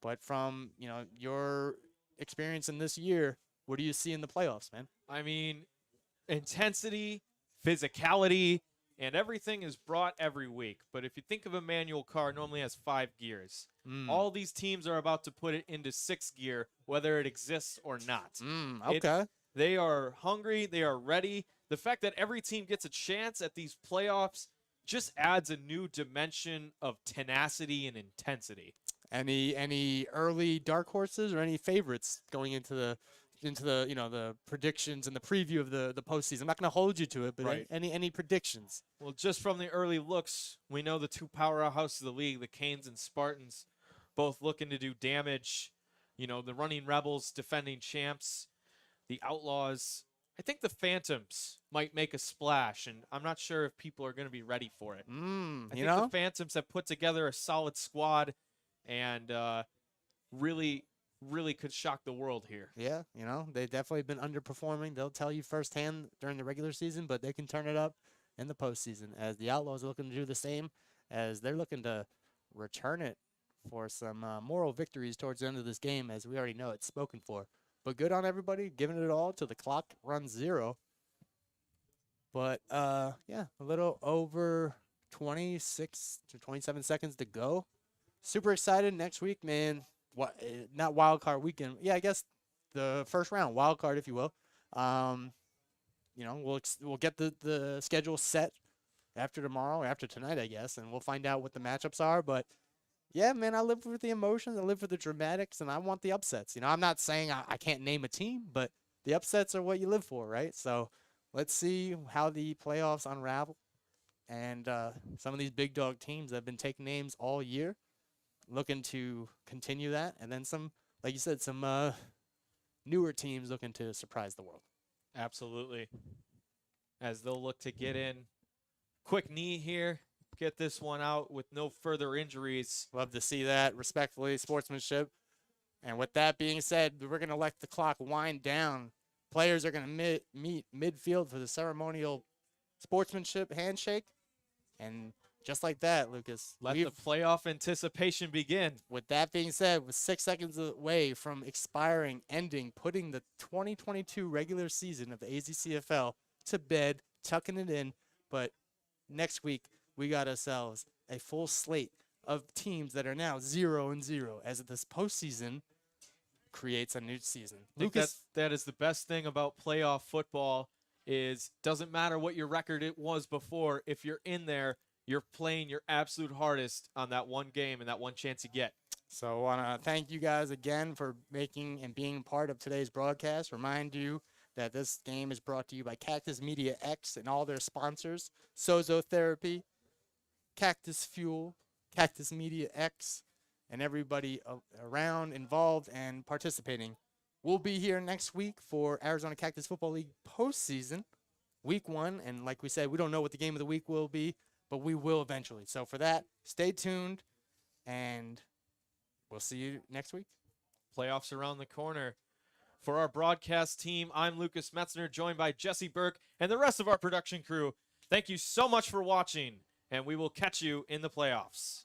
But from, your experience in this year, what do you see in the playoffs, man? I mean, intensity, physicality, and everything is brought every week. But if you think of a manual car, it normally has 5 gears. All these teams are about to put it into 6th gear, whether it exists or not. Okay. They are hungry. They are ready. The fact that every team gets a chance at these playoffs just adds a new dimension of tenacity and intensity. Any early dark horses or any favorites going into the the predictions and the preview of the postseason? I'm not going to hold you to it, but right. any predictions? Well, just from the early looks, we know the 2 powerhouses of the league, the Canes and Spartans, both looking to do damage. The running Rebels, defending champs, the Outlaws. I think the Phantoms might make a splash, and I'm not sure if people are going to be ready for it. I think the Phantoms have put together a solid squad and really could shock the world here. Yeah, they've definitely been underperforming. They'll tell you firsthand during the regular season, but they can turn it up in the postseason as the Outlaws are looking to do the same, as they're looking to return it for some moral victories towards the end of this game, as we already know it's spoken for. But good on everybody, giving it all till the clock runs 0. But, a little over 26 to 27 seconds to go. Super excited next week, man. Not wild card weekend. Yeah, I guess the first round, wild card, if you will. We'll get the schedule set after tomorrow, after tonight, I guess, and we'll find out what the matchups are. But Yeah, man, I live for the emotions. I live for the dramatics, and I want the upsets. I'm not saying I can't name a team, but the upsets are what you live for, right? So let's see how the playoffs unravel. And some of these big dog teams that have been taking names all year, looking to continue that. And then some, like you said, some newer teams looking to surprise the world. Absolutely. As they'll look to get in. Quick knee here. Get this one out with no further injuries. Love to see that. Respectfully, sportsmanship. And with that being said, we're going to let the clock wind down. Players are going to meet midfield for the ceremonial sportsmanship handshake. And just like that, Lucas. Let the playoff anticipation begin. With that being said, with 6 seconds away from expiring, ending, putting the 2022 regular season of the AZCFL to bed, tucking it in. But next week, we got ourselves a full slate of teams that are now 0-0 as this postseason creates a new season. Lucas, that is the best thing about playoff football is doesn't matter what your record it was before. If you're in there, you're playing your absolute hardest on that one game and that one chance you get. So I want to thank you guys again for making and being part of today's broadcast. Remind you that this game is brought to you by Cactus Media X and all their sponsors, Sozo Therapy, Cactus Fuel, Cactus Media X, and everybody around involved and participating. We'll be here next week for Arizona Cactus Football League postseason, week 1. And like we said, we don't know what the game of the week will be, but we will eventually. So for that, stay tuned, and we'll see you next week. Playoffs around the corner. For our broadcast team, I'm Lucas Metzner, joined by Jesse Burke and the rest of our production crew. Thank you so much for watching, and we will catch you in the playoffs.